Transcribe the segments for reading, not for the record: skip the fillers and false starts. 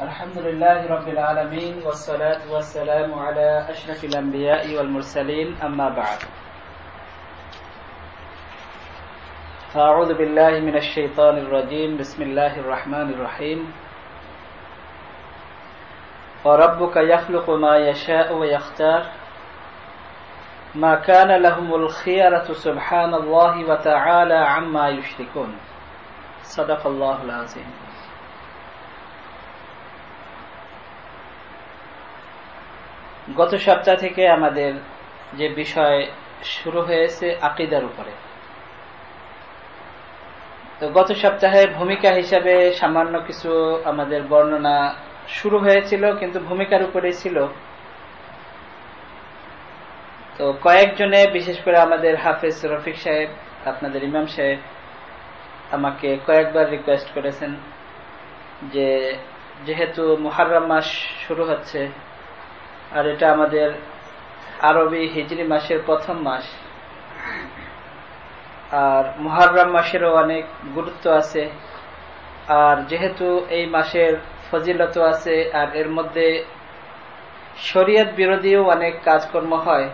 আলহামদুলিল্লাহ রাব্বিল আলামিন ওয়াসসালাতু ওয়াসসালামু আলা আশরাফিল আমবিয়াই ওয়াল মুরসালিন আম্মা বা'দ আউযু বিল্লাহি মিনাশ শাইতানির রাজীম বিসমিল্লাহির রহমানির রহিম ওয়া রাব্বুকা ইয়াখলুকু মা ইয়াশা'ু ওয়া ইয়াখতার মা কানা লাহুমুল খিয়ারাতু সুবহানাল্লাহি ওয়া তাআলা আম্মা ইউশরিকুন সাদাকাল্লাহুল আযীম। গত সপ্তাহ থেকে আমাদের যে বিষয় শুরু হয়েছে আকীদার উপরে, তো গত সপ্তাহে ভূমিকা হিসাবে সামান্য কিছু আমাদের বর্ণনা শুরু হয়েছিল, কিন্তু ভূমিকার উপরেই ছিল। তো কয়েকজনে, বিশেষ করে আমাদের হাফেজ রফিক সাহেব, আপনাদের ইমাম সাহেব আমাকে কয়েকবার রিকোয়েস্ট করেছেন যে যেহেতু মুহররম মাস শুরু হচ্ছে আর এটা আমাদের আরবি হিজরি মাসের প্রথম মাস, আর মুহররম মাসেরও অনেক গুরুত্ব আছে, আর যেহেতু এই মাসের ফজিলত আছে আর এর মধ্যে শরীয়ত বিরোধীও অনেক কাজকর্ম হয়,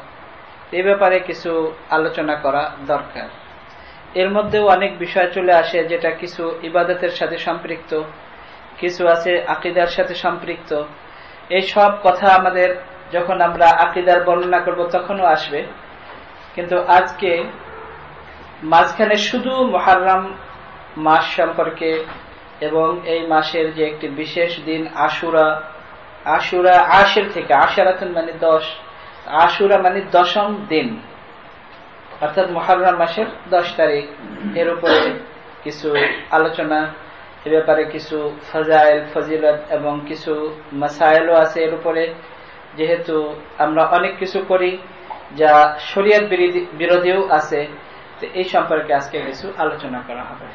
এই ব্যাপারে কিছু আলোচনা করা দরকার। এর মধ্যেও অনেক বিষয় চলে আসে যেটা কিছু ইবাদতের সাথে সম্পৃক্ত, কিছু আছে আকীদার সাথে সম্পৃক্ত। এই সব কথা আমাদের যখন আমরা আকীদার বর্ণনা করব তখনও আসবে, কিন্তু আজকে মাঝখানে শুধু মুহররম মাস সম্পর্কে এবং এই মাসের যে একটি বিশেষ দিন আশুরা, আশুরা আশির থেকে, আশারাতুন মানে 10, আশুরা মানে 10ম দিন, অর্থাৎ মুহররম মাসের 10 তারিখ, এর উপরে কিছু আলোচনা, এ ব্যাপারে কিছু ফাজাইল ফজিলত এবং কিছু মাসাইলও আছে এর উপরে। যেহেতু আমরা অনেক কিছু করি যা শরীয়ত বিরোধীও আছে, তো এই সম্পর্কে আজকে কিছু আলোচনা করা হবে।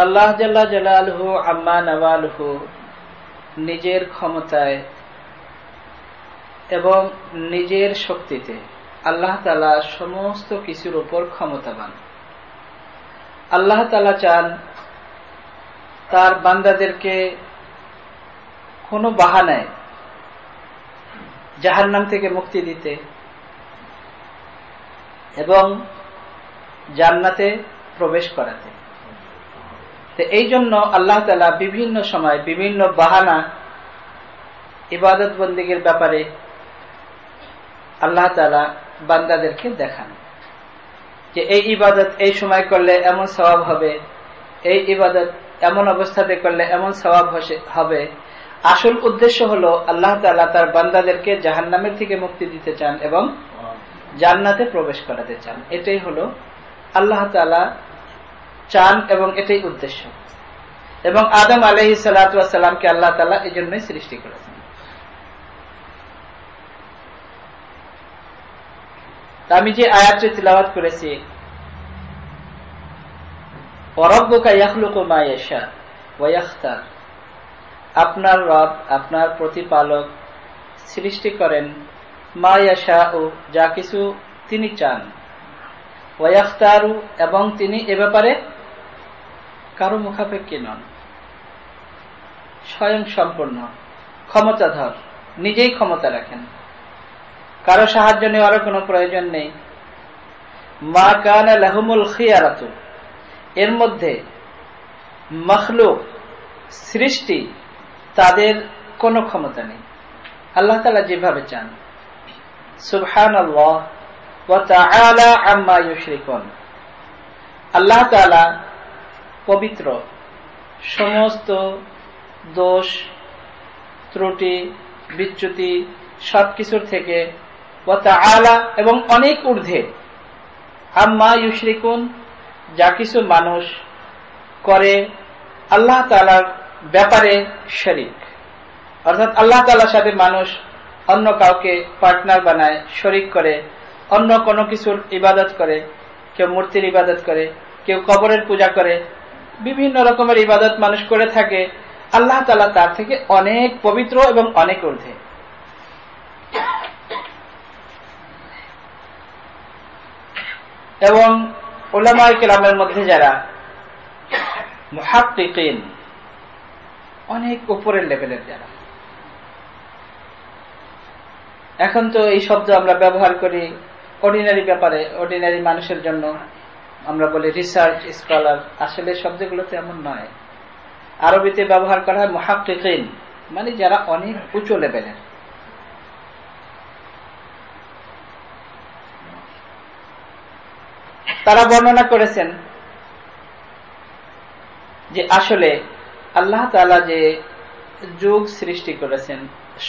আল্লাহ জাল্লা জালালুহু আম্মা নাওয়ালুহু নিজের ক্ষমতায় এবং নিজের শক্তিতে আল্লাহ তাআলা সমস্ত কিছুর উপর ক্ষমতাবান। আল্লাহ তাআলা চান তার বান্দাদেরকে কোনো বাহানায় জাহান্নাম থেকে মুক্তি দিতে এবং জান্নাতে প্রবেশ করাতে। তো এই জন্য আল্লাহ তাআলা বিভিন্ন সময় বিভিন্ন বাহানা ইবাদত বন্দেগীর ব্যাপারে আল্লাহ তাআলা বান্দাদেরকে দেখান যে এই ইবাদত এই সময় করলে এমন সওয়াব হবে, এই ইবাদত এমন অবস্থাতে করলে এমন সওয়াব হবে। আসল উদ্দেশ্য হলো আল্লাহ তাআলা তার বান্দাদেরকে জাহান্নামের থেকে মুক্তি দিতে চান এবং জান্নাতে প্রবেশ করাতে চান। এটাই হলো আল্লাহ তাআলা চান এবং এটাই উদ্দেশ্য। এবং আদম আলাইহিস সালাতু ওয়াস সালামকে আল্লাহ তাআলা এই জন্যই সৃষ্টি করেছেন। আমি যে আয়াতটি তিলাওয়াত করেছি, ওয়ারাব্বুকা ইয়াখলুকু মা ইয়াশা ওয়া ইয়াখতার, আপনার রব, আপনার প্রতিপালক সৃষ্টি করেন মা ইয়াশাউ, যা কিছু তিনি চান, ওয়া ইয়াখতারু, এবং তিনি এ ব্যাপারে কারো মুখাপেক্ষী নন, স্বয়ং সম্পূর্ণ ক্ষমতাধর, নিজেই ক্ষমতা রাখেন, কারো সাহায্য নেওয়ারও কোনো প্রয়োজন নেই। মা কানা লাহুমুল খিয়ারাতু, এর মধ্যে মখলুক সৃষ্টি তাদের কোনো ক্ষমতা নেই, আল্লাহ তাআলা যেভাবে চান। সুবহানাল্লাহ ওয়া তাআলা আম্মা ইউশরিকুন, আল্লাহ তাআলা পবিত্র সমস্ত দোষ ত্রুটি বিচ্যুতি সবকিছুর থেকে, ওয়া তাআলা এবং অনেক ঊর্ধ্বে, আম্মা ইউশরিকুন, যা কিছু মানুষ করে আল্লাহ তাআলার ব্যাপারে শরীক, অর্থাৎ আল্লাহ তাআলার সাথে মানুষ অন্য কাউকে পার্টনার বানায়, শরীক করে, অন্য কোনো কিছুর ইবাদত করে, কেউ মূর্তির ইবাদত করে, কেউ কবরের পূজা করে, বিভিন্ন রকমের ইবাদত মানুষ করে থাকে। আল্লাহ তাআলা তার থেকে অনেক পবিত্র এবং অনেক ঊর্ধ্বে। এবং উলামায়ে কেরামের মধ্যে যারা মুহাক্কিকিন, অনেক উপরের লেভেলের যারা, এখন তো এই শব্দ আমরা ব্যবহার করি অর্ডিনারি ব্যাপারে, অর্ডিনারি মানুষের জন্য আমরা বলি রিসার্চ স্কলার, আসলে শব্দগুলোতে এমন নয়। আরবিতে ব্যবহার করা হয় মুহাক্কিকিন, মানে যারা অনেক উঁচু লেভেলের। তারা বর্ণনা করেছেন যে আসলে আল্লাহ তাআলা যে যুগ সৃষ্টি করেছেন,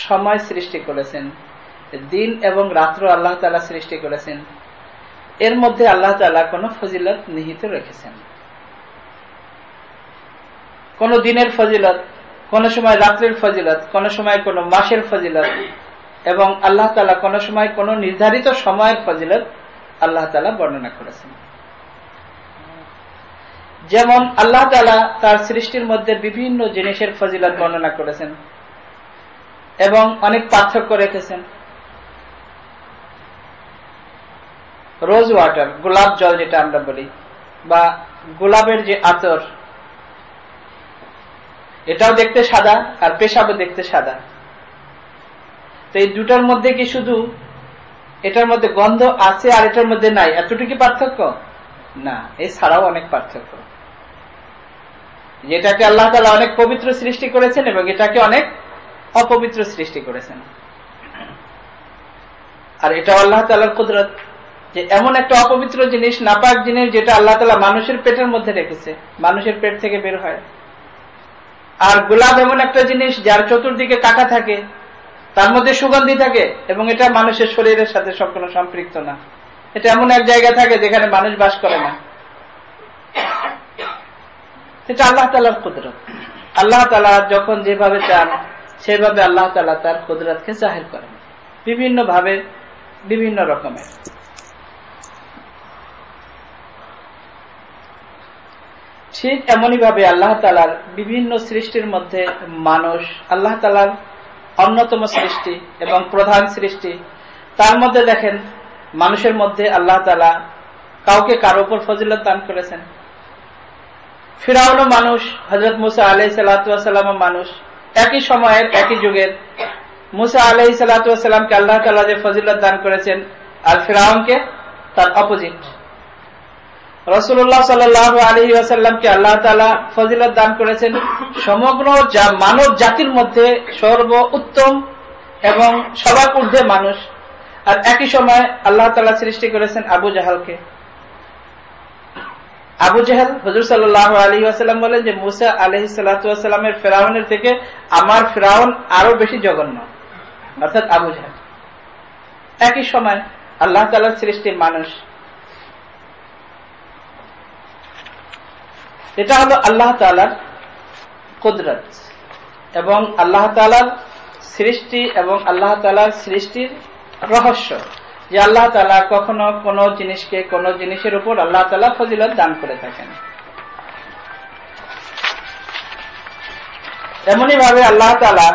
সময় সৃষ্টি করেছেন, দিন এবং রাত্র আল্লাহ তাআলা সৃষ্টি করেছেন, এর মধ্যে আল্লাহ তাআলা কোন ফজিলত নিহিত রেখেছেন। কোন দিনের ফজিলত, কোন সময় রাত্রির ফজিলত, কোন সময় কোন মাসের ফজিলত, এবং আল্লাহ তাআলা কোন সময় কোন নির্ধারিত সময়ের ফজিলত আল্লাহ তাআলা বর্ণনা করেছেন। যেমন আল্লাহ তাআলা তার সৃষ্টির মধ্যে বিভিন্ন জিনিসের ফজিলত বর্ণনা করেছেন এবং অনেক পার্থক্য রেখেছেন। রোজ ওয়াটার, গোলাপ জল যেটা আমরা বলি, বা গোলাপের যে আতর, এটাও দেখতে সাদা আর পেশাবও দেখতে সাদা। তো এই দুটার মধ্যে কি শুধু এটার মধ্যে গন্ধ আছে আর এটার মধ্যে নাই, এতটুকু পার্থক্য? না, এছাড়াও অনেক পার্থক্য। যেটাকে আল্লাহ তাআলা অনেক পবিত্র সৃষ্টি করেছেন এবং এটাকে অনেক অপবিত্র সৃষ্টি করেছেন। আর এটা আল্লাহ তাআলার কুদরত যে এমন একটা অপবিত্র জিনিস, নাপাক জিনিস, যেটা আল্লাহ তাআলা মানুষের পেটের মধ্যে রেখেছে, মানুষের পেট থেকে বের হয়। আর গোলাপ এমন একটা জিনিস যার চতুর্দিকে কাঁটা থাকে, তার মধ্যে সুগন্ধি থাকে, এবং এটা মানুষের শরীরের সাথে সব কোনো সম্পৃক্ত না। এটা এমন এক জায়গা থাকে যেখানে মানুষ বাস করে না। এটা আল্লাহ তাআলার কুদরত। আল্লাহ তাআলা যখন যেভাবে চান সেভাবে আল্লাহ তাআলা তার কুদরতকে জাহির করেন, বিভিন্ন ভাবে, বিভিন্ন রকমের। ঠিক এমনই ভাবে আল্লাহ তাআলার বিভিন্ন সৃষ্টির মধ্যে মানুষ আল্লাহ তাআলার অন্যতম সৃষ্টি এবং প্রধান সৃষ্টি। তার মধ্যে দেখেন, মানুষের মধ্যে আল্লাহ তাআলা কাউকে কারো উপর ফজিলত দান করেছেন। ফিরআউনও মানুষ, হযরত মুসা আলাইহিস সালাতু ওয়াস সালামও মানুষ, একই সময়ের একই যুগের। মুসা আলাইহিস সালাতু ওয়াস সালামকে আল্লাহ তাআলা যে ফজিলত দান করেছেন, আর ফিরআউনকে তার অপোজিট। রাসূলুল্লাহ সাল্লাল্লাহু আলাইহি ওয়াসাল্লামকে আল্লাহ তাআলা ফজিলত দান করেছেন সমগ্র মানব জাতির মধ্যে সর্ব উত্তম এবং সবার ঊর্ধ্বে মানুষ। আর একই সময় আল্লাহ তাআলা সৃষ্টি করেছেন আবু জাহালকে। আবু জাহাল, হুজুর সাল্লাল্লাহু আলাইহি ওয়াসাল্লাম বলেন যে মুসা আলাইহিস সালাতু ওয়াস সালামের ফিরআউনের থেকে আমার ফিরআউন আরো বেশি জঘন্য, অর্থাৎ আবু জাহাল। একই সময় আল্লাহ তাআলার সৃষ্টি মানুষ। এটা হলো আল্লাহ তাআলার কুদরত এবং আল্লাহ তাআলার সৃষ্টি এবং আল্লাহ তাআলার সৃষ্টির রহস্য, যে আল্লাহ তাআলা কখনো কোন জিনিসকে কোন জিনিসের উপর আল্লাহ তাআলা ফজিলত দান করে থাকেন। এমনই ভাবে আল্লাহ তাআলা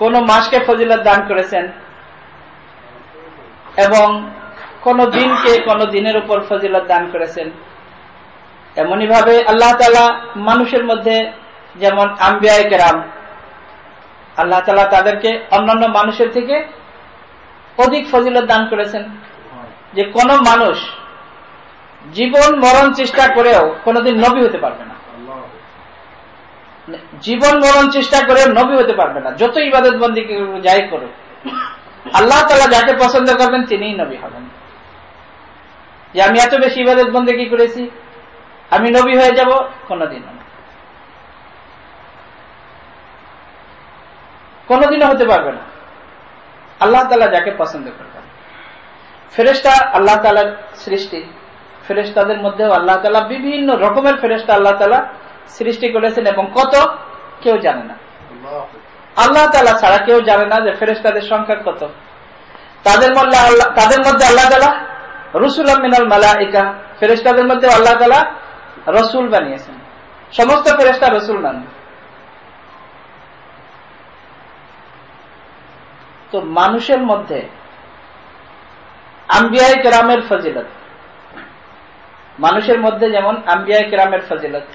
কোন মাসকে ফজিলত দান করেছেন এবং কোন দিনকে কোন দিনের উপর ফজিলত দান করেছেন। এমনই ভাবে আল্লাহ তাআলা মানুষের মধ্যে, যেমন আম্বিয়ায়ে কেরাম, আল্লাহ তাআলা তাদেরকে অন্যান্য মানুষের থেকে অধিক ফজিলত দান করেছেন। যে কোন মানুষ জীবন মরণ চেষ্টা করেও কোনদিন নবী হতে পারবে না, জীবন মরণ চেষ্টা করেও নবী হতে পারবে না, যত ইবাদত বন্দি যাই করুক। আল্লাহ তাআলা যাকে পছন্দ করবেন তিনিই নবী হবেন। যে আমি এত বেশি ইবাদত বন্দেগী করেছি, আমি নবী হয়ে যাব, কোনদিনও না, কোনদিনও হতে পারবে না। আল্লাহ তাআলা যাকে পছন্দ করবেন। ফেরেশতা আল্লাহ তাআলার সৃষ্টি, ফেরেশতাদের মধ্যেও আল্লাহ তাআলা বিভিন্ন রকমের ফেরেশতা আল্লাহ তাআলা সৃষ্টি করেছেন এবং কত কেউ জানে না। আল্লাহ তাআলা ছাড়া কেউ জানে না যে ফেরেশতাদের সংখ্যা কত। তাদের মধ্যে আল্লাহ তাআলা রুসুলাম মিনাল মালাইকা, ফেরেশতাদের মধ্যে আল্লাহ তাআলা রসুল বানিয়েছেন। সমস্ত ফেরেশতা রসুল নন। তো মানুষের মধ্যে আম্বিয়ায়ে কেরামের ফজিলত মানুষের মধ্যে যেমন আম্বিয়া কেরামের ফজিলত,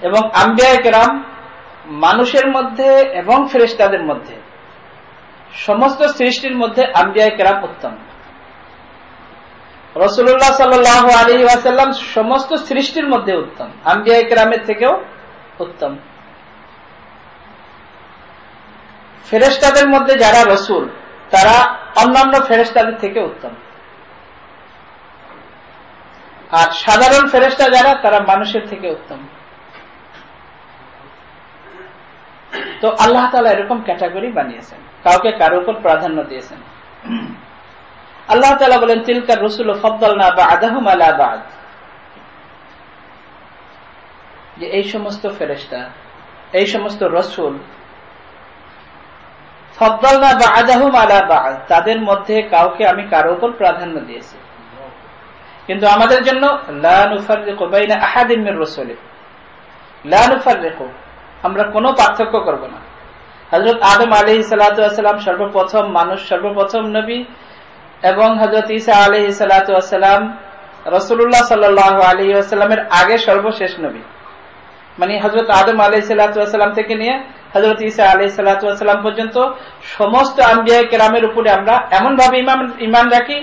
এবং আম্বিয়া কেরাম মানুষের মধ্যে এবং ফেরেশতাদের মধ্যে, সমস্ত সৃষ্টির মধ্যে আম্বিয়া কেরাম উত্তম। রাসূলুল্লাহ সাল্লাল্লাহু আলাইহি ওয়াসাল্লাম সমস্ত সৃষ্টির মধ্যে উত্তম, আম্বিয়া কেরামের থেকেও উত্তম। ফেরেশতাদের মধ্যে যারা রাসূল তারা অন্যান্য ফেরেশতাদের থেকে উত্তম, আর সাধারণ ফেরেশতা যারা তারা মানুষের থেকে উত্তম। তো আল্লাহ তাআলা এরকম ক্যাটাগরি বানিয়েছেন, কাউকে কারোর উপর প্রাধান্য দিয়েছেন। আল্লাহ তাআলা বলেন তিলকার রুসুল ফাদ্দালনা বা'দাহুম আলা বা'দ, যে এই সমস্ত ফেরেশতা, এই সমস্ত রাসূল, ফাদ্দালনা বা'দাহুম আলা বা'দ, তাদের মধ্যে কাউকে আমি কারোর উপর প্রাধান্য দিয়েছি। কিন্তু আমাদের জন্য লা নুফাররিকু বাইনা আহাদিন মির রাসূলি, লা নুফাররিকু, আমরা কোনো পার্থক্য করব না। হযরত আদম আলাইহিস সালাতু ওয়াস সালাম সর্বপ্রথম মানুষ, সর্বপ্রথম নবী, এবং হযরত ঈসা আলাইহিস সালাতু ওয়াস সালাম রাসূলুল্লাহ সাল্লাল্লাহু আলাইহি ওয়াসাল্লামের আগে সর্বশেষ নবী। মানে হযরত আদম আলাইহিস সালাতু ওয়াস সালাম থেকে নিয়ে হযরত ঈসা আলাইহিস সালাতু ওয়াস সালাম পর্যন্ত সমস্ত আম্বিয়া কেরামের উপরে আমরা এমন ভাবে ঈমান রাখি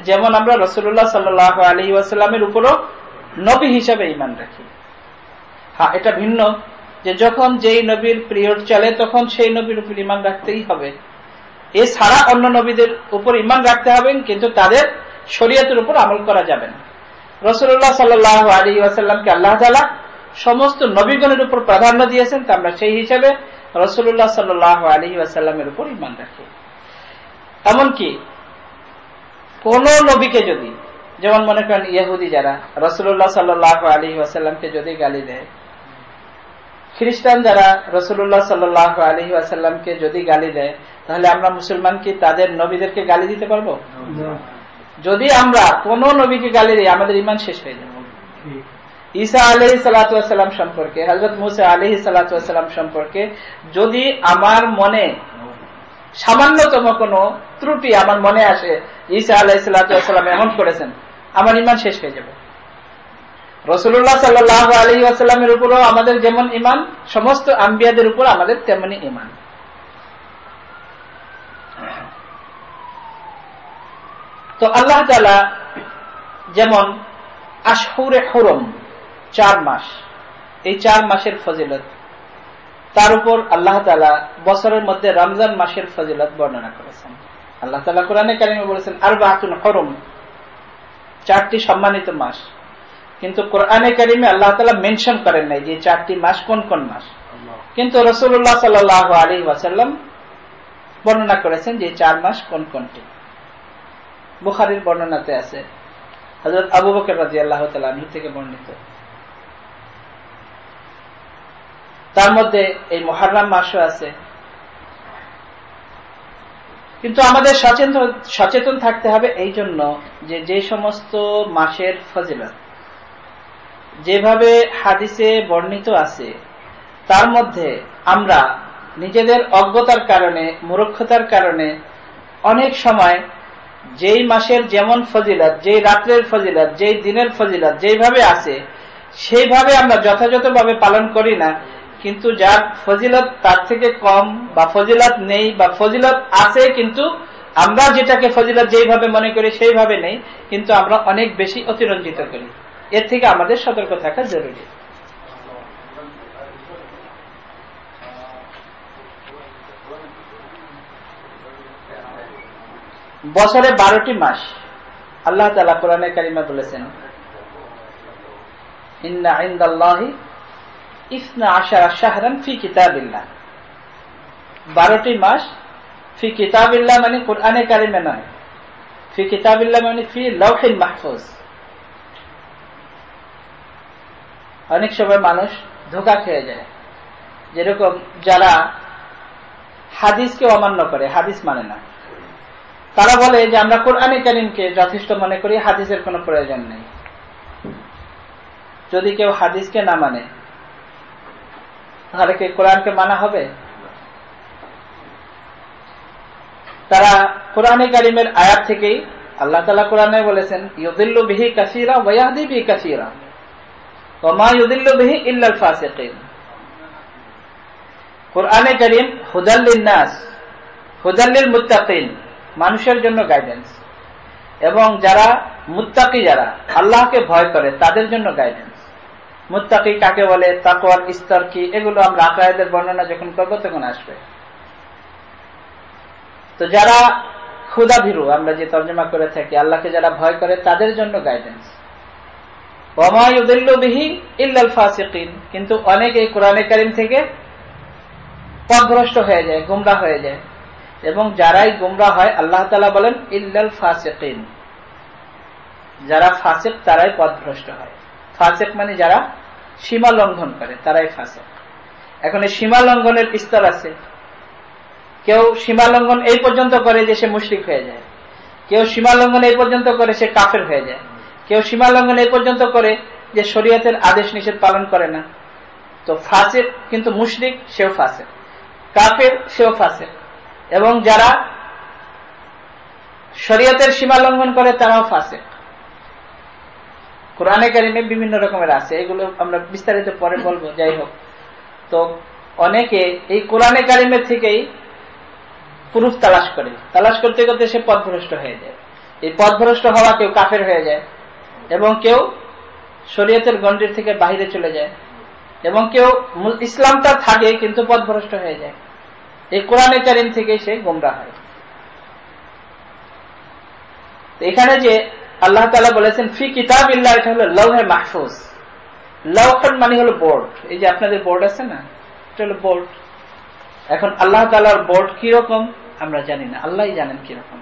যেমন আমরা রাসূলুল্লাহ সাল্লাল্লাহু আলাইহি ওয়াসাল্লামের উপরও নবী হিসেবে ঈমান রাখি। হ্যাঁ, এটা ভিন্ন যে যখন যেই নবীর পিরিয়ড চলে তখন সেই নবীর উপর ঈমান রাখতেই হবে, এছাড়া অন্য নবীদের উপর ঈমান রাখতে হবে, কিন্তু তাদের শরীয়তের উপর আমল করা যাবে না। রাসূলুল্লাহ সাল্লাল্লাহু আলাইহি ওয়াসাল্লামকে আল্লাহ তাআলা সমস্ত নবীগণের উপর প্রাধান্য দিয়েছেন, তা আমরা সেই হিসাবে রাসূলুল্লাহ সাল্লাল্লাহু আলাইহি ওয়াসাল্লামের উপর ঈমান রাখি। এমনকি কোন নবীকে যদি, যেমন মনে করেন ইহুদি যারা রাসূলুল্লাহ সাল্লাল্লাহু আলাইহি ওয়াসাল্লামকে যদি গালি দেয়, খ্রিস্টান যারা রাসূলুল্লাহ সাল্লাল্লাহু আলাইহি ওয়াসাল্লামকে যদি গালি দেয়, তাহলে আমরা মুসলমান কি তাদের নবীদেরকে গালি দিতে পারবো? যদি আমরা কোন নবীকে গালি দিই আমাদের ঈমান শেষ হয়ে যাবে। ঈসা আলাইহিস সালাতু ওয়াস সালাম সম্পর্কে, হযরত মুসা আলাইহিস সালাতু ওয়াস সালাম সম্পর্কে যদি আমার মনে সামান্যতম কোনো ত্রুটি আমার মনে আসে, ঈসা আলাইহিস সালাতু ওয়াস সালাম এমন করেছেন, আমার ঈমান শেষ হয়ে যাবে। রাসূলুল্লাহ সাল্লাল্লাহু আলাইহি ওয়াসাল্লামের উপরও আমাদের যেমন ঈমান, সমস্ত আম্বিয়াদের উপর আমাদের তেমনি ঈমান। তো আল্লাহ তাআলা যেমন আশহুরে হুরম, 4 মাস, এই 4 মাসের ফজিলত, তার উপর আল্লাহ তাআলা বছরের মধ্যে রমজান মাসের ফজিলত বর্ণনা করেছেন। আল্লাহ তাআলা কোরআনে কারিমে বলেছেন আরবাতুন হুরুম, 4টি সম্মানিত মাস, কিন্তু কোরআনে কারিমে আল্লাহ তাআলা মেনশন করেন নাই যে 4টি মাস কোন কোন মাস, কিন্তু রাসূলুল্লাহ সাল্লাল্লাহু আলাইহি ওয়াসাল্লাম বর্ণনা করেছেন যে 4 মাস কোন কোনটি। বুখারীর বর্ণনাতে আছে, হযরত আবু বকর রাদিয়াল্লাহু তাআলা আনহু থেকে বর্ণিত। তার মধ্যে এই মুহররম মাসও আছে। কিন্তু আমাদের সচেতন থাকতে হবে এই জন্য যে যে সমস্ত মাসের ফজিলত যেভাবে হাদিসে বর্ণিত আছে, তার মধ্যে আমরা নিজেদের অজ্ঞতার কারণে, মূর্খতার কারণে অনেক সময় যেই মাসের যেমন ফজিলত, যেই রাত্রের ফজিলত, যেই দিনের ফজিলত যেইভাবে আছে সেইভাবে আমরা যথাযথভাবে পালন করি না, কিন্তু যার ফজিলত তার থেকে কম বা ফজিলত নেই বা ফজিলত আছে কিন্তু আমরা যেটাকে ফজিলত যেইভাবে মনে করি সেইভাবে নেই, কিন্তু আমরা অনেক বেশি অতিরঞ্জিত করি। এর থেকে আমাদের সতর্ক থাকা জরুরি। বছরে 12টি মাস আল্লাহ তাআলা কোরআনে কারিমে বলেছেন ইন্না ইনদাল্লাহি 12 শাহরান ফি কিতাবিল্লাহ। 12টি মাস ফি কিতাবিল্লাহ মানে কোরআনে কারিমে নয়, ফি কিতাবিল্লাহ মানে ফি লাওহিল মাহফুজ। অনেক সময় মানুষ ধোঁকা খেয়ে যায়, যেরকম যারা হাদিসকে অমান্য করে, হাদিস মানে না, তারা বলে যে আমরা কোরআনে কারিমকে যথেষ্ট মনে করি, হাদিসের কোনো প্রয়োজন নেই। যদি কেউ হাদিসকে না মানে তাহলে কি কোরআনকে মানা হবে? তারা কোরআনে কারিমের আয়াত থেকেই আল্লাহ তাআলা কোরআনে বলেছেন ইউদিল্লু বিহি কাসীরা ওয়া ইয়াহদি বিহি কাসীরা ওয়া মা ইউদিল্লু বিহি ইল্লাল ফাসিকিন। কোরআনে কারীম হুদাল লিন-নাস, হুদাল লিল মুত্তাকিন, মানুষের জন্য গাইডেন্স, এবং যারা মুত্তাকি, যারা আল্লাহকে ভয় করে তাদের জন্য গাইডেন্স। মুত্তাকি কাকে বলে, তাকওয়ার স্তর কি, এগুলো আমরা আকিদার বর্ণনা যখন করব তখন আসবে। তো যারা খুদা ভীরু, আমরা যে তর্জমা করে থাকি, আল্লাহকে যারা ভয় করে তাদের জন্য গাইডেন্স। ওয়া মা ইউদিল্লু বিহি ইল্লাল ফাসিকিন, কিন্তু অনেক এই কোরআনে কারীম থেকে পথভ্রষ্ট হয়ে যায়, গোমরাহ হয়ে যায়। এবং যারাই গোমরাহ হয় আল্লাহ তাআলা বলেন ইল্লাল ফাসিকিন, যারা ফাসিক তারাই পথভ্রষ্ট হয়। ফাসিক মানে যারা সীমা লঙ্ঘন করে তারাই ফাসিক। এখন এই সীমা লঙ্ঘনের স্তর আছে। কেউ সীমা লঙ্ঘন এই পর্যন্ত করে যে সে মুশরিক হয়ে যায়, কেউ সীমা লঙ্ঘন এই পর্যন্ত করে সে কাফের হয়ে যায়, কেউ সীমা লঙ্ঘন এই পর্যন্ত করে যে শরীয়তের আদেশ নিষেধ পালন করে না। তো ফাসিক কিন্তু মুশরিক সেও ফাসিক, কাফের সেও ফাসিক, এবং যারা শরীয়তের সীমা লঙ্ঘন করে তারাও ফাসিক। কোরআনে কারীমে বিভিন্ন রকমের আছে, এগুলো আমরা বিস্তারিত পরে বলবো। যাই হোক, তো অনেকে এই কোরআনে কারীমের থেকেই প্রুফ তালাশ করে, তালাশ করতে করতে সে পথভ্রষ্ট হয়ে যায়। এই পথভ্রষ্ট হওয়া কেউ কাফের হয়ে যায়, এবং কেউ শরীয়তের গণ্ডির থেকে বাহিরে চলে যায়, এবং কেউ ইসলামটা থাকে কিন্তু পথভ্রষ্ট হয়ে যায়। এই কোরআনে কারীম থেকে সে গোমরাহ হয়। এখানে যে আল্লাহ তাআলা বলেছেন ফি কিতাবিল্লাহ, এটা হলো লৌহে মাহফুজ। লৌহ মানে হলো বোর্ড। এই যে আপনাদের বোর্ড আছে না, এটা হলো বোর্ড। এখন আল্লাহ তাআলার বোর্ড কিরকম আমরা জানি না, আল্লাহই জানেন কিরকম।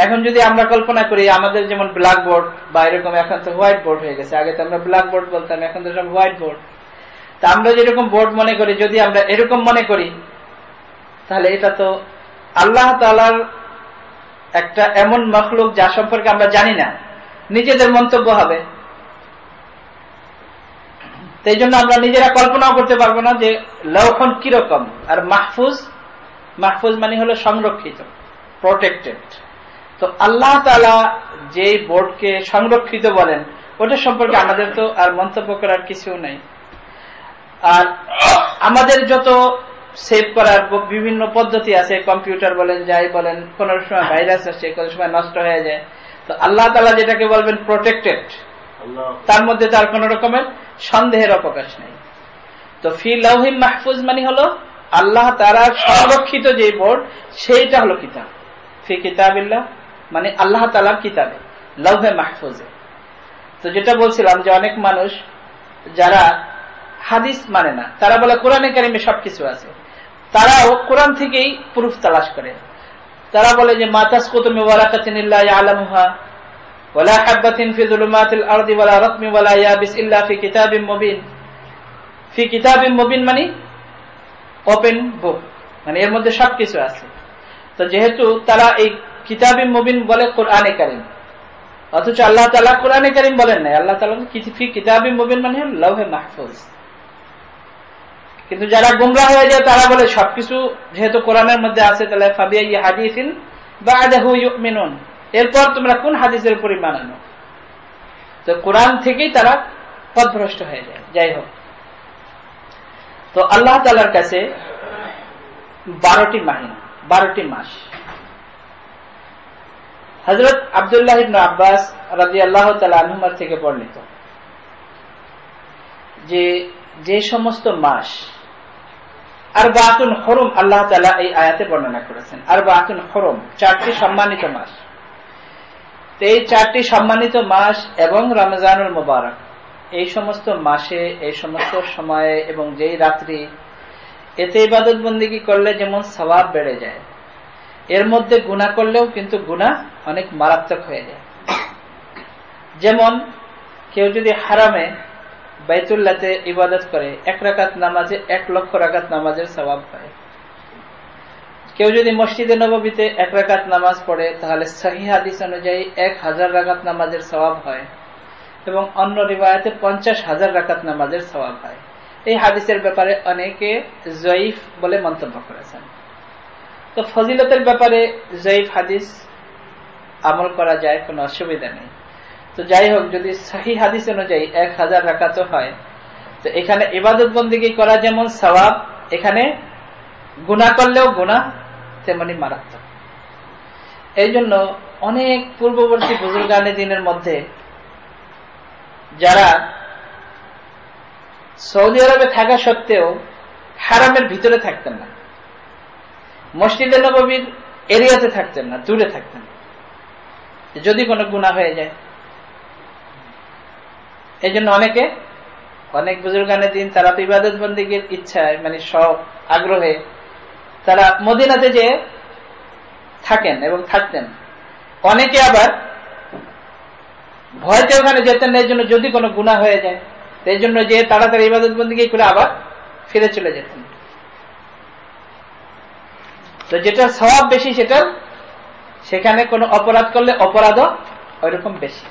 এখন যদি আমরা কল্পনা করি আমাদের যেমন ব্ল্যাক বোর্ড বা এরকম, এখন তো হোয়াইট বোর্ড হয়ে গেছে, আগে তো আমরা ব্ল্যাক বোর্ড বলতাম, এখন তো সব হোয়াইট বোর্ড। তা আমরা যেরকম বোর্ড মনে করি, যদি আমরা এরকম মনে করি, তাহলে এটা তো আল্লাহ তাআলার একটা এমন মখলুক যা সম্পর্কে আমরা জানি না, নিজেদের মন্তব্য হবে। এই জন্য আমরা নিজেরা কল্পনাও করতে পারবো না যে লৌহন কিরকম। আর মাহফুজ, মাহফুজ মানে হলো সংরক্ষিত, প্রোটেক্টেড। তো আল্লাহ তাআলা যে বোর্ডকে সংরক্ষিত বলেন, ওটা সম্পর্কে আমাদের তো আর মন্তব্য করার কিছু নাই। আর আমাদের যত সেভ করার বিভিন্ন পদ্ধতি আছে, কম্পিউটার বলেন, যাই বলেন, কোন সময় ভাইরাস আসছে, কোন সময় নষ্ট হয়ে যায়। তো আল্লাহ তাআলা যেটাকে বলবেন প্রোটেক্টেড, তার মধ্যে তার কোন রকমের সন্দেহের অবকাশ নেই। তো ফি লাউহিম মাহফুজ মানে হলো আল্লাহ তাআলা সংরক্ষিত যে বোর্ড, সেইটা হলো কিতাব। ফি কিতাবিল্লাহ মানে আল্লাহ তাআলার কিতাবে, লাউহে মাহফুজে। তো যেটা বলছিলাম যে অনেক মানুষ যারা হাদিস মানে না, তারা বলে কোরআনে কারীমে সবকিছু আছে, তারাও কোরআন থেকেই প্রুফ তালাশ করে। তারা বলে যে মা তাসকুতু মিন ওয়ারাকাতিন ইল্লা ইয়ালামুহা ওয়ালা হাববাতিন ফি যুলুমাতিল আরদি ওয়ালা রাতমিন ওয়ালা ইয়াবিস ইল্লা ফি কিতাবিম মুবিন। ফি কিতাবিম মুবিন মানে ওপেন বুক, মানে এর মধ্যে সবকিছু আছে। তো যেহেতু তারা এই কিতাবিম মুবিন বলে কোরআনে কারীম, অথচ আল্লাহ তাআলা কোরআনে কারীম বলেন না, আল্লাহ তাআলা ফি কিতাবিম মুবিন মানে লাউহে মাহফুজ। কিন্তু যারা গুমরাহ হয়ে যায় তারা বলে সবকিছু যেহেতু কোরআনের মধ্যে আছে, তাহলে ফাবিআইয়ি হাদিসিন বা'দাহু ইউমিনুন, এরপর তোমরা কোন হাদিসের উপর ঈমান আনো। তো কোরআন থেকেই তারা পথভ্রষ্ট হয়ে যায়। যাই হোক, তো আল্লাহ তাআলার কাছে 12টি মাহিনা, 12টি মাস। হযরত আব্দুল্লাহ ইবনে আব্বাস রাদিয়াল্লাহু তাআলা আনহুমা থেকে বর্ণিত যে যে সমস্ত মাস আরবাতুন হুরুম আল্লাহ তাআলা এই আয়াতে বর্ণনা করেছেন। আরবাতুন হুরুম, 4টি সম্মানিত মাস। এই 4টি সম্মানিত মাস এবং রমজানুল মুবারক, এই সমস্ত মাসে, এই সমস্ত সময়ে এবং যেই রাত্রি, এতে ইবাদত বন্দেগী করলে যেমন সওয়াব বেড়ে যায়, এর মধ্যে গুনাহ করলেও কিন্তু গুনাহ অনেক মারাত্মক হয়ে যায়। যেমন কেউ যদি হারামে বাইতুল্লাহতে ইবাদত করে, 1 রাকাত নামাজে 1 লক্ষ রাকাত নামাজের সওয়াব পায়। কেউ যদি মসজিদে নববীতে 1 রাকাত নামাজ পড়ে, তাহলে সহিহ হাদিস অনুযায়ী 1000 রাকাত নামাজের সওয়াব হয়, এবং অন্য রিওয়ায়াতে 50,000 রাকাত নামাজের সওয়াব হয়। এই হাদিসের ব্যাপারে অনেকে জয়ীফ বলে মন্তব্য করেছেন। তো ফজিলতের ব্যাপারে জয়ীফ হাদিস আমল করা যায়, কোনো অসুবিধা নেই। তো যাই হোক, যদি সহিহ হাদিস অনুযায়ী 1000 রাকাত হয়, তো এখানে ইবাদত বন্দেগী করা যেমন সওয়াব, এখানে গুনাহ করলেও গুনাহ তেমনি মারাত্মক। এই জন্য অনেক পূর্ববর্তী বুজুর্গানে দিনের মধ্যে যারা সৌদি আরবে থাকা সত্ত্বেও হারামের ভিতরে থাকতেন না, মসজিদে নববীর এরিয়াতে থাকতেন না, দূরে থাকতেন, যদি কোনো গুনাহ হয়ে যায়। এই জন্য অনেক বুজুর্গানে দিন তারা তো ইবাদত বন্দেগীর ইচ্ছায়, মানে সব আগ্রহে তারা মদিনাতে যে থাকেন এবং থাকতেন। অনেকে আবার ভয়তে ওখানে যেতেন না, এই জন্য যদি কোনো গুনাহ হয়ে যায়, এই জন্য যে তাড়াতাড়ি ইবাদত বন্দেগী করে আবার ফিরে চলে যেতেন। তো যেটা সওয়াব বেশি, সেখানে কোনো অপরাধ করলে অপরাধও ওইরকম বেশি।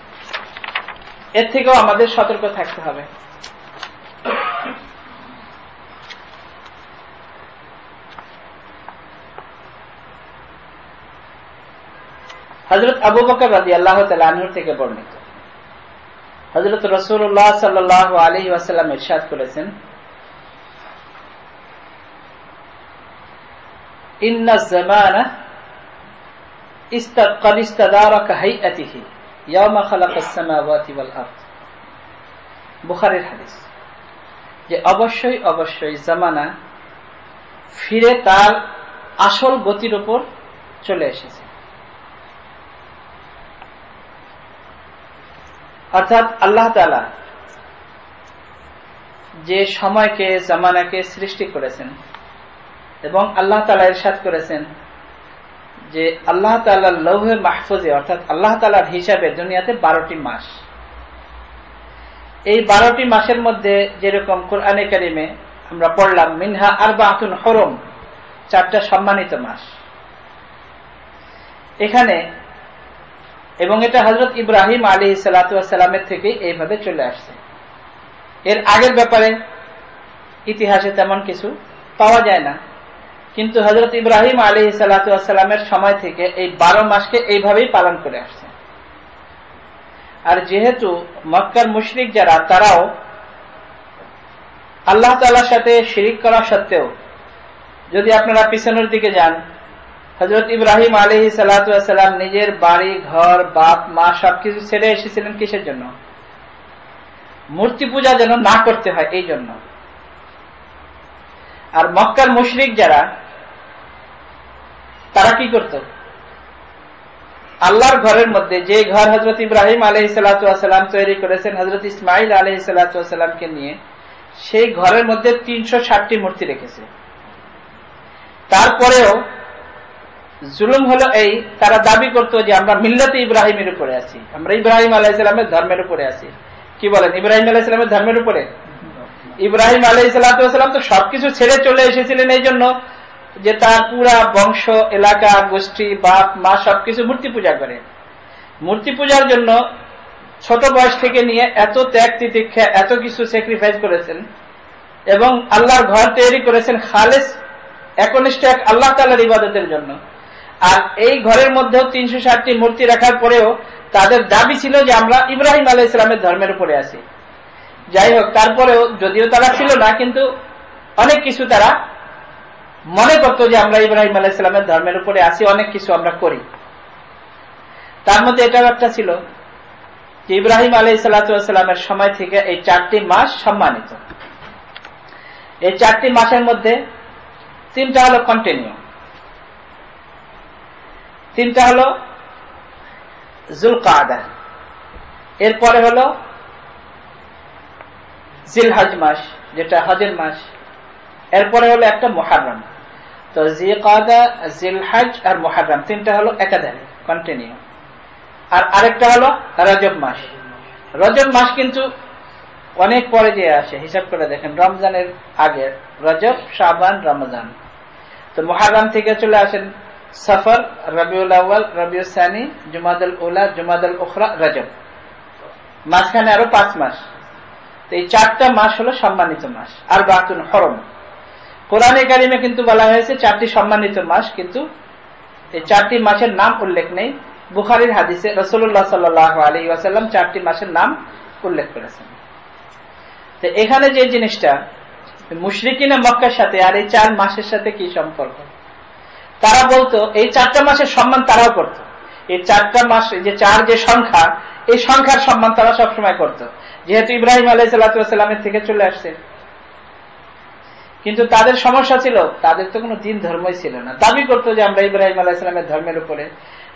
এর থেকেও আমাদের সতর্ক থাকতে হবে। হযরত আবু বকর রাদিয়াল্লাহু তাআলা আনহু থেকে বর্ণিত, হযরত রাসূলুল্লাহ সাল্লাল্লাহু আলাইহি ওয়াসাল্লাম ইরশাদ করেছেন, ইন্না যামানা ইস্তাকাল ইস্তাদারাকা হাইআতিহি ইয়াওমা খালাকাস সামাওয়াতি ওয়াল আরদ। বুখারীর হাদিস, যে অবশ্যই জামানা ফিরে তার আসল গতির উপর চলে এসেছে। অর্থাৎ আল্লাহ তাআলা যে সময়কে, জামানাকে সৃষ্টি করেছেন, এবং আল্লাহ তাআলা ইরশাদ করেছেন যে আল্লাহ তাআলার লৌহে মাহফুজে, অর্থাৎ আল্লাহ তাআলার হিসাবে দুনিয়াতে 12টি মাস। এই 12টি মাসের মধ্যে যেরকম কোরআনে কারিমে আমরা পড়লাম, মিনহা আরবাআতুন হুরুম, 4টা সম্মানিত মাস এখানে, এবং এটা হযরত ইব্রাহিম আলাইহিস সালাতু ওয়াস সালামের থেকে এইভাবে চলে আসছে। এর আগের ব্যাপারে ইতিহাসে তেমন কিছু পাওয়া যায় না, কিন্তু হযরত ইব্রাহিম আলাইহিস সালাতু ওয়াস সালামের সময় থেকে এই 12 মাসকে এইভাবেই পালন করে আসছে। আর যেহেতু মক্কার মুশরিক যারা, তারাও আল্লাহ তাআলার সাথে শিরিক করা সত্ত্বেও, যদি আপনারা পিছনের দিকে যান, হযরত ইব্রাহিম আলাইহিস সালাতু ওয়াস সালাম নিজের বাড়ি ঘর, বাপ মা সবকিছু ছেড়ে এসেছিলেন কিসের জন্য? মূর্তি পূজা যেন না করতে হয়, এই জন্য। আর মক্কার মুশরিক যারা, তারা কি করত? আল্লাহর ঘরের মধ্যে, যে ঘর হযরত ইব্রাহিম আলাইহিস সালাতু ওয়াস সালাম তৈরি করেছেন হযরত ইসমাঈল আলাইহিস সালাতু ওয়াস সালামকে নিয়ে, সেই ঘরের মধ্যে 360টি মূর্তি রেখেছে। তারপরেও জুলুম হলো এই, তারা দাবি করত যে আমরা মিল্লাতে ইব্রাহিমের উপরে আছি, আমরা ইব্রাহিম আলাইহিস সালামের ধর্মের উপরে আছি। কি বলেন, ইব্রাহিম আলাইহিস সালামের ধর্মের উপরে? ইব্রাহিম আলাইহিস সালাতু ওয়াস সালাম তো সবকিছু ছেড়ে চলে এসেছিলেন এই জন্য যে তার পুরা বংশ, এলাকা, গোষ্ঠী, বাপ মা সবকিছু মূর্তি পূজা করে। মূর্তি পূজার জন্য ছোট বয়স থেকে নিয়ে এত ত্যাগ তিতিক্ষা, এত কিছু স্যাক্রিফাইস করেছেন, এবং আল্লাহর ঘর তৈরি করেছেন খালেস একনিষ্ঠ এক আল্লাহ তাআলার ইবাদতের জন্য। আর এই ঘরের মধ্যেও 360টি মূর্তি রাখার পরেও তাদের দাবি ছিল যে আমরা ইব্রাহিম আলাইহিস সালামের ধর্মের উপরে আছি। যাই হোক, তারপরেও যদিও তারা ছিল না, কিন্তু অনেক কিছু তারা মনে করতো যে আমরা ইব্রাহিম আলাইহিস সালামের ধর্মের উপরে আছি, অনেক কিছু আমরা করি। তার মধ্যে এটাও একটা ছিল যে ইব্রাহিম আলাইহিস সালাতু ওয়াস সালামের সময় থেকে এই 4টি মাস সম্মানিত। এই 4টি মাসের মধ্যে 3টা হলো কন্টিনিউ, 3টা হলো যুলকাদা, এরপরে হলো জিলহজ মাস, যেটা হজের মাস, এরপরে হলো একটা মুহররম। তো জিলকাদা, জিলহজ আর মুহররম 3টা হলো একাধারে কন্টিনিউ। আর আরেকটা হলো রজব মাস। রজব মাস কিন্তু অনেক পরে যে আসে, হিসাব করে দেখেন, রমজানের আগে রজব, শাবান, রমজান। তো মুহররম থেকে চলে আসেন সফর, রবিউল আউয়াল, রবিউল সানি, জুমাদুল উলা, জুমাদুল উখরা, রজব, মাঝখানে আরো 5 মাস। তো এই 4টা মাস হলো সম্মানিত মাস, আরবাতুন হুরুম। কোরআনে কারিমে কিন্তু বলা হয়েছে 4টি সম্মানিত মাস, কিন্তু এই 4টি মাসের নাম উল্লেখ নেই। বুখারীর হাদিসে রাসূলুল্লাহ সাল্লাল্লাহু আলাইহি ওয়াসাল্লাম 4টি মাসের নাম উল্লেখ করেছেন। তো এখানে যে জিনিসটা মুশরিকিনা মক্কার সাথে আর এই 4 মাসের সাথে কি সম্পর্ক, তারা বলতো এই 4টা মাসের সম্মান তারাও করত। এই 4টা মাস, যে 4 যে সংখ্যা, এই সংখ্যার সম্মান তারা সবসময় করত, যেহেতু ইব্রাহিম আলাইহিস সালামের থেকে চলে আসছে। কিন্তু তাদের সমস্যা ছিল, তাদের তো কোনো দিন ধর্মই ছিল না, দাবি করতো যে আমরা ইব্রাহিম আলাইহিস সালামের ধর্মের উপরে।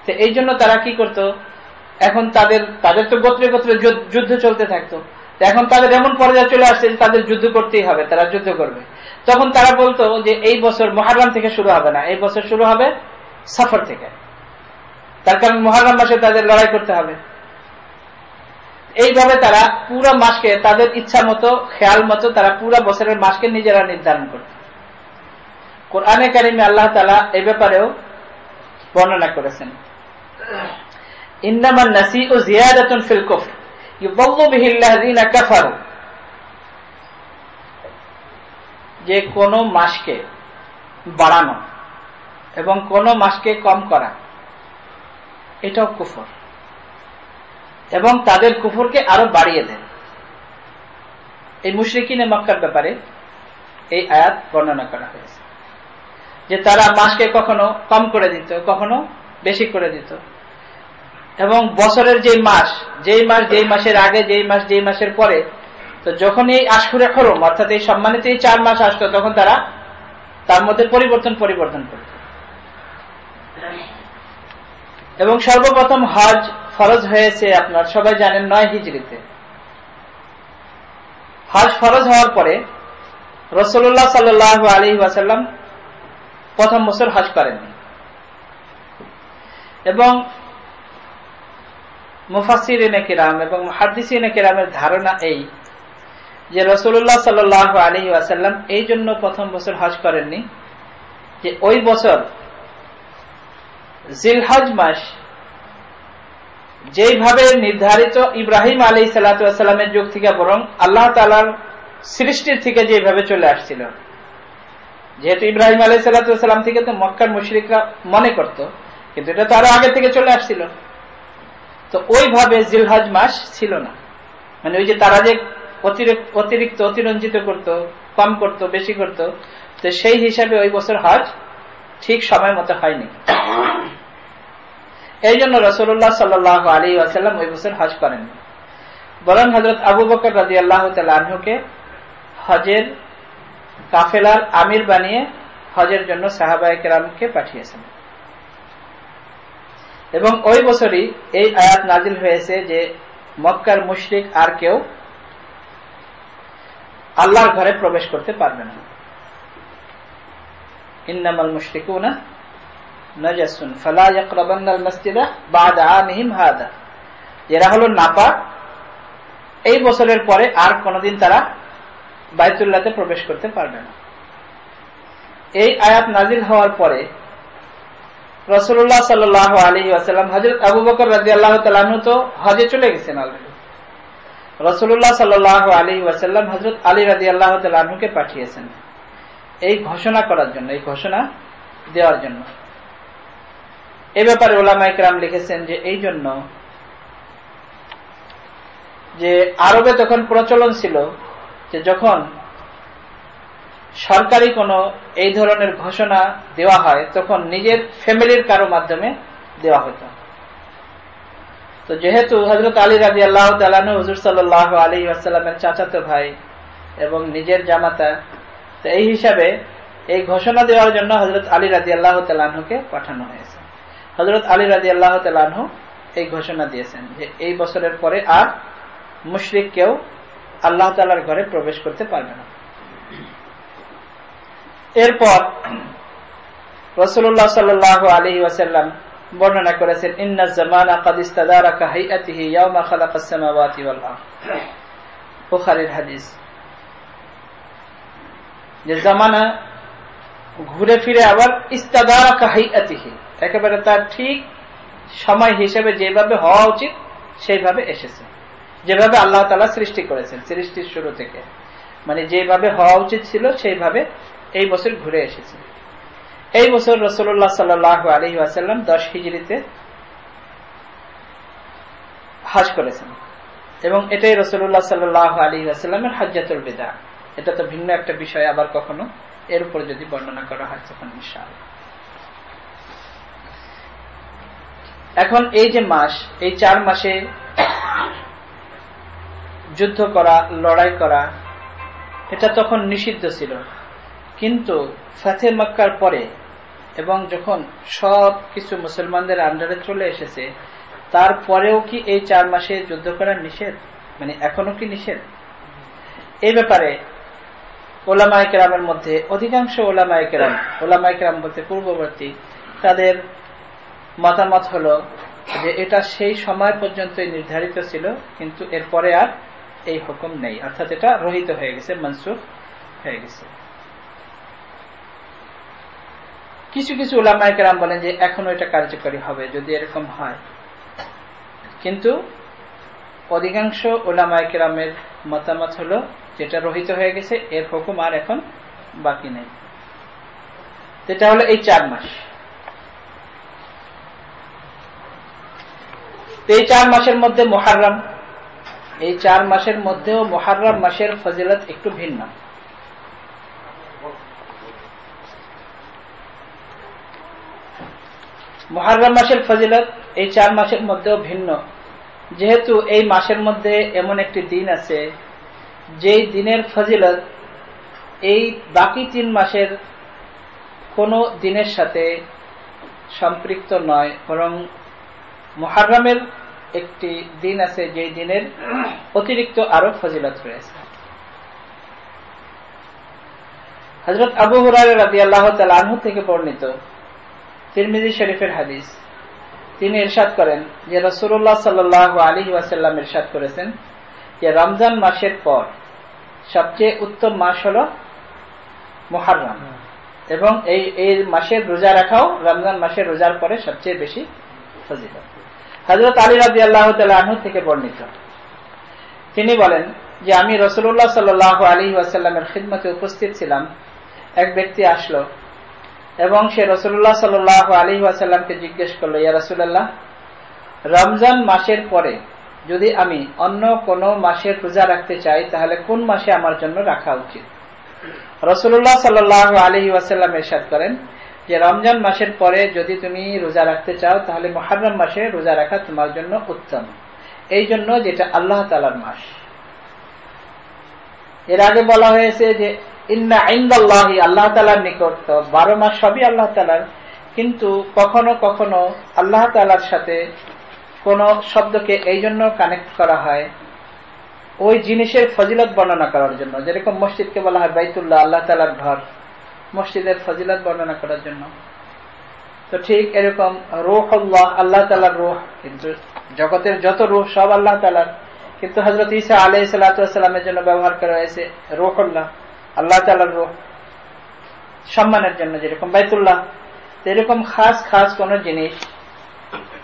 তো এই জন্য তারা কি করত, এখন তাদের তো গোত্রে গোত্রে যুদ্ধ চলতে থাকতো। এখন তাদের এমন পর্যায়ে চলে আসছে যে তাদের যুদ্ধ করতেই হবে, তারা যুদ্ধ করবে। তখন তারা বলতো যে এই বছর মুহররম থেকে শুরু হবে না, এই বছর শুরু হবে সফর থেকে, তার কারণ মুহররম মাসে তাদের লড়াই করতে হবে। এইভাবে তারা পুরো মাসকে তাদের ইচ্ছা মতো, খেয়াল মতো তারা পুরো বছরের মাসকে নিজেরা নির্ধারণ করত। কোরআনে কারিমে আল্লাহ তাআলা এই ব্যাপারেও বর্ণনা করেছেন, ইন্নামান নাসিউ জিয়াদাতুন ফিল কুফর ইউযাল্লু বিহিল্লাযিনা কাফারু, যে কোন মাসকে বাড়ানো এবং কোন মাসকে কম করা এটাও কুফর, এবং তাদের কুফরকে আরো বাড়িয়ে দেন। এই মুশরিকিনে মক্কার ব্যাপারে এই আয়াত বর্ণনা করা হয়েছে যে তারা মাসকে কখনো কম করে দিত, কখনো বেশি করে দিত, এবং বছরের যেই মাসের আগে, যেই মাসের পরে, তো যখন এই আশহুরে হরম অর্থাৎ এই সম্মানিত এই 4 মাস আসতো, তখন তারা তার মধ্যে পরিবর্তন করত। এবং সর্বপ্রথম হজ ফরজ হয়েছে আপনার সবাই জানেন 9 হিজরিতে। হজ ফরজ হওয়ার পরে রাসূলুল্লাহ সাল্লাল্লাহু আলাইহি ওয়াসাল্লাম প্রথম বছর হজ করেননি, এবং মুফাসসিরিনে কিরাম এবং মুহাদ্দিসিনে কিরামের ধারণা এই যে রাসূলুল্লাহ সাল্লাল্লাহু আলাইহি ওয়াসাল্লাম এই জন্য প্রথম বছর হজ করেননি যে ওই বছর জিলহজ মাস যেইভাবে নির্ধারিত ইব্রাহিম আলাইহিস সালামের যুগ থেকে, বরং আল্লাহ তাআলার সৃষ্টির থেকে যেভাবে চলে আসছিল, যেহেতু ইব্রাহিম আলাইহিস সালাম থেকে তো মক্কার মুশরিকরা মনে করত, কিন্তু এটা তো আরো আগে থেকে চলে আসছিল। তো ওইভাবে জিলহজ মাস ছিল না, মানে ওই যে তারা যে অতিরিক্ত অতিরঞ্জিত করত, কম করত, বেশি করত, তো সেই হিসাবে ওই বছর হজ ঠিক সময় মতো হয়নি। এই জন্য রাসূলুল্লাহ সাল্লাল্লাহু আলাইহি ওয়াসাল্লাম ওই বছর হজ করেননি, বরং হযরত আবু বকর রাদিয়াল্লাহু তাআলা আনহুকে হজের কাফেলার আমির বানিয়ে হজের জন্য সাহাবায়ে কেরামকে পাঠিয়েছেন। এবং ওই বছরই এই আয়াত নাজিল হয়েছে যে মক্কার মুশরিক আর কেউ আল্লাহর ঘরে প্রবেশ করতে পারবে না। ইন্নামাল মুশরিকুনা নাজাসুন ফালা ইয়াকরাবান্নাল মাসজিদা বা'দা আমিহিম হাদা, এরা হলো নাপাক, এই বছরের পরে আর কোনদিন তারা বাইতুল্লাহতে প্রবেশ করতে পারবে না। এই আয়াত নাজিল হওয়ার পরে রাসূলুল্লাহ সাল্লাল্লাহু আলাইহি ওয়াসাল্লাম, হযরত আবু বকর রাদিয়াল্লাহু তাআলা আনহু তো হজে চলে গেছেন অলরেডি, রাসূলুল্লাহ সাল্লাল্লাহু আলাইহি ওয়াসাল্লাম হযরত আলী রাদিয়াল্লাহু তাআলা আনহুকে পাঠিয়েছেন এই ঘোষণা করার জন্য, এই ঘোষণা দেওয়ার জন্য। এই ব্যাপারে উলামায়ে কেরাম লিখেছেন যে এই জন্য যে আরবে তখন প্রচলন ছিল যে যখন সরকারি কোনো এই ধরনের ঘোষণা দেওয়া হয় তখন নিজের ফ্যামিলির কারো মাধ্যমে দেওয়া হতো। তো যেহেতু হযরত আলী রাদিয়াল্লাহু তাআলা আনহু হুজুর সাল্লাল্লাহু আলাইহি ওয়াসাল্লামের চাচাতো ভাই এবং নিজের জামাতা, তো এই হিসাবে এই ঘোষণা দেওয়ার জন্য হযরত আলী রাদিয়াল্লাহু তাআলা আনহুকে পাঠানো হয়েছে। হযরত আলী রাদিয়াল্লাহু তাআলা আনহু এই ঘোষণা দিয়েছেন যে এই বছরের পরে আর মুশরিক কেউ আল্লাহ তাআলার ঘরে প্রবেশ করতে পারবে না। এরপর রাসূলুল্লাহ সাল্লাল্লাহু আলাইহি ওয়াসাল্লাম বর্ণনা করেছেন, ইন্নাজ জামানা ক্বাদ ইস্তাদারা কাহাইয়াতিহি ইয়াওমা খালাকাস সামাওয়াতি ওয়াল আরদ, বুখারীর হাদিস, যে জামানা ঘুরে ফিরে আবার ইস্তাদারা কাহাইয়াতিহি, একেবারে তার ঠিক সময় হিসেবে যেভাবে হওয়া উচিত সেইভাবে এসেছে, যেভাবে আল্লাহ তাআলা সৃষ্টি করেছেন সৃষ্টির শুরু থেকে, মানে যেভাবে হওয়া উচিত ছিল সেইভাবে এই বছর ঘুরে এসেছে। এই বছর রাসূলুল্লাহ সাল্লাল্লাহু আলাইহি ওয়াসাল্লাম 10 হিজরিতে হজ করেছেন, এবং এটাই রাসূলুল্লাহ সাল্লাল্লাহু আলাইহি ওয়াসাল্লামের হজ্জাতুল বিদা। এটা তো ভিন্ন একটা বিষয়, আবার কখনো এর উপর যদি বর্ণনা করা হয় তখন ইনশাআল্লাহ। এখন এই যে মাস, এই 4 মাসে যুদ্ধ করা, লড়াই করা, এটা তখন নিষিদ্ধ ছিল। কিন্তু ফাতে মক্কার পরে এবং যখন সব কিছু মুসলমানদের আন্ডারে চলে এসেছে, তারপরেও কি এই 4 মাসে যুদ্ধ করা নিষেধ? মানে এখনো কি নিষেধ? এই ব্যাপারে ওলামায়ে কেরামের মধ্যে অধিকাংশ ওলামায়ে কেরাম বলতে পূর্ববর্তী, তাদের মতামত হলো যে এটা সেই সময় পর্যন্তই নির্ধারিত ছিল, কিন্তু এরপরে আর এই হুকুম নেই, অর্থাৎ এটা রহিত হয়ে গেছে, মনসুখ হয়ে গেছে। কিছু কিছু উলামায়ে কেরাম বলেন যে এখনো এটা কার্যকরী হবে যদি এরকম হয়, কিন্তু অধিকাংশ উলামায়ে কেরামের মতামত হলো যেটা রহিত হয়ে গেছে, এর হুকুম আর এখন বাকি নেই। এটা হলো এই 4 মাস। এই 4 মাসের মধ্যে মুহররম, এই 4 মাসের মধ্যেও মুহররম মাসের ফজিলত একটু ভিন্ন। মুহররম মাসের ফজিলত এই 4 মাসের মধ্যেও ভিন্ন, যেহেতু এই মাসের মধ্যে এমন একটি দিন আছে যেই দিনের ফজিলত এই বাকি 3 মাসের কোন দিনের সাথে সম্পৃক্ত নয়, বরং মুহররমের একটি দিন আছে যেই দিনের অতিরিক্ত আরো ফজিলত রয়েছে। হযরত আবু হুরায়রা রাদিয়াল্লাহু তাআলা আনহু থেকে বর্ণিত তিরমিজি শরীফের হাদিস, তিনি ইরশাদ করেন যে রাসূলুল্লাহ সাল্লাল্লাহু আলাইহি ওয়াসাল্লাম ইরশাদ করেছেন যে রমজান মাসের পর সবচেয়ে উত্তম মাস হলো মুহররম, এবং এই মাসের রোজা রাখাও রমজান মাসের রোজার পরে সবচেয়ে বেশি ফজিলত। হযরত আলী রাদিয়াল্লাহু তাআলা আনহু থেকে বর্ণিত, তিনি বলেন যে আমি রাসূলুল্লাহ সাল্লাল্লাহু আলাইহি ওয়াসাল্লামের খিদমতে উপস্থিত ছিলাম। এক ব্যক্তি আসলো এবং সে রাসূলুল্লাহ সাল্লাল্লাহু আলাইহি ওয়াসাল্লামকে জিজ্ঞেস করলো, ইয়া রাসূলুল্লাহ, রমজান মাসের পরে যদি আমি অন্য কোন মাসের রোজা রাখতে চাই তাহলে কোন মাসে আমার জন্য রাখা উচিত? রাসূলুল্লাহ সাল্লাল্লাহু আলাইহি ওয়াসাল্লাম ইরশাদ করেন যে রমজান মাসের পরে যদি তুমি রোজা রাখতে চাও তাহলে মুহররম মাসে রোজা রাখা তোমার জন্য উত্তম, এই জন্য যেটা আল্লাহ তাআলার মাস। এর আগে বলা হয়েছে যে ইন্না ইনদাল্লাহি, আল্লাহ তাআলার নিকট তো 12 মাস সবই আল্লাহ তাআলার, কিন্তু কখনো কখনো আল্লাহ তাআলার সাথে কোন শব্দকে এই জন্য কানেক্ট করা হয় ওই জিনিসের ফজিলত বর্ণনা করার জন্য। যেরকম মসজিদকে বলা হয় বাইতুল্লাহ, আল্লাহ তাআলার ঘর, মসজিদের ফজিলত বর্ণনা করার জন্য। তো ঠিক এরকম রূহুল্লাহ, আল্লাহ তাআলার রূহ, কিন্তু জগতের যত রূহ সব আল্লাহ তাআলার, কিন্তু হযরত ঈসা আলাইহিস সালাতু ওয়াস সালামের জন্য ব্যবহার করা হয়েছে রূহুল্লাহ, আল্লাহ তাআলার রূহ, সম্মানের জন্য। যেরকম বাইতুল্লাহ, এরকম খাস খাস কোন জিনিস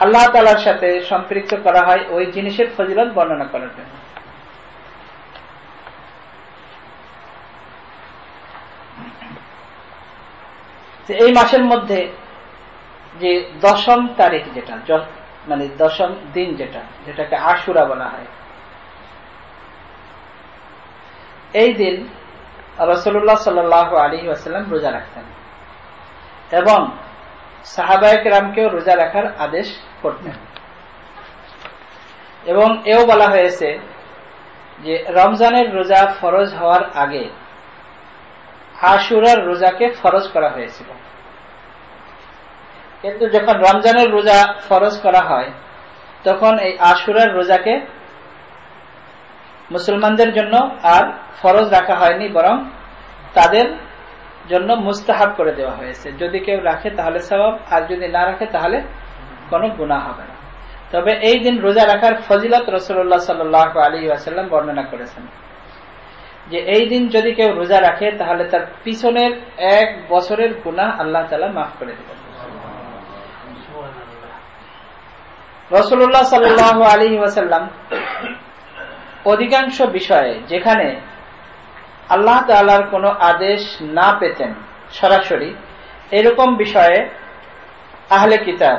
আল্লাহ তাআলার সাথে সম্পৃক্ত করা হয় ওই জিনিসের ফজিলত বর্ণনা করার জন্য। এই মাসের মধ্যে যে 10ম তারিখ, যেটা মানে 10ম দিন, যেটাকে আশুরা বলা হয়, এই দিন রাসূলুল্লাহ সাল্লাল্লাহু আলাইহি ওয়াসাল্লাম রোজা রাখতেন এবং সাহাবায়ে কেরামকেও রোজা রাখার আদেশ করতেন। এবং এও বলা হয়েছে যে রমজানের রোজা ফরজ হওয়ার আগে আশুরার রোজাকে ফরজ করা হয়েছিল, কিন্তু যখন রমজানের রোজা ফরজ করা হয় তখন এই আশুরার রোজাকে মুসলমানদের জন্য আর ফরজ রাখা হয়নি, বরং তাদের জন্য মুস্তাহাব করে দেওয়া হয়েছে। যদি কেউ রাখে তাহলে সওয়াব, আর যদি না রাখে তাহলে কোনো গুনাহ হবে না। তবে এই দিন রোজা রাখার ফজিলত রাসূলুল্লাহ সাল্লাল্লাহু আলাইহি ওয়াসাল্লাম বর্ণনা করেছেন যে এই দিন যদি কেউ রোজা রাখে তাহলে তার পিছনের 1 বছরের গুনাহ আল্লাহ তাআলা মাফ করে দেবেন। রাসূলুল্লাহ সাল্লাল্লাহু আলাইহি ওয়াসাল্লাম অধিকাংশ বিষয়ে যেখানে আল্লাহ তাআলার কোনো আদেশ না পেতেন সরাসরি, এরকম বিষয়ে আহলে কিতাব,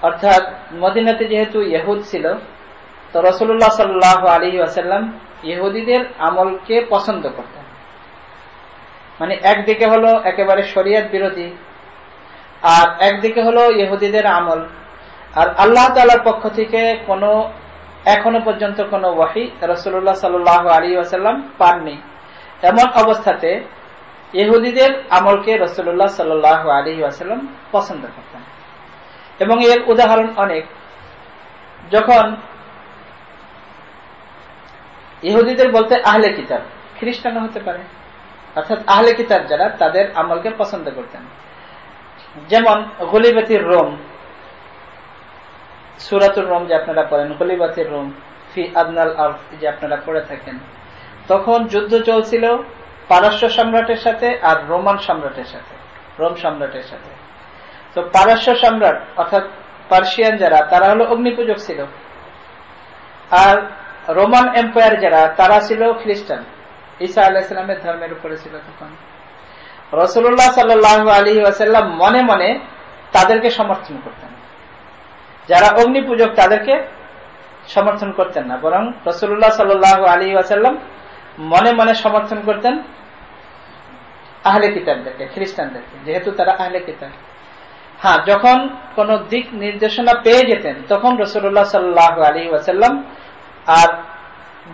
অর্থাৎ মদিনাতে যেহেতু ইহুদ ছিল, তো রাসূলুল্লাহ সাল্লাল্লাহু আলাইহি ওয়াসাল্লাম ইহুদিদের আমলকে পছন্দ করতেন। মানে একদিকে হলো একেবারে শরীয়ত বিরোধী, আর একদিকে হলো ইহুদিদের আমল। আর আল্লাহ তাআলার পক্ষ থেকে কোনো এখনো পর্যন্ত কোনো ওয়াহী রাসূলুল্লাহ সাল্লাল্লাহু আলাইহি ওয়াসাল্লাম পাননি। এমন অবস্থাতে ইহুদিদের আমলকে রাসূলুল্লাহ সাল্লাল্লাহু আলাইহি ওয়াসাল্লাম পছন্দ করতেন। এবং এর উদাহরণ অনেক। যখন ইহুদিদের বলতে আহলে কিতাব, খ্রিস্টানও হতে পারে, অর্থাৎ আহলে কিতাব যারা, তাদের আমলকে পছন্দ করতেন। যেমন গলিবাতির রোম, সূরাতুর রোম যে আপনারা পড়েন, গলিবাতির রোম ফি আদনাল আরদ যে আপনারা পড়ে থাকেন, তখন যুদ্ধ চলছিল পারস্য সম্রাটের সাথে আর রোমান সম্রাটের সাথে, রোম সম্রাটের সাথে। তো পারস্য সম্রাট অর্থাৎ পার্সিয়ান যারা, তারা হলো অগ্নিপূজক ছিল, আর রোমান এম্পায়ার যারা, তারা ছিল খ্রিস্টান, ঈসা আলাইহিস সালামের ধর্মের উপরে ছিল। তখন রাসূলুল্লাহ সাল্লাল্লাহু আলাইহি ওয়াসাল্লাম মনে মনে তাদেরকে সমর্থন করতেন। যারা অগ্নিপূজক তাদেরকে সমর্থন করতেন না, বরং রাসূলুল্লাহ সাল্লাল্লাহু আলাইহি ওয়াসাল্লাম মনে মনে সমর্থন করতেন আহলে কিতাবদেরকে, খ্রিস্টানদেরকে, যেহেতু তারা আহলে কিতাব। হ্যাঁ, যখন কোন দিক নির্দেশনা পেয়ে যেতেন তখন রাসূলুল্লাহ সাল্লাল্লাহু আলাইহি ওয়াসাল্লাম আর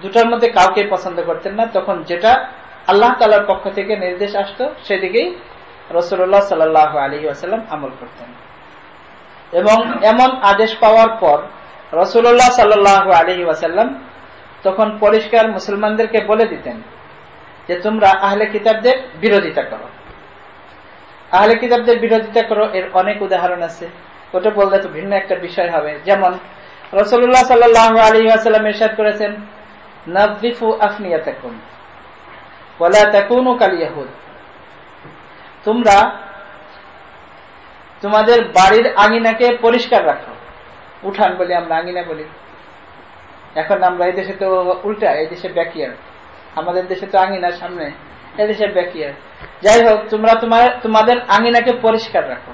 দুটার মধ্যে কাউকে পছন্দ করতেন না। তখন যেটা আল্লাহ তাআলার পক্ষ থেকে নির্দেশ আসতো সেদিকেই রাসূলুল্লাহ সাল্লাল্লাহু আলাইহি ওয়াসাল্লাম আমল করতেন। এবং এমন আদেশ পাওয়ার পর রাসূলুল্লাহ সাল্লাল্লাহু আলাইহি ওয়াসাল্লাম তখন পরিষ্কার মুসলমানদেরকে বলে দিতেন যে তোমরা আহলে কিতাবদের বিরোধিতা করো, আহলে কিতাবদের বিরোধিতা করো। এর অনেক উদাহরণ আছে, ওটা বললে তো ভিন্ন একটা বিষয় হবে। যেমন রাসূলুল্লাহ সাল্লাল্লাহু আলাইহি ওয়াসাল্লাম ইরশাদ করেছেন, নাযিফু আফনিয়াতাকুম ওয়ালা তাকুনু কাল ইয়াহুদ, তোমরা তোমাদের বাড়ির আঙিনাকে পরিষ্কার রাখো। উঠান বলি আমরা, আঙিনা বলি। এখন আমরা এই দেশে তো উল্টা, এই দেশে ব্যাকইয়ার্ড, আমাদের দেশে তো আঙিনা সামনে, এই দেশে ব্যাকইয়ার্ড। যাই হোক, তোমরা তোমাদের আঙিনাকে পরিষ্কার রাখো।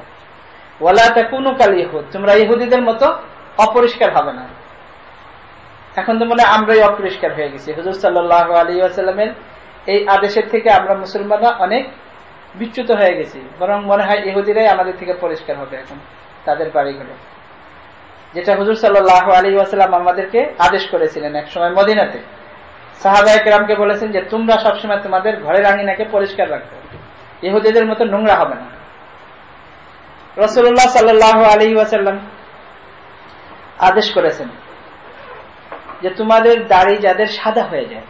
ওয়ালা তাকুনু কাল ইয়াহুদ, তোমরা ইহুদিদের মতো অপরিষ্কার হবে না। এখন তো মনে আমরাই অপরিষ্কার হয়ে গেছি। হুজুর সাল্লাল্লাহু আলাইহি ওয়াসাল্লামের এই আদেশের থেকে আমরা মুসলমানরা অনেক বিচ্যুত হয়ে গেছি, বরং মনে হয় ইহুদিরাই আমাদের থেকে পরিষ্কার হবে এখন, তাদের বাড়িগুলো, যেটা হুজুর সাল্লাল্লাহু আলাইহি ওয়াসাল্লাম আমাদেরকে আদেশ করেছিলেন এক সময় মদিনাতে। সাহাবায়ে কেরামকে বলেছেন যে তোমরা সবসময় তোমাদের ঘরের আঙিনাকে পরিষ্কার রাখো, ইহুদিদের মতো নোংরা হবে না। রাসূলুল্লাহ সাল্লাল্লাহু আলাইহি ওয়াসাল্লাম আদেশ করেছেন যে তোমাদের দাড়ি যাদের সাদা হয়ে যায়,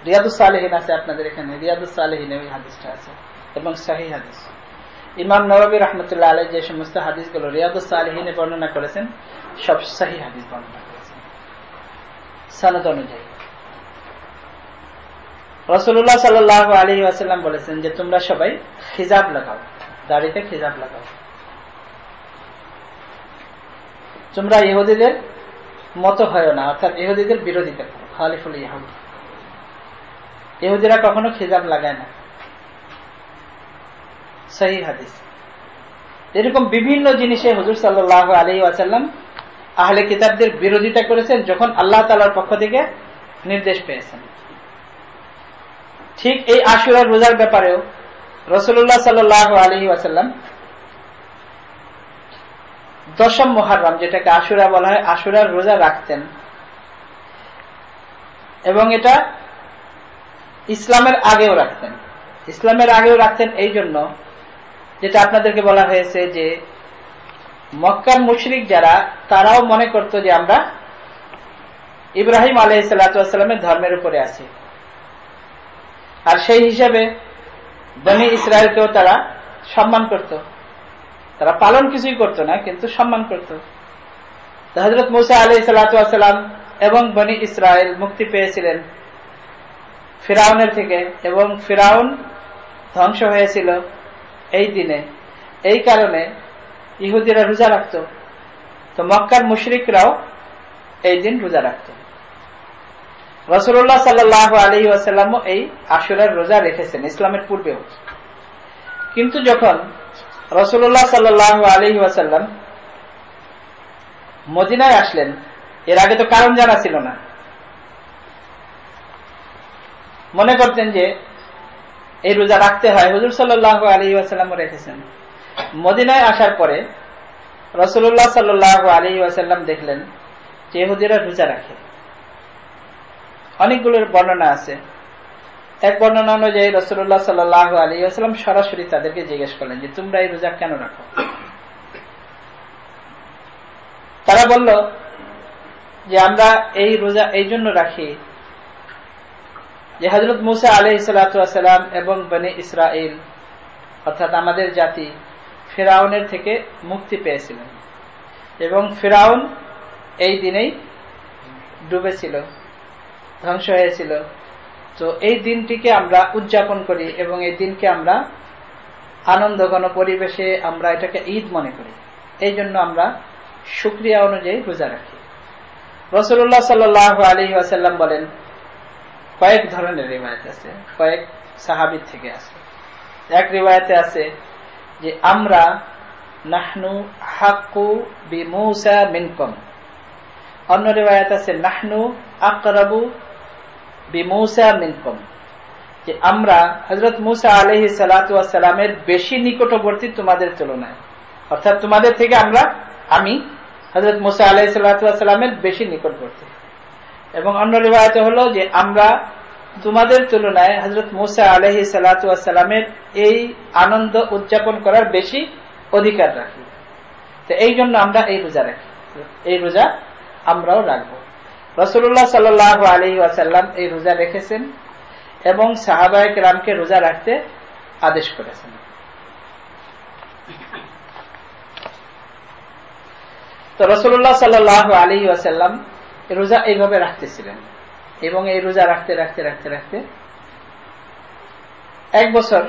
রিয়াদুস সালেহিন আছে আপনাদের এখানে, রিয়াদুস সালেহিনে ওই হাদিসটা আছে এবং সহিহ হাদিস। ইমাম নববী রাহমাতুল্লাহ আলাইহি যে সমস্ত হাদিসগুলো রিয়াদুস সালেহিনে বর্ণনা করেছেন সব সহিহ হাদিস বর্ণনা করেছেন সনদ অনুযায়ী। রাসূলুল্লাহ সাল্লাল্লাহু আলাইহি ওয়াসাল্লাম বলেছেন যে তোমরা সবাই খিজাব লাগাও, দাড়িতে খিজাব লাগাও। তোমরা ইহুদিদের মতো হয় না, অর্থাৎ ইহুদিদের বিরোধিতা করো, খালিফুল ইহুদ। ইহুদিরা কখনো খিজাব লাগায় না, সহিহ হাদিস। এরকম বিভিন্ন জিনিসে হুজুর সাল্লাল্লাহু আলাইহি ওয়াসাল্লাম আহলে কিতাবদের বিরোধিতা করেছেন যখন আল্লাহ তাআলার পক্ষ থেকে নির্দেশ পেয়েছেন। ঠিক এই আশুরার রোজার ব্যাপারেও রাসূলুল্লাহ সাল্লাল্লাহু আলাইহি ওয়াসাল্লাম দশম মুহররম, যেটাকে আশুরা বলা হয়, আশুরার রোজা রাখতেন। এবং এটা ইসলামের আগেও রাখতেন। ইসলামের আগেও রাখতেন এই জন্য, যেটা আপনাদেরকে বলা হয়েছে যে মক্কার মুশরিক যারা, তারাও মনে করত যে আমরা ইব্রাহিম আলাইহিস সালাতু ওয়াস সালামের ধর্মের উপরে আছি, আর সেই হিসাবে বনি ইসরায়েলকেও তারা সম্মান করত। তারা পালন কিছুই করত না, কিন্তু সম্মান করত। হযরত মূসা আলাইহিস সালাতু ওয়াস সালাম এবং বনি ইসরায়েল মুক্তি পেয়েছিলেন ফিরাউনের থেকে, এবং ফিরাউন ধ্বংস হয়েছিল এই দিনে। এই কারণে ইহুদিরা রোজা রাখত। তো মক্কার মুশরিকরাও এই দিন রোজা রাখত। রাসূলুল্লাহ সাল্লাল্লাহু আলাইহি ওয়াসাল্লামও এই আশুরার রোজা রেখেছেন ইসলামের পূর্বেও। কিন্তু যখন রাসূলুল্লাহ সাল্লাল্লাহু আলাইহি ওয়াসাল্লাম মদিনায় আসলেন, এর আগে তো কারণ জানা ছিল না। মনে করতেন যে এই রোজা রাখতে হয়। হুজুর সাল্লাল্লাহু আলাইহি ওয়াসাল্লাম রেখেছেন। মদিনায় আসার পরে রাসূলুল্লাহ সাল্লাল্লাহু আলাইহি ওয়াসাল্লাম দেখলেন যে ইহুদিরা রোজা রাখে। অনেকগুলো বর্ণনা আছে। এক বর্ণনা অনুযায়ী রাসূলুল্লাহ সাল্লাল্লাহু আলাইহি ওয়াসাল্লাম সরাসরি তাদেরকে জিজ্ঞেস করলেন যে তোমরা এই রোজা কেন রাখো? তারা বলল যে আমরা এই রোজা এই জন্য রাখি যে হযরত মূসা আলাইহিস সালাতু ওয়াস সালাম এবং বনি ইসরাইল অর্থাৎ আমাদের জাতি ফিরআউনের থেকে মুক্তি পেয়েছিলেন এবং ফিরআউন এই দিনেই ডুবেছিল, ধ্বংস হয়েছিল। তো এই দিনটিকে আমরা উদযাপন করি এবং এই দিনকে আমরা আনন্দঘন পরিবেশে আমরা এটাকে ঈদ মনে করি। এই জন্য আমরা শুকরিয়া অনুযায়ী রোজা রাখি। রাসূলুল্লাহ সাল্লাল্লাহু আলাইহি ওয়াসাল্লাম বলেন, কয়েক ধরনের রিওয়ায়াত আছে, কয়েক সাহাবী থেকে আছে। এক রিওয়ায়াতে আছে যে আমরা নাহনু হাক্কু বিমূসা মিনকুম, অন্য রিওয়ায়াত আছে নাহনু আকরাবু বিমূসা মিনকুম, যে আমরা হযরত মূসা আলাইহিস সালাতু ওয়াস সালামের বেশি নিকটবর্তী তোমাদের তুলনায়, অর্থাৎ তোমাদের থেকে আমি হযরত মূসা আলাইহিস সালাতু ওয়াস সালামের বেশি নিকটবর্তী। এবং অন্য রিওয়ায়াতে হলো যে আমরা তোমাদের তুলনায় হযরত মূসা আলাইহিস সালাতু ওয়াস সালামের এই আনন্দ উদযাপন করার বেশি অধিকার রাখি। তো এই জন্য আমরা এই রোজা রাখি, এই রোজা আমরাও রাখবো। রাসূলুল্লাহ সাল্লাল্লাহু আলাইহি ওয়াসাল্লাম এই রোজা রেখেছেন এবং সাহাবায়ে কেরামকে রোজা রাখতে আদেশ করেছেন। তো রাসূলুল্লাহ সাল্লাল্লাহু আলাইহি ওয়াসাল্লাম রোজা এইভাবে রাখতেছিলেন এবং এই রোজা রাখতে রাখতে রাখতে রাখতে এক বছর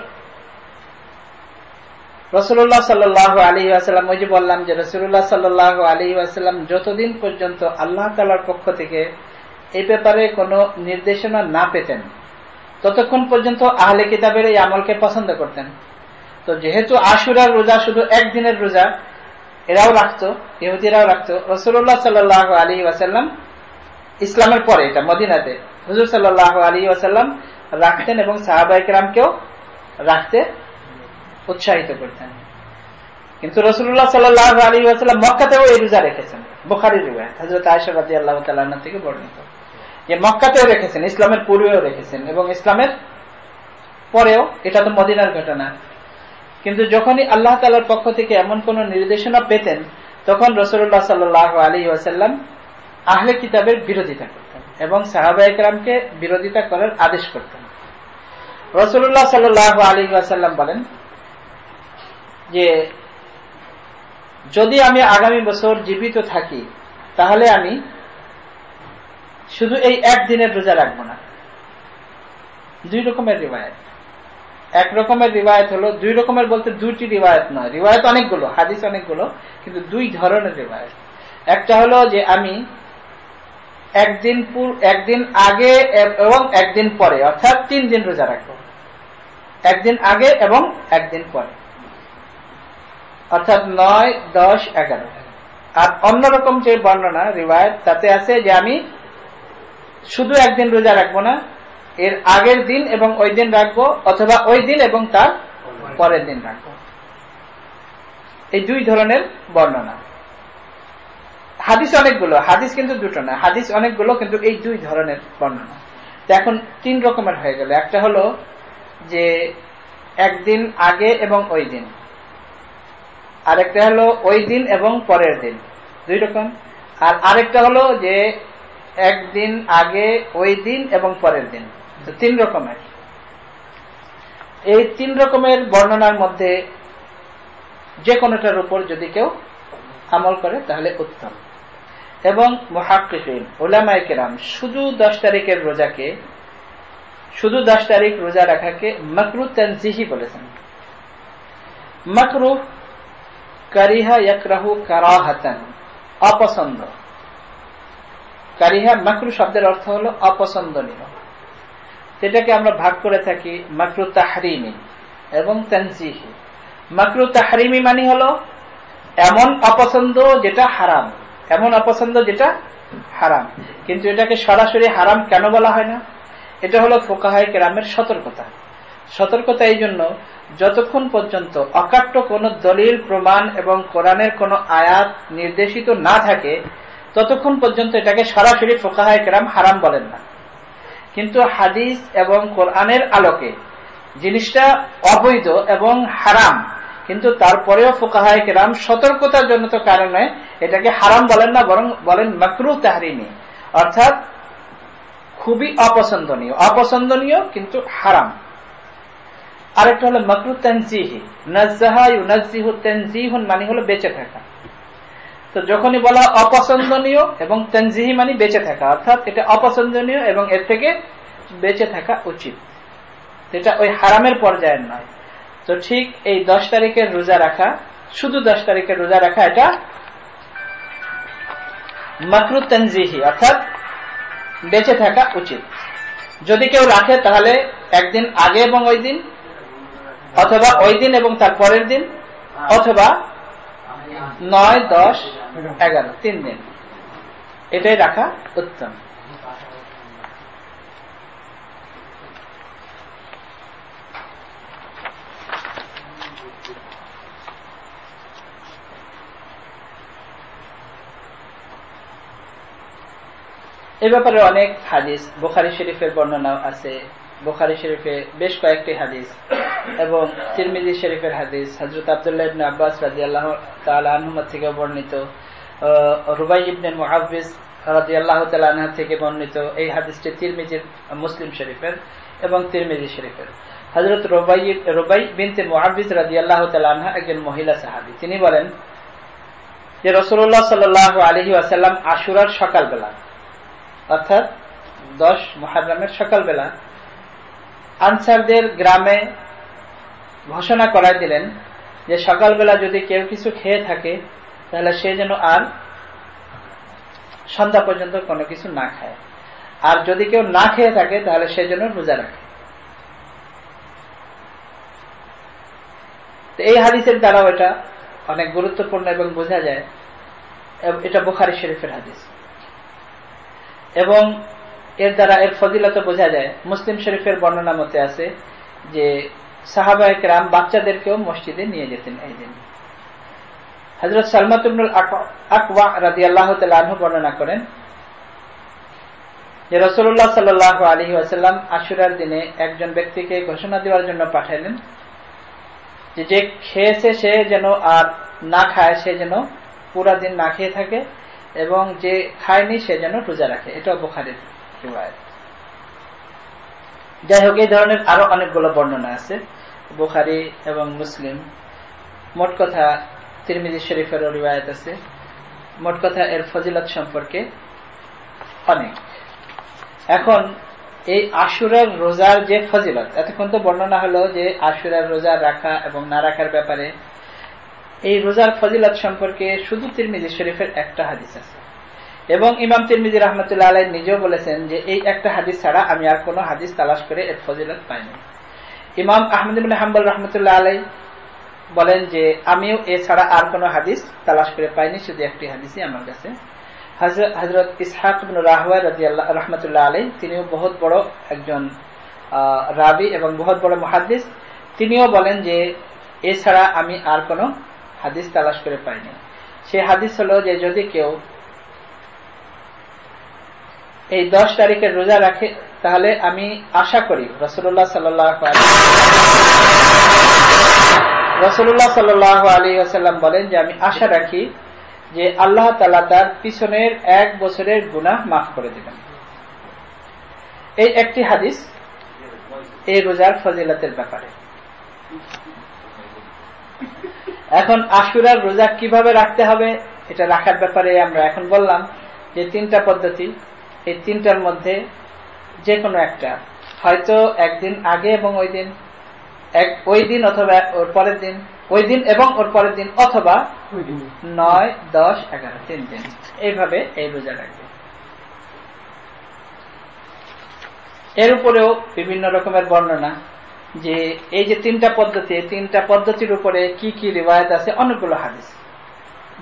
রাসূলুল্লাহ সাল্লাল্লাহু আলাইহি ওয়াসাল্লাম, ওই যে বললাম যে রাসূলুল্লাহ সাল্লাল্লাহু আলাইহি ওয়াসাল্লাম যতদিন পর্যন্ত আল্লাহ তাআলার পক্ষ থেকে এই ব্যাপারে কোনো নির্দেশনা না পেতেন ততক্ষণ পর্যন্ত আহলে কিতাবের এই আমলকে পছন্দ করতেন। তো যেহেতু আশুরার রোজা শুধু একদিনের রোজা, এরাও রাখতো, ইহুদিরাও রাখতো। রাসূলুল্লাহ সাল্লাল্লাহু আলাইহি ওয়াসাল্লাম ইসলামের পরে, এটা মদিনাতে, হুজুর সাল্লাল্লাহু আলাইহি ওয়াসাল্লাম রাখতেন এবং সাহাবায়ে কেরামকেও রাখতে উৎসাহিত করতেন। কিন্তু রাসূলুল্লাহ সাল্লাল্লাহু আলাইহি ওয়াসাল্লাম মক্কাতেও এই রোজা রেখেছেন। বুখারীর রিওয়ায়াত হযরত আয়েশা রাদিয়াল্লাহু তাআলা আনহা থেকে বর্ণিত যে মক্কাতেও রেখেছেন, ইসলামের পূর্বেও রেখেছেন এবং ইসলামের পরেও। এটা তো মদিনার ঘটনা। কিন্তু যখনই আল্লাহ তাআলার পক্ষ থেকে এমন কোন নির্দেশনা পেতেন তখন রাসূলুল্লাহ সাল্লাল্লাহু আলাইহি ওয়াসাল্লাম আহলে কিতাবের বিরোধিতা করতেন এবং সাহাবায়ে কেরামকে বিরোধিতা করার আদেশ করতেন। রাসূলুল্লাহ সাল্লাল্লাহু আলাইহি ওয়াসাল্লাম বলেন যে যদি আমি আগামী বছর জীবিত থাকি তাহলে আমি শুধু এই একদিনের রোজা রাখবো না। দুই রকমের রিওয়ায়াত। এক রকমের রিওয়ায়াত হলো, দুই রকমের বলতে দুইটি রিওয়ায়াত নয়, রিওয়ায়াত অনেকগুলো, হাদিস অনেকগুলো, কিন্তু দুই ধরনের রিওয়ায়াত। একটা হলো যে আমি একদিন আগে এবং একদিন পরে, অর্থাৎ 3 দিন রোজা রাখবো, একদিন আগে এবং একদিন পরে, অর্থাৎ 9, 10, 11। আর অন্যরকম যে বর্ণনা রিওয়ায়াত তাতে আছে যে আমি শুধু একদিন রোজা রাখবো না, এর আগের দিন এবং ওই দিন রাখবো, অথবা ওই দিন এবং তার পরের দিন রাখবো। এই দুই ধরনের বর্ণনা। হাদিস অনেকগুলো, হাদিস কিন্তু দুটো না, হাদিস অনেকগুলো, কিন্তু এই দুই ধরনের বর্ণনা। তো এখন 3 রকমের হয়ে গেল। একটা হলো যে একদিন আগে এবং ওই দিন, আরেকটা হলো ওই দিন এবং পরের দিন, 2 রকম। আর আরেকটা হলো যে একদিন আগে, ওই দিন এবং পরের দিন, 3 রকমের। এই 3 রকমের বর্ণনার মধ্যে যে কোনোটার উপর যদি কেউ আমল করে তাহলে উত্তম। এবং মুহাক্কিকিন উলামায়ে কেরাম শুধু 10 তারিখের রোজাকে, শুধু 10 তারিখ রোজা রাখাকে মাকরুহ তানজিহি বলেছেন। মাকরুহ কারিহা ইয়াকরাহু কারাহাতান, অপছন্দ। কারিহা, মাকরুহ শব্দের অর্থ হলো অপছন্দনীয়। সেটাকে আমরা ভাগ করে থাকি মাকরুহ তাহরিমি এবং তানজিহি। মাকরুহ তাহরিমি মানে হলো এমন অপছন্দ যেটা হারাম, এমন অপছন্দ যেটা হারাম, কিন্তু এটাকে সরাসরি হারাম কেন বলা হয় না? এটা হলো ফুকাহায়ে কেরামের সতর্কতা। এই জন্য যতক্ষণ পর্যন্ত অকাট্য কোনো দলিল প্রমাণ এবং কোরআনের কোনো আয়াত নির্দেশিত না থাকে ততক্ষণ পর্যন্ত এটাকে সরাসরি ফুকাহায়ে কেরাম হারাম বলেন না। কিন্তু হাদিস এবং কোরআনের আলোকে জিনিসটা অবৈধ এবং হারাম, কিন্তু তারপরেও ফুকাহায়ে কেরাম সতর্কতার জনিত কারণে এটাকে হারাম বলেন না, বরং বলেন মাকরুহ তাহরিমি, অর্থাৎ খুবই অপছন্দনীয় কিন্তু হারাম। আরেকটা হলো মাকরুহ তানজিহি, নাজ্জাহা ইউনাজ্জিহু তানজিহুন মানে হলো বেঁচে থাকা। তো যখনই বলা অপছন্দনীয় এবং তানজিহি মানে বেঁচে থাকা, অর্থাৎ এটা অপছন্দনীয় এবং এর থেকে বেঁচে থাকা উচিত, এটা ওই হারামের পর্যায়ের নয়। তো ঠিক এই 10 তারিখের রোজা রাখা, শুধু 10 তারিখের রোজা রাখা, এটা মাকরুহ তানজিহি, অর্থাৎ বেঁচে থাকা উচিত। যদি কেউ রাখে তাহলে একদিন আগে এবং ওই দিন, অথবা ওই দিন এবং তার পরের দিন, অথবা 9, 10, 11 3 দিন, এটাই রাখা উত্তম। এ ব্যাপারে অনেক হাদিস, বুখারী শরীফের বর্ণনাও আছে। বুখারী শরীফে বেশ কয়েকটি হাদিস এবং তিরমিজি শরীফের হাদিস, হযরত আব্দুল্লাহ ইবনে আব্বাস রাদিয়াল্লাহু তাআলা আনহুমা থেকে বর্ণিত, রুবাই ইবনে মুআব্বিস রাদিয়াল্লাহু তাআলা আনহা থেকে বর্ণিত। এই হাদিসটি তিরমিজির, মুসলিম শরীফের এবং তিরমিজি শরীফের। হযরত রুবাই বিনতে মুআব্বিস রাদিয়াল্লাহু তাআলা আনহা একজন মহিলা সাহাবী। তিনি বলেন যে রাসূলুল্লাহ সাল্লাল্লাহু আলাইহি ওয়াসাল্লাম আশুরার সকালবেলা, অর্থাৎ 10 মুহররমের সকালবেলা আনসারদের গ্রামে ঘোষণা করায় দিলেন যে সকালবেলা যদি কেউ কিছু খেয়ে থাকে তাহলে সে যেন আর সন্ধ্যা পর্যন্ত কোনো কিছু না খায়, আর যদি কেউ না খেয়ে থাকে তাহলে সে যেন রোজা রাখে। এই হাদিসের দ্বারাও এটা অনেক গুরুত্বপূর্ণ এবং বোঝা যায় এটা বুখারী শরীফের হাদিস, এবং এর দ্বারা এর ফজিলত বোঝা যায়। মুসলিম শরীফের বর্ণনা মতে আছে যে সাহাবায়ে কেরাম বাচ্চাদেরকেও মসজিদে নিয়ে যেতেন এই দিন। হযরত সালমা ইবনুল আকওয়া রাদিয়াল্লাহু তাআলা আনহু বর্ণনা করেন যে রাসূলুল্লাহ সাল্লাল্লাহু আলাইহি ওয়াসাল্লাম আশুরার দিনে একজন ব্যক্তিকে ঘোষণা দেওয়ার জন্য পাঠালেন যে যে খেয়েছে সে যেন আর না খায়, সে যেন পুরা দিন না খেয়ে থাকে, এবং যে খায়নি সে যেন রোজা রাখে। এটা বুখারীর রিওয়ায়াত। যাই হোক, এই ধরনের আরো অনেকগুলো বর্ণনা আছে বুখারী এবং মুসলিম। মোট কথা তিরমিজি শরীফেরও রিওয়ায়াত আছে। মোট কথা এর ফজিলত সম্পর্কে অনেক। এখন এই আশুরার রোজার যে ফজিলত, এতক্ষণ তো বর্ণনা হলো যে আশুরার রোজা রাখা এবং না রাখার ব্যাপারে। এই রোজার ফজিলত সম্পর্কে শুধু তিরমিজি শরীফের একটা হাদিস আছে, এবং ইমাম তিরমিজি রাহমাতুল্লাহ আলাইহি নিজেও বলেছেন যে এই একটা হাদিস ছাড়া আমি আর কোনো হাদিস তালাশ করে এর ফজিলত পাইনি। ইমাম আহমদ ইবনে হাম্বল রাহমাতুল্লাহ আলাইহি বলেন যে আমিও এছাড়া আর কোনো হাদিস তালাশ করে পাইনি, শুধু একটি হাদিসই আমার কাছে। হযরত ইসহাক ইবনে রাহওয়া রাদিয়াল্লাহু রাহমাতুল্লাহ আলাইহি, তিনিও বহুত বড় একজন রাবী এবং বহুত বড় মুহাদ্দিস, তিনিও বলেন যে এছাড়া আমি আর কোনো হাদিস তালাশ করে পাইনি। সেই হাদিস হলো যে যদি কেউ এই 10 তারিখের রোজা রাখে তাহলে আমি আশা করি, রাসূলুল্লাহ সাল্লাল্লাহু আলাইহি ওয়াসাল্লাম বলেন যে আমি আশা রাখি যে আল্লাহ তাআলা তার পিছনের 1 বছরের গুনাহ মাফ করে দিবেন। এই একটি হাদিস এই রোজার ফজিলতের ব্যাপারে। এখন আশুরার রোজা কিভাবে রাখতে হবে এটা রাখার ব্যাপারে আমরা এখন বললাম যে 3টা পদ্ধতি। এই 3টার মধ্যে যে কোনো একটা, হয়তো একদিন আগে এবং ওই দিন অথবা ওর পরের দিন, ওই দিন এবং ওর পরের দিন, অথবা 9, 10, 11 3 দিন, এইভাবে এই রোজা রাখবে। এর উপরেও বিভিন্ন রকমের বর্ণনা যে এই যে 3টা পদ্ধতি, এই 3টা পদ্ধতির উপরে কি কি রিওয়ায়াত আছে, অনেকগুলো হাদিস।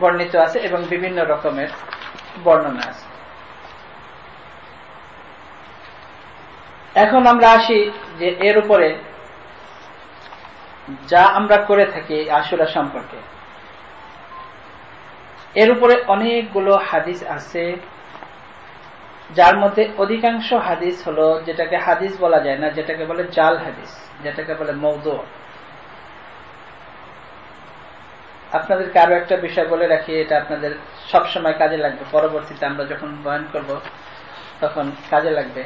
বর্ণিত আছে এবং বিভিন্ন রকমের বর্ণনা আছে। এখন আমরা আসি যে এর উপরে যা আমরা করে থাকি আশুরা সম্পর্কে, এর উপরে অনেকগুলো হাদিস আছে, যার মধ্যে অধিকাংশ হাদিস হলো যেটাকে হাদিস বলা যায় না, যেটাকে বলে জাল হাদিস, যেটাকে বলে মওদু। আপনাদেরকে আরো একটা বিষয় বলে রাখি, এটা আপনাদের সবসময় কাজে লাগবে, পরবর্তীতে আমরা যখন বয়ান করব তখন কাজে লাগবে।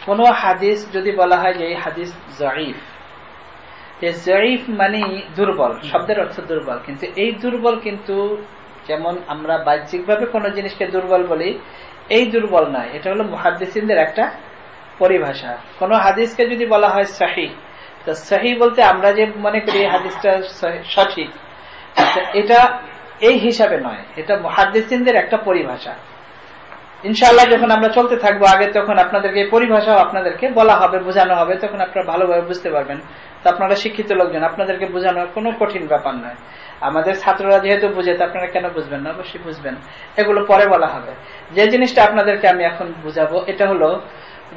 কোন হাদিস যদি বলা হয় যে এই হাদিস জয়ীফ, জয়ীফ মানে দুর্বল, শব্দের অর্থ দুর্বল, কিন্তু এই দুর্বল কিন্তু যেমন আমরা বাহ্যিকভাবে কোন জিনিসকে দুর্বল বলি, এই দুর্বল নয়, এটা হলো মুহাদ্দিসিনদের একটা পরিভাষা। কোন হাদিসকে যদি বলা হয় সহিহ, তো সহিহ বলতে আমরা যে মনে করি হাদিসটা সঠিক, এটা এই হিসাবে নয়, এটা মুহাদ্দিসিনদের একটা পরিভাষা। ইনশাআল্লাহ যখন আমরা চলতে থাকবো আগে, তখন আপনাদেরকে এই পরিভাষাও আপনাদেরকে বলা হবে, বোঝানো হবে, তখন আপনারা ভালোভাবে বুঝতে পারবেন। তো আপনারা শিক্ষিত লোকজন, আপনাদেরকে বোঝানোর কোনো কঠিন ব্যাপার নয়। আমাদের ছাত্ররা যেহেতু বুঝে, তো আপনারা কেন বুঝবেন না? অবশ্যই বুঝবেন। এগুলো পরে বলা হবে। যে জিনিসটা আপনাদেরকে আমি এখন বুঝাবো, এটা হলো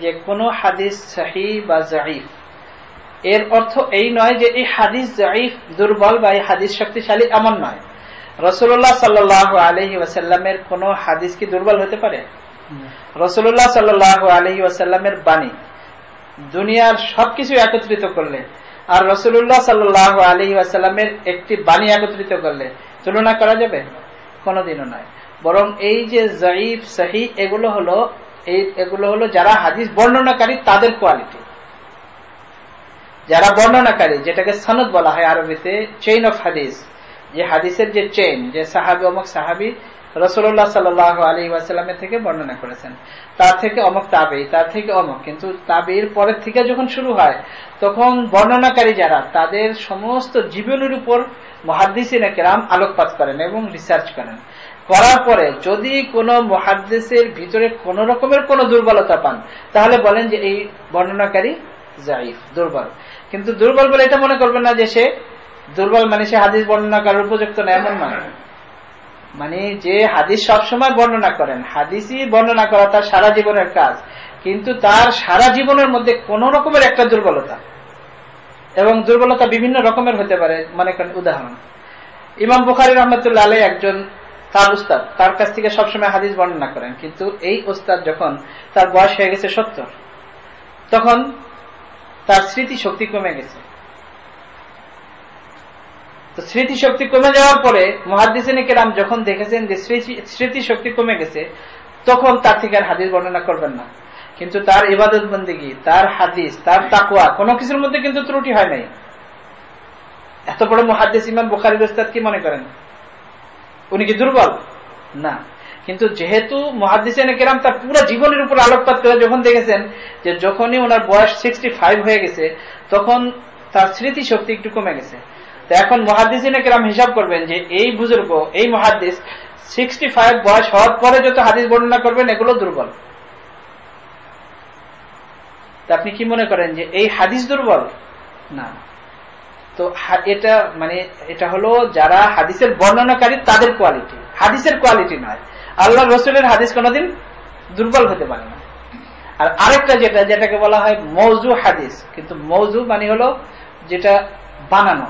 যে কোন হাদিস সহিহ বা জয়ীফ, এর অর্থ এই নয় যে এই হাদিস জয়ীফ দুর্বল বা এই হাদিস শক্তিশালী, এমন নয়। রাসূলুল্লাহ সাল্লাল্লাহু আলাইহি ওয়াসাল্লামের কোন হাদিস কি দুর্বল হতে পারে? রাসূলুল্লাহ সাল্লাল্লাহু আলাইহি ওয়াসাল্লামের বাণী দুনিয়ার সবকিছু একত্রিত করলে আর রাসূলুল্লাহ সাল্লাল্লাহু আলাইহি ওয়াসাল্লামের একটি বাণী একত্রিত করলে তুলনা করা যাবে? কোনোদিনও নয়। বরং এই যে জয়ীফ সহিহ, এগুলো হলো যারা হাদিস বর্ণনাকারী তাদের কোয়ালিটি। যারা বর্ণনাকারী, যেটাকে সনদ বলা হয় আরবিতে, চেইন অফ হাদিস, যে হাদিসের যে চেইন, যে সাহাবী অমুক সাহাবী রাসূলুল্লাহ সাল্লাল্লাহু আলাইহি ওয়াসাল্লামের থেকে বর্ণনা করেছেন, তার থেকে অমুক তাবেঈ, তার থেকে অমুক, কিন্তু তাবেঈর পরের থেকে যখন শুরু হয় তখন বর্ণনাকারী যারা, তাদের সমস্ত জীবনের উপর মুহাদ্দিসিনে কেরাম আলোকপাত করেন এবং রিসার্চ করেন। করার পরে যদি কোনো মুহাদ্দিসের ভিতরে কোন রকমের কোন দুর্বলতা পান, তাহলে বলেন যে এই বর্ণনাকারী জয়ীফ, দুর্বল। কিন্তু দুর্বল বলে এটা মনে করবেন না যে সে দুর্বল মানে সে হাদিস বর্ণনা করার উপযুক্ত না, এমন নয়। মানে যে হাদিস সবসময় বর্ণনা করেন, হাদিসই বর্ণনা করা তার সারা জীবনের কাজ, কিন্তু তার সারা জীবনের মধ্যে কোন রকমের একটা দুর্বলতা, এবং দুর্বলতা বিভিন্ন রকমের হতে পারে। মনে করেন উদাহরণ, ইমাম বুখারী রাহমাতুল্লাহ আলাইহি একজন তার উস্তাদ, তার কাছ থেকে সবসময় হাদিস বর্ণনা করেন, কিন্তু এই উস্তাদ যখন তার বয়স হয়ে গেছে 70, তখন তার স্মৃতি শক্তি কমে গেছে। তো স্মৃতি শক্তি কমে যাওয়ার পরে মুহাদ্দিসিনে কেরাম যখন দেখেছেন যে স্মৃতি শক্তি কমে গেছে, তখন তার থেকে আর হাদিস বর্ণনা করবেন না। কিন্তু তার ইবাদত বন্দেগী, তার হাদিস, তার তাকওয়া, কোনো কিছুর মধ্যে কিন্তু ত্রুটি হয় নাই। এত বড় মুহাদ্দিস ইমাম বুখারীর উস্তাদ কি মনে করেন উনি কি দুর্বল? না। কিন্তু যেহেতু মুহাদ্দিসিনে কেরাম তার পুরো জীবনের উপর আলোকপাত করে যখন দেখেছেন যে যখনই ওনার বয়স 65 হয়ে গেছে, তখন তার স্মৃতি শক্তি একটু কমে গেছে। তো এখন মুহাদ্দিসিনে কেরাম হিসাব করবেন যে এই বুজুর্গ, এই মুহাদ্দিস 65 বয়স হওয়ার পরে যত হাদিস বর্ণনা করবেন, এগুলো দুর্বল। তা আপনি কি মনে করেন যে এই হাদিস দুর্বল? না। তো এটা হলো যারা হাদিসের বর্ণনাকারী তাদের কোয়ালিটি, হাদিসের কোয়ালিটি নয়। আল্লাহ রসুলের হাদিস কোনোদিন দুর্বল হতে পারে না। আর আরেকটা যেটাকে বলা হয় মওযু হাদিস, কিন্তু মওযু মানে হলো যেটা বানানো,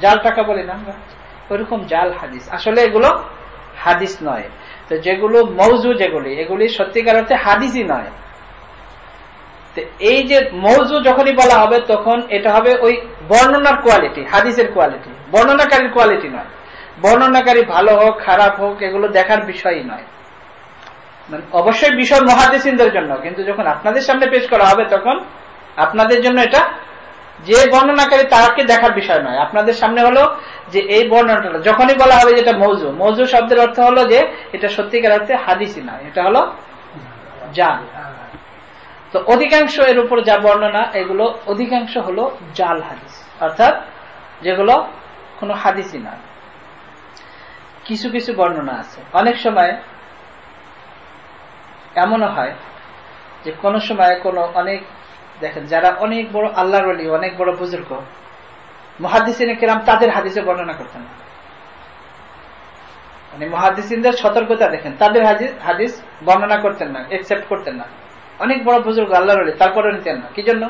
জাল টাকা বলি না আমরা, ওইরকম জাল হাদিস, আসলে এগুলো হাদিস নয়। তো যেগুলো মওযু, এগুলি সত্যিকার অর্থে হাদিসই নয়। তো এই যে মওযু যখনই বলা হবে, তখন এটা হবে ওই বর্ণনার কোয়ালিটি, হাদিসের কোয়ালিটি, বর্ণনাকারীর কোয়ালিটি নয়। বর্ণনাকারী ভালো হোক খারাপ হোক, এগুলো দেখার বিষয়ই নয়। মানে অবশ্যই বিষয় মুহাদ্দিসিনদের জন্য, কিন্তু যখন আপনাদের সামনে পেশ করা হবে, তখন আপনাদের জন্য এটা যে বর্ণনাকারী তাকে দেখার বিষয় নয়। আপনাদের সামনে হলো যে এই বর্ণনাটা যখনই বলা হবে যেটা মওযু, মওযু শব্দের অর্থ হলো যে এটা সত্যিকার অর্থে হাদিসই নয়, এটা হলো জাল। তো অধিকাংশ এর উপর যা বর্ণনা, এগুলো অধিকাংশ হলো জাল হাদিস, অর্থাৎ যেগুলো কোনো হাদিসই নয়। কিছু কিছু বর্ণনা আছে, অনেক সময় এমনও হয় যে কোন সময় অনেক দেখেন যারা অনেক বড় আল্লাহর ওলি, অনেক বড় বুজুর্গ, মুহাদ্দিসিনে কেরাম তাদের হাদিসে বর্ণনা করতেন না। মানে মুহাদ্দিসিনদের সতর্কতা দেখেন, তাদের হাদিস বর্ণনা করতেন না, একসেপ্ট করতেন না। অনেক বড় বুজুর্গ আল্লাহর ওলি, তারপরে নিতেন না। কি জন্য?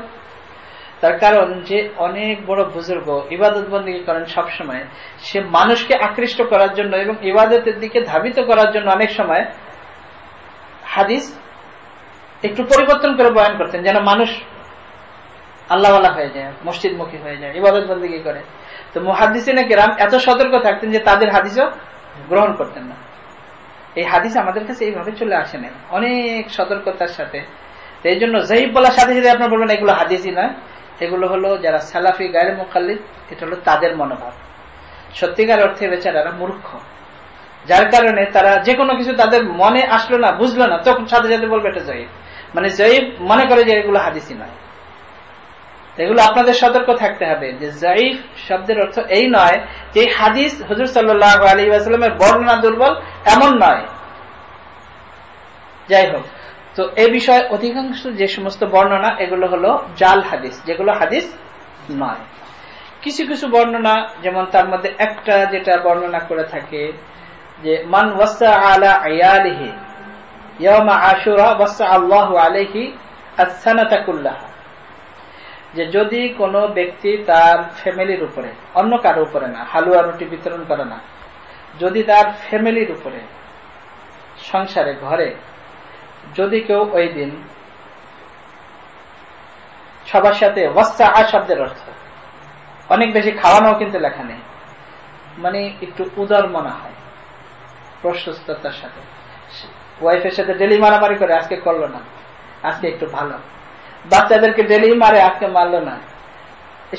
তার কারণ যে অনেক বড় বুজুর্গ ইবাদত বন্দেগী করেন সবসময়, সে মানুষকে আকৃষ্ট করার জন্য এবং ইবাদতের দিকে ধাবিত করার জন্য অনেক সময় হাদিস একটু পরিবর্তন করে বয়ান করতেন, যেন মানুষ আল্লাহওয়ালা হয়ে যায়, মসজিদমুখী হয়ে যায়, ইবাদত বন্দেগী করে। তো মুহাদ্দিসিনে কেরাম এত সতর্ক থাকতেন যে তাদের হাদিসও গ্রহণ করতেন না। এই হাদিস আমাদের কাছে এইভাবে চলে আসে নাই, অনেক সতর্কতার সাথে। এই জন্য যায়িফ বলার সাথে সাথে আপনার বলবেন এগুলো হাদিসই নয়, এগুলো হলো যারা সালাফি গায়রে মুকাল্লিদ, এটা হলো তাদের মনোভাব। সত্যিকার অর্থে বেচারারা মূর্খ, যার কারণে তারা যে কোনো কিছু তাদের মনে আসলো না, বুঝলো না, তখন সাথে সাথে বলবে এটা যায়িফ। মানে যায়িফ মনে করে যে এগুলো হাদিসই নয়। এগুলো আপনাদের সতর্ক থাকতে হবে যে যায়িফ শব্দের অর্থ এই নয় যে হাদিস হুজুর সাল্লাল্লাহু আলাইহি ওয়াসাল্লামের বর্ণনা দুর্বল, এমন নয়। যাই হোক, তো এই বিষয়ে অধিকাংশ যে সমস্ত বর্ণনা এগুলো হলো জাল হাদিস, যেগুলো হাদিস নয়। কিছু কিছু বর্ণনা, যেমন তার মধ্যে একটা যেটা বর্ণনা করে থাকে যে মান ওয়াসা আলা আয়ালিহি ইয়াউমা আশুরা ওয়াসা আল্লাহু আলাইহি আস-সানাতা কুল্লাহা, যে যদি কোনো ব্যক্তি তার ফ্যামিলির উপরে, অন্য কারো উপরে না, হালুয়া রুটি বিতরণ করে না, যদি তার ফ্যামিলির উপরে, সংসারে, ঘরে যদি কেউ ওই দিন সবার সাথে, ওয়াসা শব্দের অর্থ অনেক বেশি খাওয়ানো, কিন্তু লেখা নেই, মানে একটু উদার মনে হয়, প্রশস্ততার সাথে। ওয়াইফের সাথে ডেলি মারামারি করে, আজকে করলো না, আজকে একটু ভালো। বাচ্চাদেরকে ডেলি মারে, আজকে মারলো না।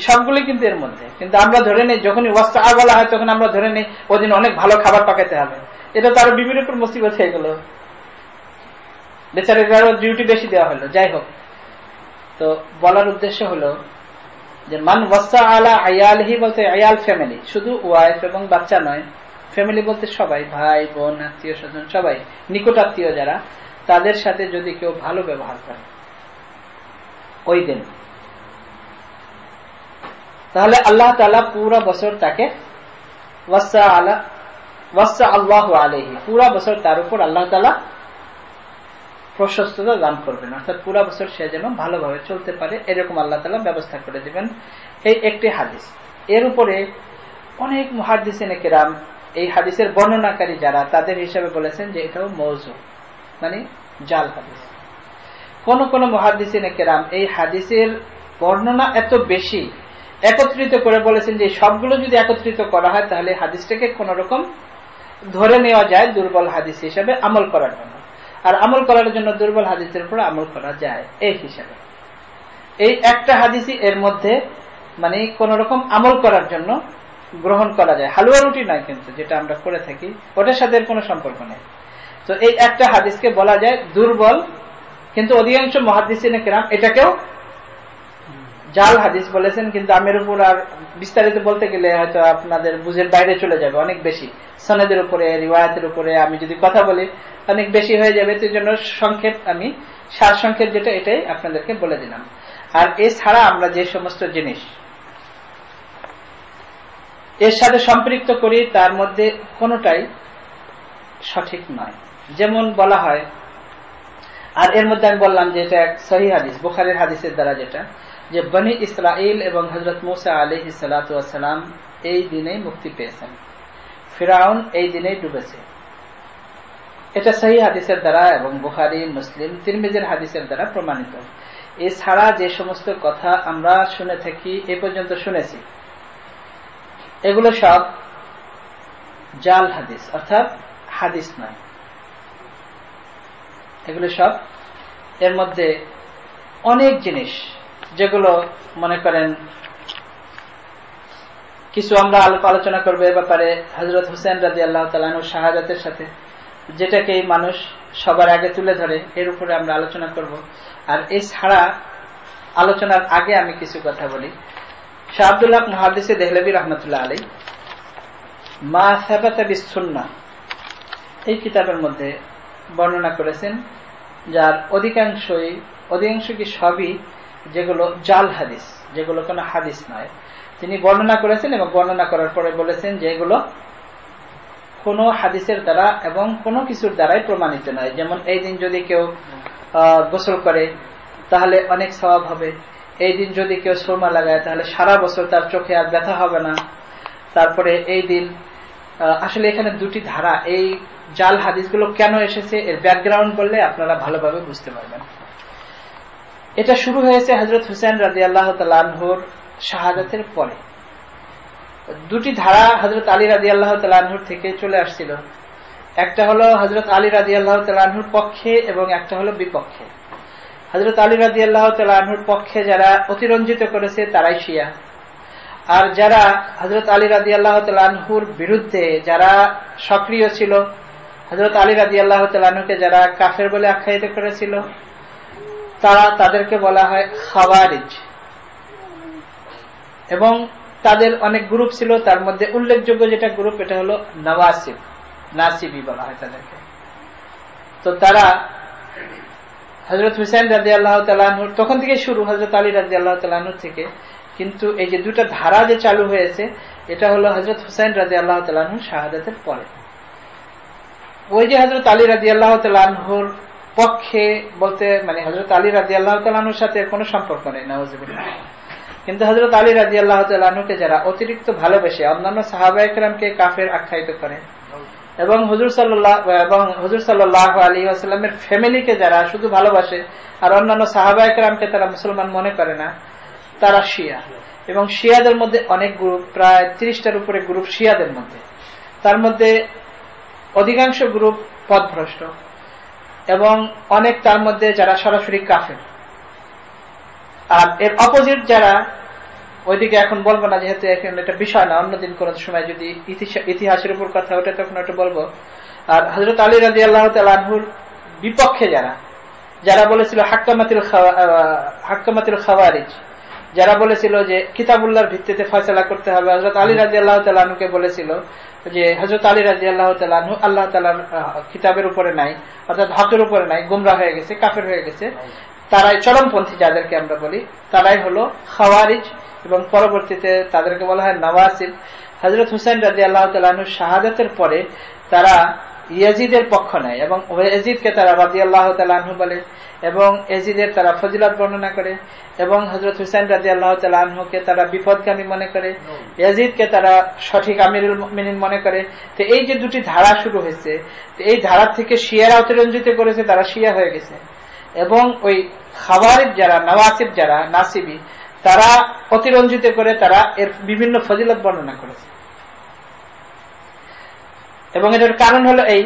সবগুলি কিন্তু এর মধ্যে। কিন্তু আমরা ধরে নেই, যখনই ওয়াসা বলা হয় তখন আমরা ধরে নেই ওদিন অনেক ভালো খাবার পাকাতে হবে। এটা তার বিবির উপর মুসিবত হয়ে গেল, বেচারারও ডিউটি বেশি দেওয়া হলো। যাই হোক, তো বলার উদ্দেশ্য হলো যে মান ওয়াসা আলা আয়ালহি বলতে আয়াল ফ্যামিলি, শুধু ওয়াইফ এবং বাচ্চা নয়, ফ্যামিলি বলতে সবাই, ভাই বোন, আত্মীয় স্বজন, সবাই, নিকট আত্মীয় যারা, তাদের সাথে যদি কেউ ভালো ব্যবহার করে ওই দিন, তাহলে আল্লাহ তাআলা পুরা বছর তাকে ওয়াসা আল্লাহু আলাইহি, পুরা বছর তার উপর আল্লাহ তাআলা প্রশস্ততা দান করবেন, অর্থাৎ পুরা বছর সে যেন ভালোভাবে চলতে পারে, এরকম আল্লাহ তাআলা ব্যবস্থা করে দিবেন। এই একটি হাদিস। এর উপরে অনেক মুহাদ্দিসিনে কেরাম, এই হাদিসের বর্ণনাকারী যারা, তাদের হিসাবে বলেছেন যে এটাও মওযু, মানে জাল হাদিস। কোন কোন মুহাদ্দিসিনে কেরাম এই হাদিসের বর্ণনা এত বেশি একত্রিত করে বলেছেন যে সবগুলো যদি একত্রিত করা হয় তাহলে হাদিসটাকে কোন রকম ধরে নেওয়া যায় দুর্বল হাদিস হিসাবে আমল করার জন্য, আর আমল করার জন্য দুর্বল হাদিসের উপর আমল করা যায় এই হিসাবে। এই একটা হাদিসই এর মধ্যে মানে কোন রকম আমল করার জন্য গ্রহণ করা যায়, হালুয়া রুটি নয় কিন্তু, যেটা আমরা করে থাকি ওটার সাথে এর কোনো সম্পর্ক নেই। তো এই একটা হাদিসকে বলা যায় দুর্বল, কিন্তু অধিকাংশ মুহাদ্দিসিনে কেরাম এটাকেও জাল হাদিস বলেছেন। কিন্তু আমের উপর আর বিস্তারিত বলতে গেলে হয়তো আপনাদের বুঝের বাইরে চলে যাবে, অনেক বেশি সনদের উপরে, রিওয়ায়াতের উপরে আমি যদি কথা বলি অনেক বেশি হয়ে যাবে। তো জন্য সংক্ষেপ, আমি সার সংক্ষেপ যেটা, এটাই আপনাদেরকে বলে দিলাম। আর এছাড়া আমরা যে সমস্ত জিনিস এর সাথে সম্পৃক্ত করি তার মধ্যে কোনোটাই সঠিক নয়। যেমন বলা হয়, আর এর মধ্যে আমি বললাম যে এটা এক সহিহ হাদিস, বুখারীর হাদিসের দ্বারা, যেটা যে বনি ইসরাইল এবং হযরত মূসা আলাইহিস সালাতু ওয়াস সালাম এই দিনেই মুক্তি পেয়েছেন, ফিরাউন এই দিনেই ডুবেছে। এটা সহিহ হাদিসের দ্বারা এবং বুখারী, মুসলিম, তিরমিজির হাদিসের দ্বারা প্রমাণিত। এছাড়া যে সমস্ত কথা আমরা শুনে থাকি, এ পর্যন্ত শুনেছি, এগুলো সব জাল হাদিস, অর্থাৎ হাদিস নয়। এগুলো সব, এর মধ্যে অনেক জিনিস যেগুলো মনে করেন, কিছু আমরা আলোচনা করবো এ ব্যাপারে, হযরত হুসেন রাদিয়াল্লাহু তাআলা আনহু শাহাদাতের সাথে, যেটাকে মানুষ সবার আগে তুলে ধরে, এর উপরে আমরা আলোচনা করব। আর এছাড়া আলোচনার আগে আমি কিছু কথা বলি। শাহ আব্দুল্লাহ মুহাদ্দিস দেহলভী রাহমাতুল্লাহ আলাইহি মা সাবাতা বিস-সুন্নাহ এই কিতাবের মধ্যে বর্ণনা করেছেন, যার অধিকাংশ কি সবই যেগুলো জাল হাদিস, যেগুলো কোনো হাদিস নয়, তিনি বর্ণনা করেছেন এবং বর্ণনা করার পরে বলেছেন যে এগুলো কোনো হাদিসের দ্বারা এবং কোনো কিছুর দ্বারাই প্রমাণিত নয়। যেমন এই দিন যদি কেউ গোসল করে তাহলে অনেক সওয়াব হবে, এই দিন যদি কেউ সুরমা লাগায় তাহলে সারা বছর তার চোখে আর ব্যথা হবে না। তারপরে এই দিন আসলে এখানে দুটি ধারা, এই জাল হাদিসগুলো কেন এসেছে এর ব্যাকগ্রাউন্ড বললে আপনারা ভালোভাবে বুঝতে পারবেন। এটা শুরু হয়েছে হযরত হুসাইন রাদিয়াল্লাহু তাআলা আনহুর শাহাদাতের পরে। দুটি ধারা হযরত আলী রাদিয়াল্লাহু তাআলা আনহুর থেকে চলে আসছিল, একটা হলো হযরত আলী রাদিয়াল্লাহু তাআলা আনহুর পক্ষে এবং একটা হলো বিপক্ষে। হযরত আলী রাদিয়াল্লাহু তাআলা আনহুর পক্ষে যারা অতিরঞ্জিত করেছে তারাই শিয়া, আর যারা হযরত আলী রাদিয়াল্লাহু তাআলা আনহুর বিরুদ্ধে যারা সক্রিয় ছিল, হযরত আলী রাদিয়াল্লাহু তাআলা আনহুকে যারা কাফের বলে আখ্যায়িত করেছিল, তাদেরকে বলা হয় খাওয়ারিজ। এবং তাদের অনেক গ্রুপ ছিল, তার মধ্যে উল্লেখযোগ্য যেটা গ্রুপ এটা হলো নওয়াসিব, নাসিবি বলা হয় তাদেরকে। তো তারা হযরত হুসাইন রাদিয়াল্লাহু তাআলা আনহুর তখন থেকে শুরু, হযরত আলী রাদিয়াল্লাহু তাআলা আনহু থেকে, কিন্তু এই যে দুটা ধারা যে চালু হয়েছে এটা হলো হযরত হুসাইন রাদিয়াল্লাহু তাআলা আনহুর শাহাদাতের পরে। ওই যে হযরত আলী রাদিয়াল্লাহু তাআলা আনহুর পক্ষে বলতে মানে হযরত আলী রাদিয়াল্লাহু তাআলা আনহুর সাথে কোনো সম্পর্ক নেই, নাউযুবিল্লাহ। কিন্তু হযরত আলী রাদিয়াল্লাহু তাআলা আনহুকে যারা অতিরিক্ত ভালোবেসে অন্যান্য সাহাবায়ে কেরামকে কাফের আখ্যায়িত করে এবং হুজুর সাল্লাল্লাহু আলাইহি ওয়াসাল্লামের ফ্যামিলিকে যারা শুধু ভালোবাসে আর অন্যান্য সাহাবায়ে কেরামকে তারা মুসলমান মনে করে না, তারা শিয়া। এবং শিয়াদের মধ্যে অনেক গ্রুপ, প্রায় 30টার উপরে গ্রুপ শিয়াদের মধ্যে। তার মধ্যে অধিকাংশ গ্রুপ পথভ্রষ্ট এবং অনেক তার মধ্যে যারা সরাসরি কাফের। আর এর অপোজিট যারা, ওইদিকে এখন বলবো না যেহেতু এখন এটা বিষয় না, অন্যদিন কোন সময় যদি ইতিহাসের উপর কথা ওঠে তখন ওটা বলবো। আর হযরত আলী রাদিয়াল্লাহু তাআলা আনহুর বিপক্ষে যারা বলেছিল হাক্কামাতুল খাওয়ারিজ, যারা বলেছিল যে কিতাবুল্লাহর ভিত্তিতে ফয়সালা করতে হবে, হযরত আলী রাদিয়াল্লাহু তাআলা আনহুকে বলেছিল যে হযরত আলী রাদিয়াল্লাহু তাআলা আনহু আল্লাহ তাআলার কিতাবের উপরে নাই, অর্থাৎ হকের উপরে নাই, গোমরাহ হয়ে গেছে, কাফের হয়ে গেছে। তারাই চরমপন্থী যাদেরকে আমরা বলি, তারাই হলো খাওয়ারিজ এবং পরবর্তীতে তাদেরকে বলা হয় নওয়াসিব। হযরত হুসাইন রাদিয়াল্লাহু তাআলা আনহু শাহাদাতের পরে তারা ইয়াজিদের পক্ষ নেয় এবং ইয়াজিদকে তারা রাদিয়াল্লাহু তাআলা আনহু বলে এবং ইয়াজিদের তারা ফজিলত বর্ণনা করে এবং হযরত হুসাইন রাদিয়াল্লাহু তাআলা আনহুকে তারা বিপদগামী মনে করে, ইয়াজিদকে তারা সঠিক আমিরুল মুমিনিন মনে করে। তো এই যে দুটি ধারা শুরু হয়েছে, এই ধারা থেকে শিয়ারা অতিরঞ্জিত করেছে, তারা শিয়া হয়ে গেছে। এবং ওই খাওয়ারিজ যারা, নওয়াসিব যারা, নাসিবি, তারা অতিরঞ্জিত করে তারা এর বিভিন্ন ফজিলত বর্ণনা করেছে। এবং এটার কারণ হলো এই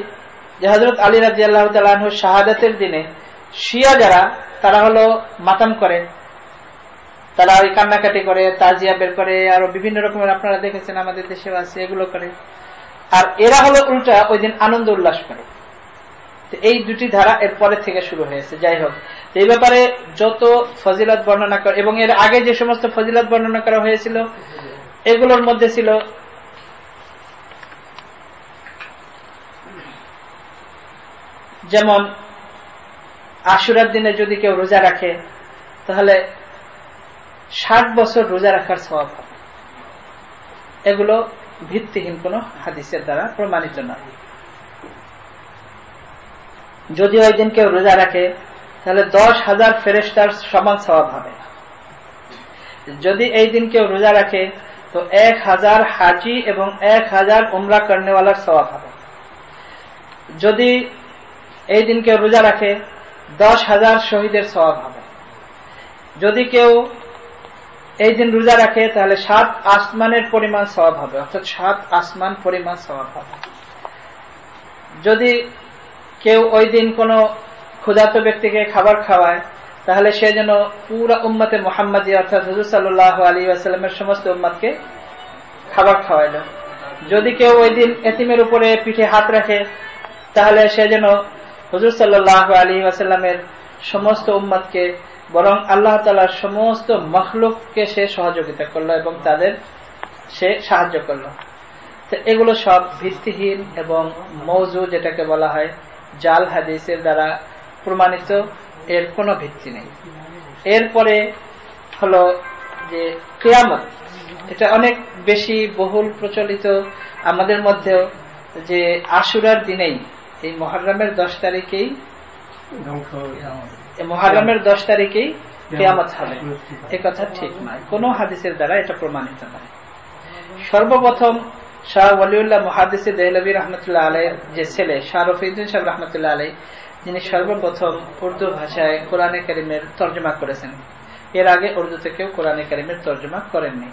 যে হযরত আলী রাদিয়াল্লাহু তাআলা আনহু শাহাদাতের দিনে শিয়া যারা, তারা হলো মাতাম করে, তারা ওই কান্নাকাটি করে, তাজিয়া বের করে, আরো বিভিন্ন রকমের আপনারা দেখেছেন আমাদের দেশেও আছে, এগুলো করে। আর এরা হলো উল্টা ওই দিন আনন্দ উল্লাস করে। এই দুটি ধারা এর পরে থেকে শুরু হয়েছে। যাই হোক, এই ব্যাপারে যত ফজিলত বর্ণনা করে এবং এর আগে যে সমস্ত ফজিলত বর্ণনা করা হয়েছিল এগুলোর মধ্যে ছিল যেমন আশুরার দিনে যদি কেউ রোজা রাখে তাহলে 60 বছর রোজা রাখার সওয়াব হবে। এগুলো ভিত্তিহীন কোন হাদিসের দ্বারা প্রমাণিত নয়। যদি ওই দিন কেউ রোজা রাখে তাহলে 10,000 ফেরেশতার সমান সওয়াব হবে। যদি এই দিন কেউ রোজা রাখে তো 1000 হাজি এবং 1000 উমরা করনেওয়ালার সওয়াব হবে। যদি এই দিন কেউ রোজা রাখে 10,000 শহীদের সওয়াব হবে। যদি কেউ এই দিন রোজা রাখে তাহলে 7 আসমানের পরিমাণ সওয়াব হবে, অর্থাৎ 7 আসমান পরিমাণ সওয়াব হবে। যদি কেউ ওই দিন কোন ক্ষুধার্ত ব্যক্তিকে খাবার খাওয়ায় তাহলে সে যেন পুরা উম্মতে মুহাম্মাদী অর্থাৎ হুজুর সাল্লাল্লাহু আলাইহি ওয়াসাল্লামের সমস্ত উম্মতকে খাবার খাওয়াইল। যদি কেউ ওই দিন এতিমের উপরে পিঠে হাত রাখে তাহলে সে যেন হুজুর সাল্লাল্লাহু আলাইহি ওয়াসাল্লামের সমস্ত উম্মতকে বরং আল্লাহ তাআলার সমস্ত মাখলুককে সে সহযোগিতা করলো এবং তাদের সে সাহায্য করলো। তো এগুলো সব ভিত্তিহীন এবং মওযু যেটাকে বলা হয় জাল হাদিসের দ্বারা প্রমাণিত, এর কোনো ভিত্তি নেই। এরপরে হলো যে কিয়ামত, এটা অনেক বেশি বহুল প্রচলিত আমাদের মধ্যেও, যে আশুরার দিনেই এই মুহররমের 10 তারিখেই মুহররমের 10 তারিখেই কিয়ামত হবে, এই কথা ঠিক নয়, কোন হাদিসের দ্বারা এটা প্রমাণিত নয়। সর্বপ্রথম শাহ ওয়ালিউল্লাহ মুহাদ্দিস দেহলভী রহমতুল্লাহ আলাইহির যে ছেলে শাহ রফিউদ্দিন সাহেব রহমতুল্লাহ আলাইহি, যিনি সর্বপ্রথম উর্দু ভাষায় কোরআনে কারীমের তর্জমা করেছেন। এর আগে উর্দুতে কেউ কোরআনে কারীমের তর্জমা করেননি।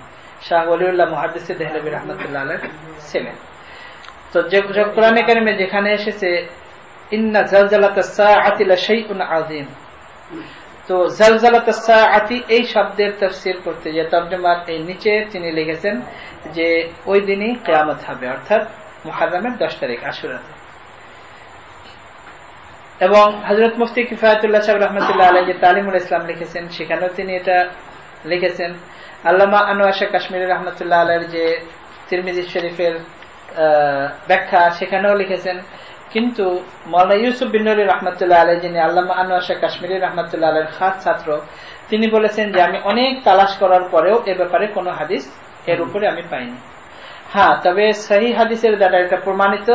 শাহ ওয়ালিউল্লাহ মুহাদ্দিস দেহলভী রহমতুল্লাহ আলাইহির ছেলে। তো যে কোরআনে কারীমে যেখানে এসেছে ইন্না জালজালাতাস সাআতি লাশাইউন আযীম, তো জালজালাতাস সাআতি এই শব্দের তাফসীর করতে যে তরজমার এই নিচে তিনি লিখেছেন যে ওই দিনই কিয়ামত হবে, অর্থাৎ মুহররমের 10 তারিখ আশুরাতে। এবং হযরত মুফতি কিফায়াতুল্লাহ সাহেব রাহমাতুল্লাহ আলাইহি যে তালিমুল ইসলাম লিখেছেন, সেখানেও তিনি এটা লিখেছেন। আল্লামা আনোয়ার শাহ কাশ্মীরি রাহমাতুল্লাহ আলাইহির যে তিরমিজি শরীফের ব্যাখ্যা, সেখানেও লিখেছেন। কিন্তু মাওলানা ইউসুফ বিন নুরি রাহমাতুল্লাহ আলাইহি, যিনি আল্লামা আনোয়ার শাহ কাশ্মীরি রাহমাতুল্লাহ আলাইহির খাস ছাত্র, তিনি বলেছেন যে আমি অনেক তালাশ করার পরেও এ ব্যাপারে কোনো হাদিস এর উপরে আমি পাইনি। হ্যাঁ, তবে সহিহ হাদিসের দ্বারা এটা প্রমাণিত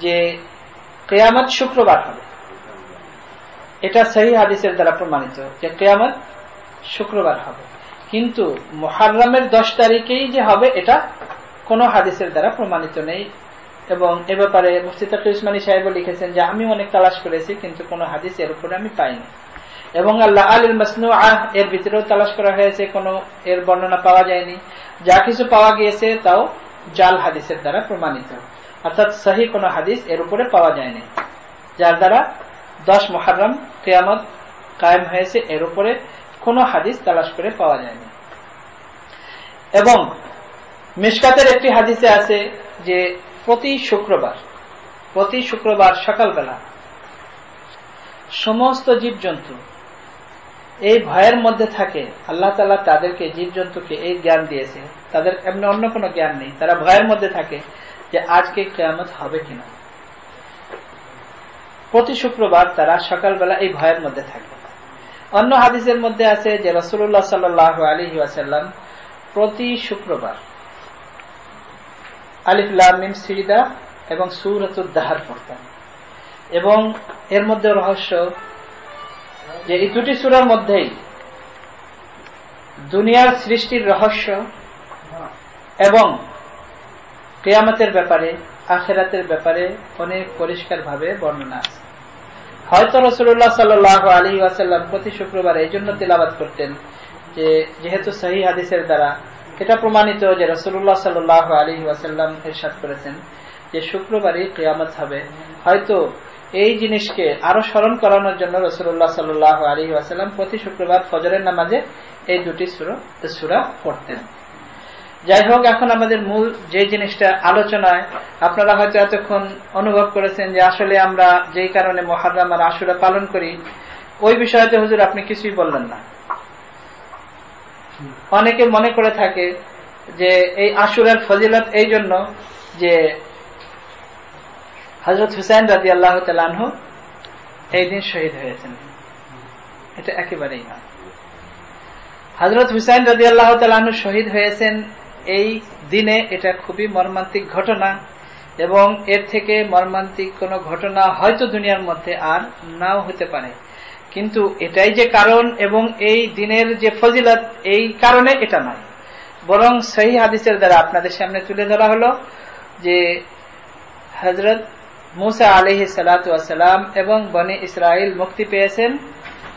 যে কিয়ামত শুক্রবার হবে, এটা সহিহ হাদিসের দ্বারা প্রমাণিত যে কিয়ামত শুক্রবার হবে। কিন্তু মুহররমের 10 তারিখেই যে হবে এটা কোনো হাদিসের দ্বারা প্রমাণিত নেই। এবং এ ব্যাপারে মুফতি তাকি উসমানী সাহেব লিখেছেন যে আমি অনেক তালাশ করেছি, কিন্তু কোনো হাদিস এর উপরে আমি পাইনি। এবং আল্লাহ আলিল মাসনুআহ এর ভিতরেও তালাশ করা হয়েছে, কোনো এর বর্ণনা পাওয়া যায়নি। যা কিছু পাওয়া গিয়েছে তাও জাল হাদিসের দ্বারা প্রমাণিত, অর্থাৎ সহিহ কোনো হাদিস এর উপরে পাওয়া যায়নি, যার দ্বারা 10 মুহররম কিয়ামত কায়েম হয়েছে, এর উপরে কোনো হাদিস তালাশ করে পাওয়া যায়নি। এবং মিশকাতের একটি হাদিসে আছে যে প্রতি শুক্রবার সকালবেলা সমস্ত জীবজন্তু এই ভয়ের মধ্যে থাকে। আল্লাহ তাআলা তাদেরকে, জীবজন্তুকে এই জ্ঞান দিয়েছে, তাদের এমনি অন্য কোনো জ্ঞান নেই, তারা ভয়ের মধ্যে থাকে যে আজকে কিয়ামত হবে কিনা। প্রতি শুক্রবার তারা সকালবেলা এই ভয়ের মধ্যে থাকে। অন্য হাদিসের মধ্যে আছে যে রাসূলুল্লাহ সাল্লাল্লাহু আলাইহি ওয়াসাল্লাম প্রতি শুক্রবার আলিফ লাম মিম সিজদা এবং সূরাতুদ দাহর পড়তেন। এবং এর মধ্যে রহস্য যে এই দুটি সূরার মধ্যেই দুনিয়ার সৃষ্টির রহস্য এবং কিয়ামতের ব্যাপারে, আখিরাতের ব্যাপারে অনেক পরিষ্কার ভাবে বর্ণনা আছে। হয়তো রাসূলুল্লাহ সাল্লাল্লাহু আলাইহি ওয়াসাল্লাম প্রতি শুক্রবার এই জন্য তিলাওয়াত করতেন যে যেহেতু সহিহ হাদিসের দ্বারা এটা প্রমাণিত যে রাসূলুল্লাহ সাল্লাল্লাহু আলাইহি ওয়াসাল্লাম ইরশাদ করেছেন যে শুক্রবারই কিয়ামত হবে। হয়তো এই জিনিসকে আরো স্মরণ করানোর জন্য রাসূলুল্লাহ সাল্লাল্লাহু আলাইহি ওয়াসাল্লাম প্রতি শুক্রবার ফজরের নামাজে এই দুটি সূরা পড়তেন। যাই হোক, এখন আমাদের মূল যে জিনিসটা আলোচনায়, আপনারা হয়তো এতক্ষণ অনুভব করেছেন যে আসলে আমরা যেই কারণে মুহররম আর আশুরা পালন করি ওই বিষয়তে হুজুর আপনি কিছুই বললেন না। অনেকে মনে করে থাকে যে এই আশুরার ফজিলত এই জন্য যে হযরত হুসাইন রাদিয়াল্লাহু তাআলা আনহু এই দিন শহীদ হয়েছেন। এটা একেবারেই না। হযরত হুসাইন রাদিয়াল্লাহু তাআলা আনহু শহীদ হয়েছেন এই দিনে, এটা খুবই মর্মান্তিক ঘটনা। এবং এর থেকে মর্মান্তিক কোনো ঘটনা হয়তো দুনিয়ার মধ্যে আর নাও হতে পারে, কিন্তু এটাই যে কারণ এবং এই দিনের যে ফজিলত এই কারণে এটা নয়, বরং সহিহ হাদিসের দ্বারা আপনাদের সামনে তুলে ধরা হলো যে হযরত মুসা আলাইহিস সালাতু ওয়াস সালাম এবং বনি ইসরাইল মুক্তি পেয়েছেন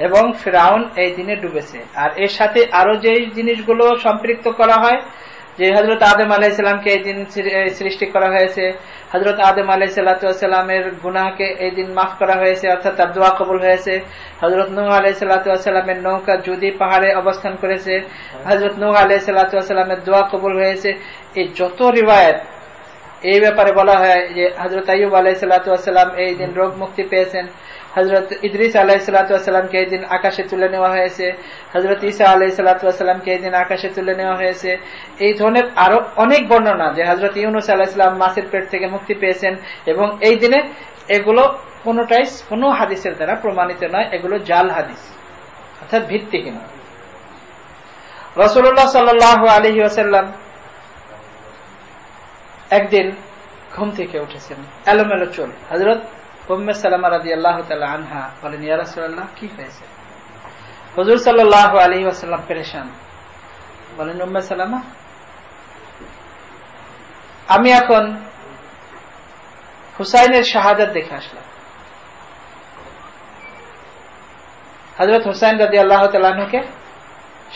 এবং ফিরাউন এই দিনে ডুবেছে। আর এর সাথে আরো যে জিনিসগুলো সম্পৃক্ত করা হয় যে হযরত আদম আলাইহিস সালামকে এই দিন সৃষ্টি করা হয়েছে, হযরত আদম আলাইহিস সালামের গুনাহকে এই দিন মাফ করা হয়েছে, অর্থাৎ তার দোয়া কবুল হয়েছে। হযরত নূহ আলাইহিস সালামের নৌকা জুদি পাহাড়ে অবস্থান করেছে, হযরত নূহ আলাইহিস সালামের দোয়া কবুল হয়েছে। এই যত রিওয়ায়াত এই ব্যাপারে বলা হয় যে হযরত আইয়ুব আলাইহিস সালাম এই দিন রোগ মুক্তি পেয়েছেন, হযরত ইদ্রিস আলাইহিস সালামকে এই দিন আকাশে তুলে নেওয়া হয়েছে, হযরত ঈসা আলাইহিস সালামকে এই দিন আকাশে তুলে নেওয়া হয়েছে। এই ধরনের আরো অনেক বর্ণনা যে হযরত ইউনূস আলাইহিস সালাম মাছের পেট থেকে মুক্তি পেয়েছেন এবং এই দিনে, এগুলো কোনোটাই কোনো হাদিসের দ্বারা প্রমাণিত নয়, এগুলো জাল হাদিস, অর্থাৎ ভিত্তিহীন। রাসূলুল্লাহ সাল্লাল্লাহু আলাইহি ওয়াসাল্লাম একদিন ঘুম থেকে উঠেছেন, এলোমেলো চুল। হযরত উম্মে সালামা রাদিয়াল্লাহু তাআলা আনহা বলেন, ইয়া রাসূলুল্লাহ, কি হয়েছে? হুজুর সাল্লাল্লাহু আলাইহি ওয়াসাল্লাম পেরেশান। বলেন, উম্মে সালামা, আমি এখন হুসাইনের শাহাদাত দেখে আসলাম। হযরত হুসাইন রাদিয়াল্লাহু তাআলা আনহুকে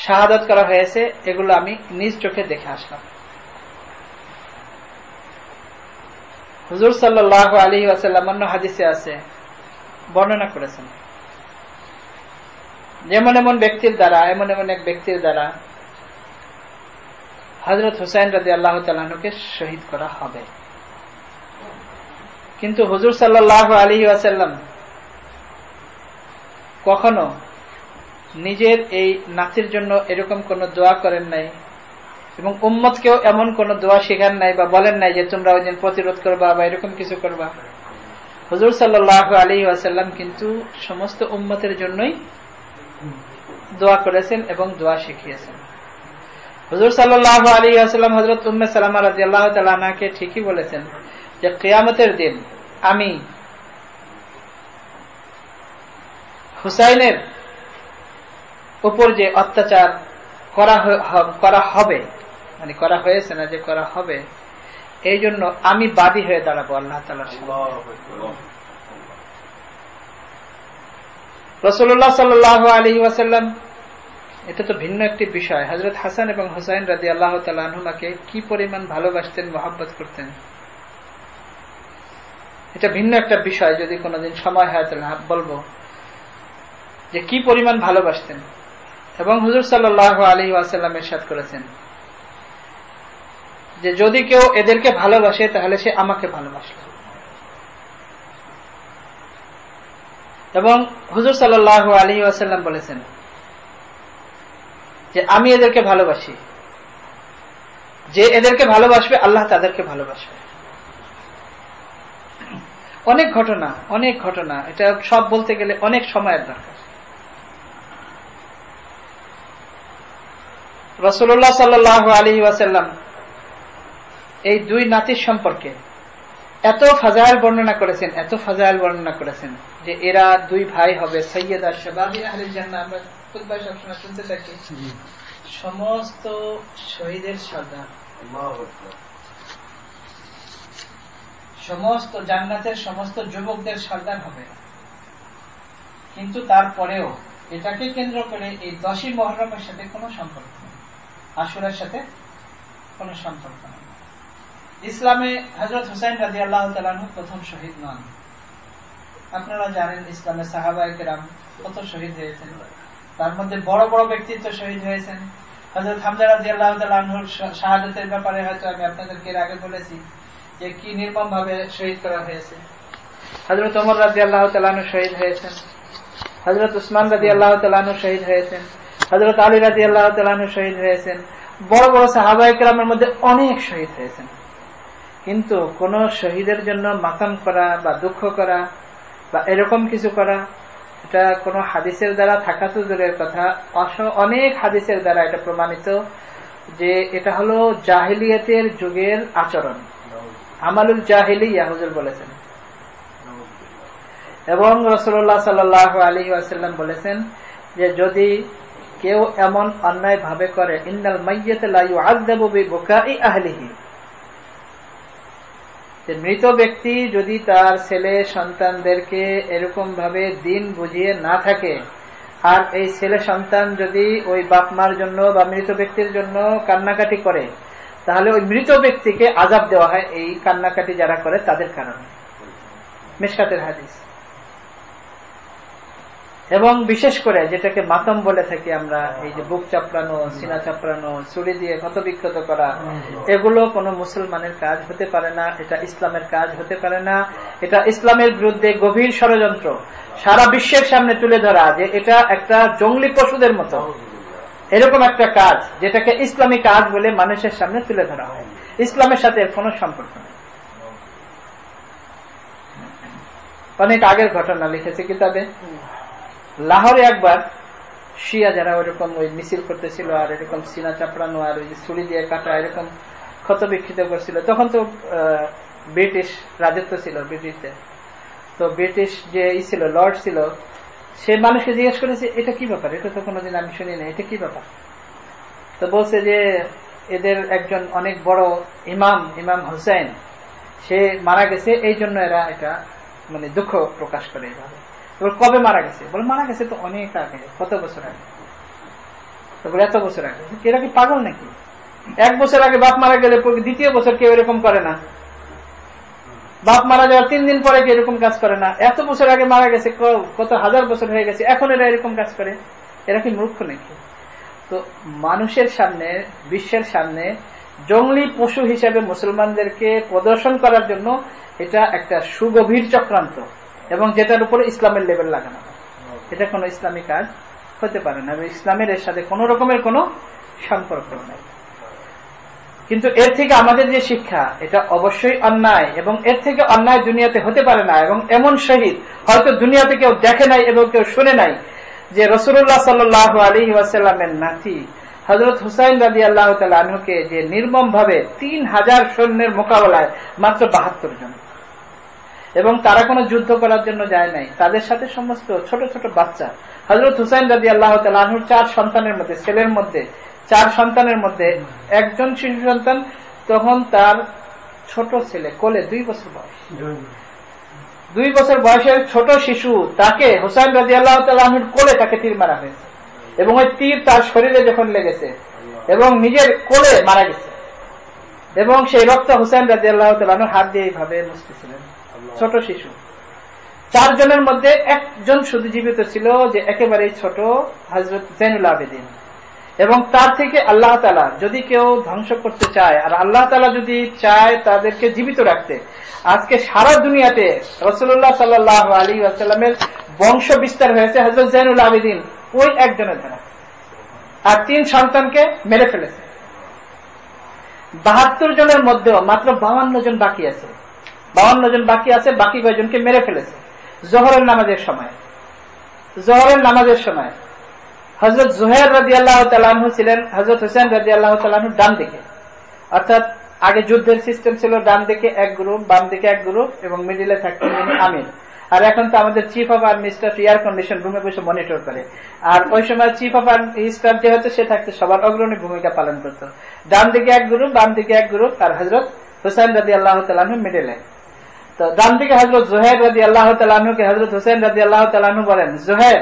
শাহাদাত করা হয়েছে, এগুলো আমি নিজ চোখে দেখে আসলাম। হুজুর সাল্লাল্লাহু আলাইহি ওয়াসাল্লাম অন্য হাদিসে আছে, বর্ণনা করেছেন যেমন এমন ব্যক্তির দ্বারা, এমন এমন এক ব্যক্তির দ্বারা হযরত হুসাইন রাদিয়াল্লাহু তাআলা আনহুকে শহীদ করা হবে। কিন্তু হুজুর সাল্লাল্লাহু আলাইহি ওয়াসাল্লাম কখনো নিজের এই নাতির জন্য এরকম কোন দোয়া করেন নাই, এবং উম্মতকেও এমন কোন দোয়া শেখান নাই বা বলেন নাই যে তোমরা ওই দিন প্রতিরোধ করবা বা এরকম কিছু করবা। হুজুর সাল্লাল্লাহু আলাইহি ওয়াসাল্লাম কিন্তু সমস্ত উম্মতের জন্যই দোয়া করেছেন এবং দোয়া শিখিয়েছেন। হুজুর সাল্লাল্লাহু আলাইহি ওয়াসাল্লাম হযরত উম্মে সালামা রাদিয়াল্লাহু তাআলা আনহাকে ঠিকই বলেছেন যে কিয়ামতের দিন আমি হুসাইনের উপর যে অত্যাচার করা হবে, মানে করা হয়েছে না, যে করা হবে, এই জন্য আমি বাদী হয়ে দাঁড়াবো আল্লাহ তাআলার সামনে। রাসূলুল্লাহ সাল্লাল্লাহু আলাইহি ওয়াসাল্লাম, এটা তো ভিন্ন একটি বিষয়, হযরত হাসান এবং হুসাইন রাদিয়াল্লাহু তাআলা আনহুমাকে কি পরিমাণ ভালোবাসতেন, মহব্বত করতেন, এটা ভিন্ন একটা বিষয়। যদি কোনোদিন সময় হয় তাহলে বলবো যে কি পরিমাণ ভালোবাসতেন। এবং হুজুর সাল্লাল্লাহু আলাইহি ওয়াসাল্লাম ইরশাদ করেছেন যে যদি কেউ এদেরকে ভালোবাসে তাহলে সে আমাকে ভালোবাসলো। এবং হুজুর সাল্লাল্লাহু আলাইহি ওয়াসাল্লাম বলেছেন যে আমি এদেরকে ভালোবাসি, যে এদেরকে ভালোবাসবে আল্লাহ তাদেরকে ভালোবাসবে। অনেক ঘটনা, এটা সব বলতে গেলে অনেক সময়ের দরকার। রাসূলুল্লাহ সাল্লাল্লাহু আলাইহি ওয়াসাল্লাম এই দুই নাতির সম্পর্কে এত ফাজাইল বর্ণনা করেছেন যে এরা দুই ভাই হবে সাইয়্যিদা শাবাবি আহলিল জান্নাহ। আমরা খুতবায় সবসময় শুনতে থাকি, সমস্ত শহীদের সর্দার, সমস্ত জান্নাতের সমস্ত যুবকদের সর্দার হবে। কিন্তু তারপরেও এটাকে কেন্দ্র করে এই 10ই মুহররমের সাথে কোনো সম্পর্ক নেই, আশুরার সাথে কোনো সম্পর্ক নেই। ইসলামে হযরত হুসাইন রাদিয়াল্লাহু তাআলা আনহু প্রথম শহীদ নন। আপনারা জানেন ইসলামে সাহাবায়ে কেরাম কত শহীদ হয়েছেন, তার মধ্যে বড় বড় ব্যক্তিত্ব শহীদ হয়েছেন। হযরত হামজা রাদিয়াল্লাহু তাআলা আনহুর শাহাদাতের ব্যাপারে হয়তো আমি আপনাদেরকে এর আগে বলেছি যে কি নির্মম ভাবে শহীদ করা হয়েছে। হযরত ওমর রাদিয়াল্লাহু তাআলা আনহু শহীদ হয়েছেন, হযরত উসমান রাদিয়াল্লাহু তাআলা আনহু শহীদ হয়েছেন, হযরত আলী রাদিয়াল্লাহু তাআলা আনহু শহীদ হয়েছেন। বড় বড় সাহাবায়ে কেরামের মধ্যে অনেক শহীদ হয়েছেন। কিন্তু কোন শহীদের জন্য মাতাম করা বা দুঃখ করা বা এরকম কিছু করা, এটা কোন হাদিসের দ্বারা থাকা তো দূরের কথা, অনেক হাদিসের দ্বারা এটা প্রমাণিত যে এটা হলো জাহিলিয়াতের যুগের আচরণ, আমালুল জাহিলিয়া হুজুর বলেছেন। এবং রাসূলুল্লাহ সাল্লাল্লাহু আলাইহি ওয়াসাল্লাম বলেছেন যে যদি কেউ এমন অন্যায় ভাবে করে, ইন্নাল মাইয়্যিতা লা ইউআযাবু বিবুকাই আহলিহি, যে মৃত ব্যক্তি যদি তার ছেলে সন্তানদেরকে এরকম ভাবে দিন বুঝিয়ে না থাকে, আর এই ছেলে সন্তান যদি ওই বাপ মার জন্য বা মৃত ব্যক্তির জন্য কান্নাকাটি করে, তাহলে ওই মৃত ব্যক্তিকে আযাব দেওয়া হয় এই কান্নাকাটি যারা করে তাদের কারণে। মিশকাতের হাদিস। এবং বিশেষ করে যেটাকে মাতম বলে থাকি আমরা, এই যে বুক চাপড়ানো, সিনা চাপড়ানো, ছুরি দিয়ে ক্ষত বিক্ষত করা, এগুলো কোনো মুসলমানের কাজ হতে পারে না, এটা ইসলামের কাজ হতে পারে না। এটা ইসলামের বিরুদ্ধে গভীর ষড়যন্ত্র, সারা বিশ্বের সামনে তুলে ধরা যে এটা একটা জঙ্গলি পশুদের মতো এরকম একটা কাজ, যেটাকে ইসলামী কাজ বলে মানুষের সামনে তুলে ধরা হয়। ইসলামের সাথে এর কোনো সম্পর্ক নেই। অনেক আগের ঘটনা লিখেছে কিতাবে। লাহোরে একবার শিয়া যারা ওইরকম ওই মিছিল করতেছিল, আর এরকম সিনা চাপড়ানো আর ওই ছুরি দিয়ে কাটা এরকম ক্ষত বিক্ষত করছিল, তখন তো ব্রিটিশ রাজত্ব ছিল ব্রিটিশদের। তো ব্রিটিশ যে ছিল লর্ড ছিল, সে মানুষকে জিজ্ঞেস করেছে এটা কি ব্যাপার, এটা তো কোনোদিন আমি শুনি না, এটা কি ব্যাপার। তো বলছে যে এদের একজন অনেক বড় ইমাম হুসাইন সে মারা গেছে, এই জন্য এরা এটা মানে দুঃখ প্রকাশ করে এভাবে। এবার কবে মারা গেছে? বলে মারা গেছে তো অনেক আগে, কত বছর আগে। তারপরে এত বছর আগে। এরা কি পাগল নাকি? 1 বছর আগে বাপ মারা গেলে দ্বিতীয় বছর কেউ এরকম করে না, বাপ মারা যাওয়ার 3 দিন পরে কেউ এরকম কাজ করে না। এত বছর আগে মারা গেছে, কত হাজার বছর হয়ে গেছে, এখন এরা এরকম কাজ করে। এরা কি মূর্খ নাকি? তো মানুষের সামনে, বিশ্বের সামনে জঙ্গলি পশু হিসেবে মুসলমানদেরকে প্রদর্শন করার জন্য এটা একটা সুগভীর চক্রান্ত, এবং যেটার উপরে ইসলামের লেবেল লাগানো হয়। এটা কোনো ইসলামী কাজ হতে পারে না, ইসলামের এর সাথে কোন রকমের কোন সম্পর্ক নাই। কিন্তু এর থেকে আমাদের যে শিক্ষা, এটা অবশ্যই অন্যায়, এবং এর থেকে অন্যায় দুনিয়াতে হতে পারে না। এবং এমন শহীদ হয়তো দুনিয়াতে কেউ দেখে নাই এবং কেউ শুনে নাই, যে রাসূলুল্লাহ সাল্লাল্লাহু আলাইহি ওয়াসাল্লামের নাতি হযরত হুসাইন রাদিয়াল্লাহু তাআলা আনহুকে যে নির্মম ভাবে 3000 সৈন্যের মোকাবেলায় মাত্র 72 জন, এবং তারা কোনো যুদ্ধ করার জন্য যায় নাই, তাদের সাথে সমস্ত ছোট ছোট বাচ্চা। হযরত হুসাইন রাদিয়াল্লাহু তাআলা আনহুর 4 সন্তানের মধ্যে, ছেলের মধ্যে 4 সন্তানের মধ্যে একজন শিশু সন্তান, তখন তার ছোট ছেলে কোলে 2 বছর বয়স, 2 বছর বয়সের ছোট শিশু, তাকে হুসাইন রাদিয়াল্লাহু তাআলা আনহুর কোলে তাকে তীর মারা হয়েছে, এবং ওই তীর তার শরীরে যখন লেগেছে এবং নিজের কোলে মারা গেছে, এবং সেই রক্ত হুসাইন রাদিয়াল্লাহু তাআলা আনহু হাত দিয়ে এইভাবে মুছতেছিলেন। ছোট শিশু 4 জনের মধ্যে একজন শুধু জীবিত ছিল, যে একেবারেই ছোট, হযরত জাইনুল আবেদিন। এবং তার থেকে আল্লাহ তাআলা যদি কেউ ধ্বংস করতে চায়, আর আল্লাহ তাআলা যদি চায় তাদেরকে জীবিত রাখতে, আজকে সারা দুনিয়াতে রাসূলুল্লাহ সাল্লাল্লাহু আলাইহি ওয়াসাল্লামের বংশ বিস্তার হয়েছে হযরত জাইনুল আবেদিন ওই একজনের দ্বারা। আর 3 সন্তানকে মেরে ফেলেছে। 72 জনের মধ্যেও মাত্র 52 জন বাকি আছে, 52 জন বাকি আছে, বাকি কয়েকজনকে মেরে ফেলেছে জোহরের নামাজের সময়। হযরত জুহাইর রাদিয়াল্লাহু তাআলা আনহু ছিলেন হযরত হুসাইন রাদিয়াল্লাহু তাআলা আনহুর ডান দিকে, অর্থাৎ আগে যুদ্ধের সিস্টেম ছিল ডান দিকে এক গ্রুপ, বাম দিকে এক গ্রুপ, এবং মিডিলে থাকতেন যিনি আমির। আর এখন তো আমাদের chief of army staff air condition রুমে বসে মনিটর করে, আর ওই সময় চিফ অফ আর্মি স্টাফ যে হতো সে থাকতে সবার অগ্রণী ভূমিকা পালন করতো। ডান দিকে এক গ্রুপ, বাম দিকে এক গ্রুপ, আর হযরত হুসাইন রাদিয়াল্লাহু তাআলা আনহু মিডিলে। তো ডান দিকে হযরত জুহাইর রাদিয়াল্লাহু তাআলা আনহুকে হযরত হুসাইন রাদিয়াল্লাহু তাআলা আনহু বলেন, জুহাইর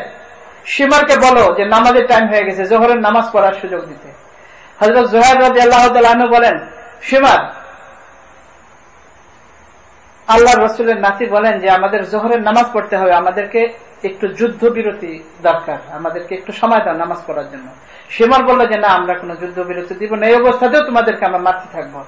শিমারকে বলো যে নামাজের টাইম হয়ে গেছে, জোহরের নামাজ পড়ার সুযোগ দিতে। হযরত জুহাইর রাদিয়াল্লাহু তাআলা আনহু বলেন, শিমার, আল্লাহর রাসূলের নাতি বলেন যে আমাদের জোহরের নামাজ পড়তে হবে, আমাদেরকে একটু যুদ্ধ বিরতি দরকার, আমাদেরকে একটু সময় দাও নামাজ পড়ার জন্য। শিমার বলল যে না, আমরা কোনো যুদ্ধ বিরতি দিব না, এই অবস্থাতেও তোমাদেরকে আমরা মারতে থাকবো।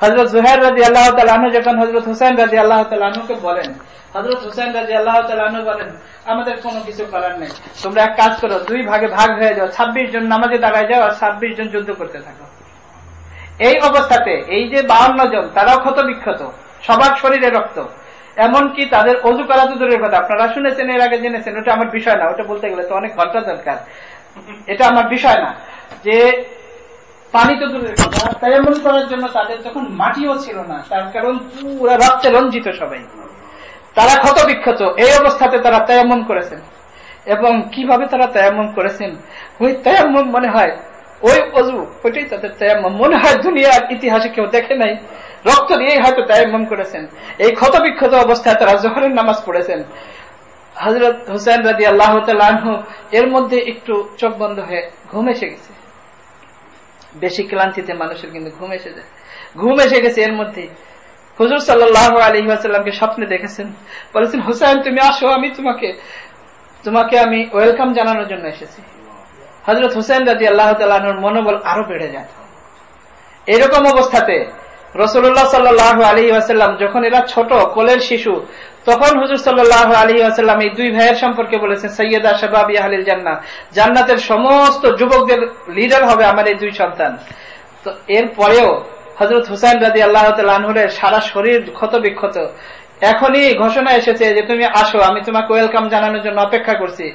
হযরত জুহাইর রাদিয়াল্লাহু তাআলা আনহু যখন হযরত হুসাইন রাদিয়াল্লাহু তাআলা আনহুকে বলেন, হযরত হুসাইন রাদিয়াল্লাহু তাআলা আনহু বলেন, আমাদের কোনো কিছু করার নেই, তোমরা এক কাজ করো, 2 ভাগে ভাগ হয়ে যাও, 26 জন নামাজে দাঁড়ায় যাও, আর 26 জন যুদ্ধ করতে থাকো। এই অবস্থাতে এই যে 52 জন, তারাও ক্ষত বিক্ষত, সবার শরীরে রক্ত, এমনকি তাদের অজু করা তো দূরের কথা, আপনারা শুনেছেন, এর আগে জেনেছেন, ওটা আমার বিষয় না, ওটা বলতে গেলে তো অনেক ঘন্টা দরকার, এটা আমার বিষয় না। যে পানি তো দূরের কথা, তায়াম্মুম করার জন্য তাদের যখন মাটিও ছিল না, তার কারণ পুরো রক্তে রঞ্জিত সবাই, তারা ক্ষত বিক্ষত, এই অবস্থাতে তারা তায়াম্মুম করেছেন। এবং কিভাবে তারা তায়াম্মুম করেছেন, ওই তায়াম্মুম মনে হয়, ওই অজু, ওইটাই তাদের তায়াম্মুম মনে হয় দুনিয়ার ইতিহাসে কেউ দেখে নাই, রক্ত দিয়েই হয়তো তায়াম্মুম করেছেন। এই ক্ষত বিক্ষত অবস্থায় তারা জোহরের নামাজ পড়েছেন। হযরত হুসাইন রাদিয়াল্লাহু তাআলা আনহু এর মধ্যে একটু চোখ বন্ধ হয়ে ঘুম এসে গেছে। বেশি ক্লান্তিতে মানুষের কিন্তু ঘুম এসে যায়, ঘুম এসে গেছে। এর মধ্যে হুজুর সাল্লাল্লাহু আলাইহি ওয়াসাল্লামকে স্বপ্নে দেখেছেন, বলেছেন, হুসাইন তুমি আসো, আমি তোমাকে আমি ওয়েলকাম জানানোর জন্য এসেছি। হযরত হুসাইন রাদিয়াল্লাহু তাআলা আনহুর মনোবল আরো বেড়ে যায়। এরকম অবস্থাতে রাসূলুল্লাহ সাল্লাল্লাহু আলাইহি ওয়াসাল্লাম যখন এরা ছোট কোলের শিশু, তখন হুজুর সাল্লাল্লাহু আলাইহি ওয়াসাল্লাম এই 2 ভাইয়ের সম্পর্কে বলেছেন, সাইয়্যিদা শাবাবি আহলিল জান্নাহ, জান্নাতের সমস্ত যুবকদের লিডার হবে আমার এই 2 সন্তান। তো এর পরেও হযরত হুসাইন রাদিয়াল্লাহু তাআলা আনহুর সারা শরীর ক্ষত বিক্ষত, এখনই ঘোষণা এসেছে যে তুমি আসো, আমি তোমাকে ওয়েলকাম জানানোর জন্য অপেক্ষা করছি।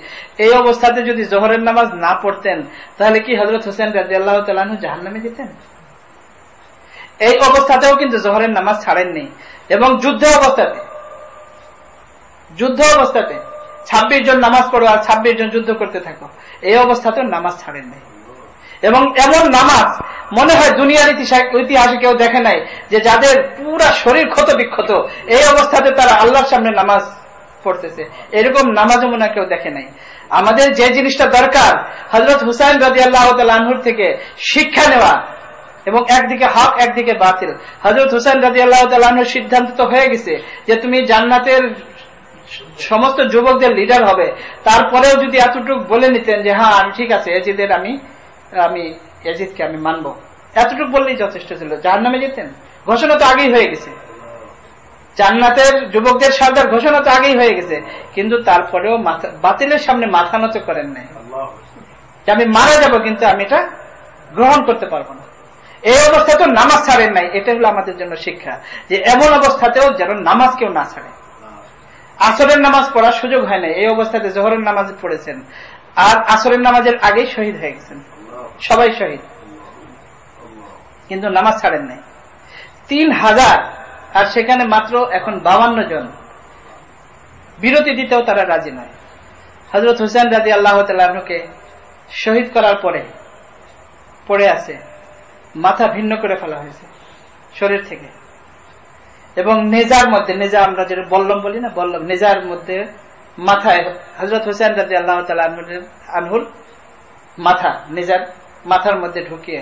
এই অবস্থাতে যদি জোহরের নামাজ না পড়তেন, তাহলে কি হযরত হুসাইন রাদিয়াল্লাহু তাআলা আনহু জাহান্নামে যেতেন? এই অবস্থাতেও কিন্তু জোহরের নামাজ ছাড়েননি। এবং যুদ্ধ অবস্থাতে 26 জন নামাজ পড়ো আর 26 জন যুদ্ধ করতে থাকো, এই অবস্থাতেও নামাজ ছাড়েননি। এবং এমন নামাজ মনে হয় দুনিয়ার ইতিহাসে কেউ দেখে নাই, যে যাদের পুরা শরীর ক্ষত বিক্ষত, এই অবস্থাতে তারা আল্লাহর সামনে নামাজ পড়তেছে, এরকম নামাজও মনে হয় কেউ দেখে নাই। আমাদের যে জিনিসটা দরকার, হযরত হুসাইন রাদিয়াল্লাহু তাআলা আনহুর থেকে শিক্ষা নেওয়া, এবং একদিকে হক একদিকে বাতিল। হযরত হুসাইন রাদিয়াল্লাহু তাআলা আনহুর সিদ্ধান্ত তো হয়ে গেছে যে তুমি জান্নাতের সমস্ত যুবকদের লিডার হবে, তারপরেও যদি এতটুকু বলে নিতেন যে হ্যাঁ আমি ঠিক আছে, এজিদকে আমি মানবো, এতটুকু বললেই যথেষ্ট ছিল, জাহান্নামে যেতেন। ঘোষণা তো আগেই হয়ে গেছে, জান্নাতের যুবকদের সর্দার ঘোষণা তো আগেই হয়ে গেছে, কিন্তু তারপরেও বাতিলের সামনে মাথা নত করেন নাই, যে আমি মারা যাব কিন্তু আমি এটা গ্রহণ করতে পারবো না। এই অবস্থাতেও নামাজ ছাড়েন নাই। এটা হলো আমাদের জন্য শিক্ষা, যে এমন অবস্থাতেও যেন নামাজ কেউ না ছাড়ে। আসরের নামাজ পড়ার সুযোগ হয় নাই, এই অবস্থাতে জোহরের নামাজ পড়েছেন, আর আসরের নামাজের আগেই শহীদ হয়ে গেছেন, সবাই শহীদ, কিন্তু নামাজ ছাড়েন নাই। 3000, আর সেখানে মাত্র এখন 52 জন বিরতি দিতেও তারা রাজি নয়। হযরত হুসাইন রাদিয়াল্লাহু তাআলা আনহুকে শহীদ করার পরে পড়ে আছে, মাথা ভিন্ন করে ফেলা হয়েছে শরীর থেকে, এবং নেজার মধ্যে, নেজা আমরা যেটা বল্লম বলি না, বল্লম, নেজার মধ্যে মাথায় হযরত হুসাইন রাদিয়াল্লাহু তাআলা আনহুর মাথা নেজার মাথার মধ্যে ঢুকিয়ে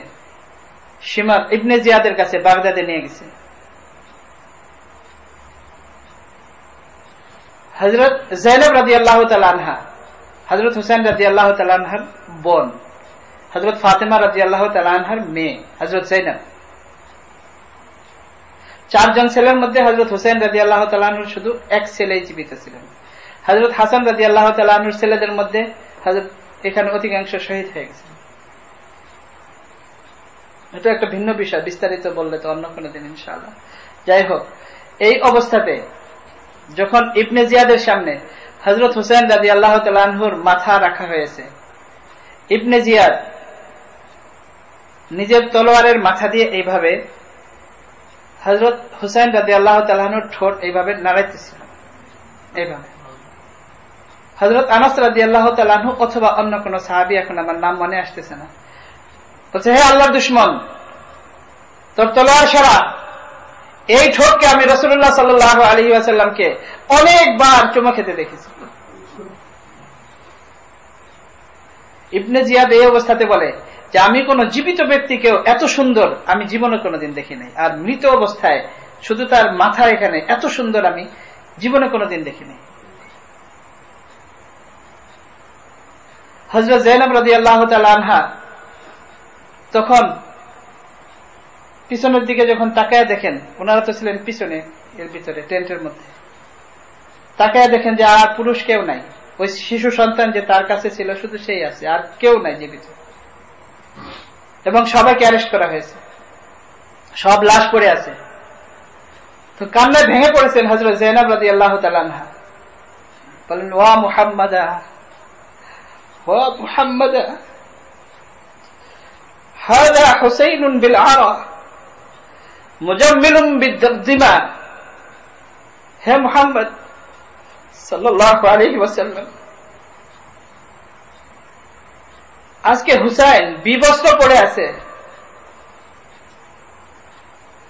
শিমার ইবনে জিয়াদের কাছে বাগদাদে নিয়ে গেছে। হযরত যায়েনব রাদিয়াল্লাহু তাআলা আনহা, হযরত হুসাইন রাদিয়াল্লাহু তাআলা আনহার বোন, হযরত ফাতেমা রাদিয়াল্লাহু তাআলা আনহার মেয়ে হযরত যায়েনব, 4 জন ছেলের মধ্যে হযরত হুসাইন রাদিয়াল্লাহু তাআলা আনহুর শুধু এক ছেলেই জীবিত ছিলেন। হযরত হাসান রাদিয়াল্লাহু তাআলা আনহুর ছেলেদের মধ্যে হযরত এখানে অধিকাংশ শহীদ হয়ে গেছেন। এটা একটা ভিন্ন বিষয়, বিস্তারিত বললে তো অন্য কোনো দিন ইনশাআল্লাহ। যাই হোক, এই অবস্থাতে যখন ইবনে জিয়াদের সামনে হযরত হুসাইন রাদিয়াল্লাহু তাআলা আনহুর মাথা রাখা হয়েছে, ইবনে জিয়াদ নিজের তলোয়ারের মাথা দিয়ে এইভাবে হযরত হুসাইন রাদিয়াল্লাহু তাআলা আনহুর ঠোঁট এইভাবে নাড়াইতেছিল, এইভাবে। হযরত আনাস রাদিয়াল্লাহু তাআলা আনহু অথবা অন্য কোন সাহাবী, এখন আমার নাম মনে আসতেছে না, বলছে হে আল্লাহর দুশমন, তোর তলোয়ার সরা। এই ঠোঁটকে আমি রাসূলুল্লাহ সাল্লাল্লাহু আলাইহি ওয়াসাল্লামকে অনেকবার চুমা খেতে দেখেছি। ইবনে জিয়াদ এই অবস্থাতে বলে যে আমি কোন জীবিত ব্যক্তিকেও এত সুন্দর আমি জীবনে কোনোদিন দেখি নাই, আর মৃত অবস্থায় শুধু তার মাথা এখানে এত সুন্দর আমি জীবনে কোনোদিন দেখি নাই। হযরত যায়েনব রাদিয়াল্লাহু তাআলা আনহা তখন পিছনের দিকে যখন তাকায় দেখেন, ওনারা তো ছিলেন পিছনে এর ভিতরে টেন্টের মধ্যে, তাকায় দেখেন যে আর পুরুষ কেউ নাই, ওই শিশু সন্তান যে তার কাছে ছিল শুধু সেই আছে, আর কেউ নাই জীবিত, এবং সবাইকে অ্যারেস্ট করা হয়েছে, সব লাশ পড়ে আছে। তো কান্নায় ভেঙে পড়েছেন হযরত যায়েনব রাদিয়াল্লাহু তাআলা আনহা, বলেন ওয়া মুহাম্মাদা, ওয়া মুহাম্মাদা, হাদা হুসাইনুন বিল আরা মুজাম্মিলুন বিদ্দিমা। হে মুহাম্মদ সাল্লাল্লাহু আলাইহি ওয়াসাল্লাম, আজকে হুসাইন বিবস্ত্র পড়ে আছে,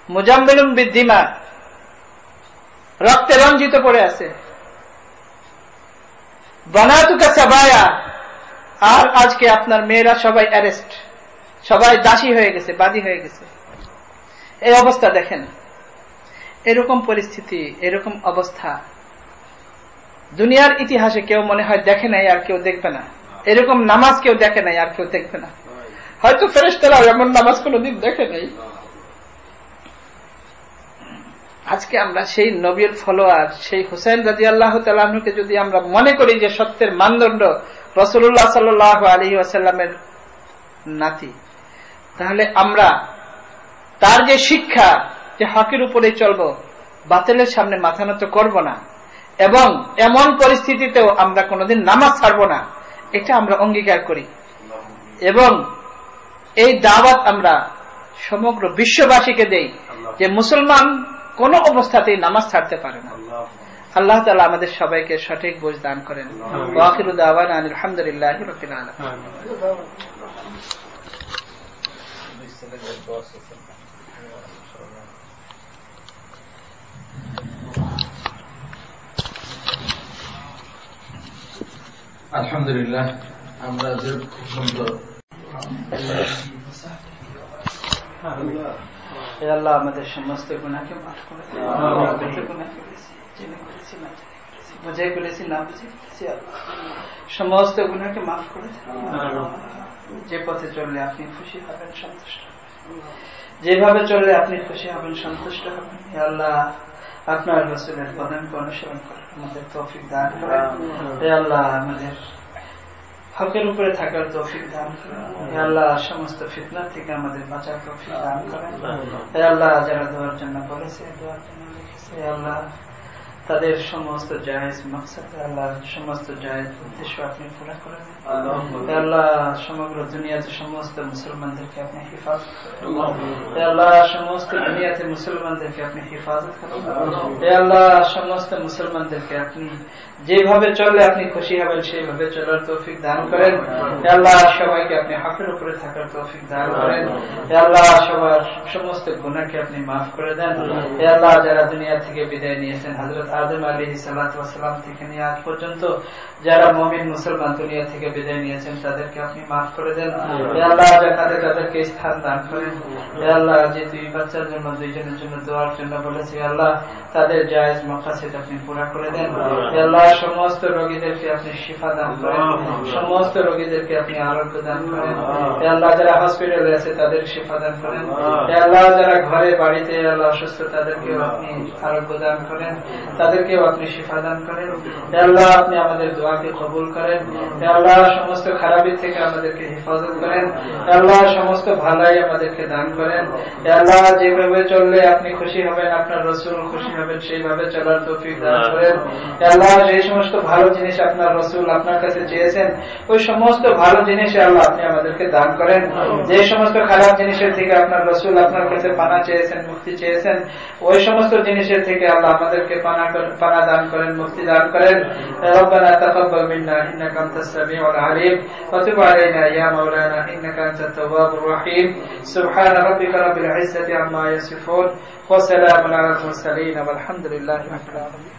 মুজাম্মিলুন বিদ্দিমা, রক্তে রঞ্জিত পড়ে আছে, বানাতুকা সাবায়া, আর আজকে আপনার মেয়েরা সবাই অ্যারেস্ট, সবাই দাসী হয়ে গেছে, বাদী হয়ে গেছে। এই অবস্থা দেখেন, এরকম পরিস্থিতি, এরকম অবস্থা দুনিয়ার ইতিহাসে কেউ মনে হয় দেখে নাই, আর কেউ দেখবে না। এরকম নামাজ কেউ দেখে নাই, আর কেউ দেখবে না। হয়তো ফেরেশতারাও এমন নামাজ কোনোদিন দেখে নাই। আজকে আমরা সেই নবীর ফলোয়ার, সেই হুসাইন রাদিয়াল্লাহু তাআলা আনহুকে যদি আমরা মনে করি যে সত্যের মানদণ্ড রাসূলুল্লাহ সাল্লাল্লাহু আলাইহি ওয়াসাল্লামের নাতি, তাহলে আমরা তার যে শিক্ষা, যে হকের উপরে চলবো, বাতিলের সামনে মাথা নত করব না, এবং এমন পরিস্থিতিতেও আমরা কোনোদিন নামাজ ছাড়বো না, এটা আমরা অঙ্গীকার করি। এবং এই দাওয়াত আমরা সমগ্র বিশ্ববাসীকে দেই যে মুসলমান কোন অবস্থাতেই নামাজ ছাড়তে পারে না। আল্লাহ তাআলা আমাদের সবাইকে সঠিক বুঝ দান করেন। ওয়া আখিরু দাওয়ানা আলহামদুলিল্লাহি রাব্বিল আলামিন। আলহামদুলিল্লাহ, আমরা যে খুব সুন্দর আল্লাহ আমাদের সমস্ত গুনাহকে মাফ করে দেন। বুঝে করেছি না বুঝে করেছি, সমস্ত গুনাহকে মাফ করে দেন। যে পথে চললে আপনি খুশি হবেন, সন্তুষ্ট হবেন, যেভাবে চললে আপনি খুশি হবেন, সন্তুষ্ট হবেন, আল্লাহ আপনার রাসূলের কদমকে অনুসরণ করে আমাদের তৌফিক দান করেন। আল্লাহ আমাদের হকের উপরে থাকার তৌফিক দান করেন। আল্লাহ সমস্ত ফিতনা থেকে আমাদের বাঁচার তৌফিক দান করেন। আল্লাহ যারা দোয়ার জন্য বলেছে, দোয়ার জন্য লিখেছে, আল্লাহ তাদের সমস্ত জায়েজ মাকসাদ, আল্লাহ সমস্ত জায়েজ উদ্দেশ্য আপনি পুরা করে দেন। আল্লাহ সমগ্র দুনিয়াতে সমস্ত মুসলমানদেরকে আপনি হেফাজত করেন। আল্লাহ সমস্ত দুনিয়াতে মুসলমানদেরকে আপনি হেফাজত করেন। আল্লাহ সমস্ত মুসলমানদেরকে আপনি যেভাবে চললে আপনি খুশি হবেন সেইভাবে চলার তৌফিক দান করেন। আল্লাহ সবাইকে আপনি হকের উপরে থাকার তৌফিক দান করেন। আল্লাহ সবার সমস্ত গুনাহকে আপনি মাফ করে দেন। আল্লাহ যারা দুনিয়া থেকে বিদায় নিয়েছেন, হযরত আদম আলাইহিস সালাতু ওয়াস সালাম থেকে নিয়ে আজ পর্যন্ত যারা মুমিন মুসলমান দুনিয়া থেকে বিদায় নিয়েছেন তাদেরকে আপনি মাফ করে দেন। আল্লাহ জান্নাতে তাদেরকে স্থান দান করেন। আল্লাহ যে দুই বাচ্চার জন্য, দুইজনের জন্য দোয়ার জন্য বলেছি, আল্লাহ তাদের জায়েজ মাকাসিদ আপনি পুরা করে দেন। আল্লাহ সমস্ত রোগীদেরকে আপনি শিফা দান করেন, সমস্ত রোগীদেরকে আপনি আরোগ্য দান করেন। আল্লাহ যারা হসপিটালে আছে তাদের শিফা দান করেন। আল্লাহ যারা ঘরে বাড়িতে আল্লাহ অসুস্থ তাদেরকেও আপনি আরোগ্য দান করেন, তাদেরকেও আপনি শিফা দান করেন। আল্লাহ আপনি আমাদের দোয়াকে কবুল করেন। আল্লাহ সমস্ত খারাপি থেকে আমাদেরকে হেফাজত করেন। আল্লাহ সমস্ত ভালাই আমাদেরকে দান করেন। আল্লাহ যেভাবে চললে আপনি খুশি হবেন, আপনার রাসূল খুশি হবেন, সেইভাবে চলার তৌফিক দান করেন। আল্লাহ যে সমস্ত ভালো জিনিস আপনার রাসূল আপনার কাছে চেয়েছেন ওই সমস্ত ভালো জিনিস আল্লাহ আপনি আমাদেরকে দান করেন। যে সমস্ত খারাপ জিনিসের থেকে আপনার রাসূল আপনার কাছে পানা চেয়েছেন, মুক্তি চেয়েছেন, ওই সমস্ত জিনিসের থেকে আল্লাহ আমাদেরকে পানা দান করেন, মুক্তি দান করেন। রব্বানা তাকাব্বাল মিন্না ইন্নাকা আনতাস সামিউল আলিম ওয়া তুব আলাইনা ইয়া মাওলানা ইন্নাকা আনতাত তাওয়াবুর রহিম। সুবহান রাব্বিকা রাব্বিল ইজ্জাতি আম্মা ইয়াসিফুন ওয়া সালামুন আলাল মুরসালিন ওয়ালহামদুলিল্লাহি রাব্বিল আলামিন।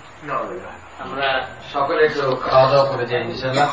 আমরা সকলে একটু খাওয়া দাওয়া করে যাই ইনশাআল্লাহ।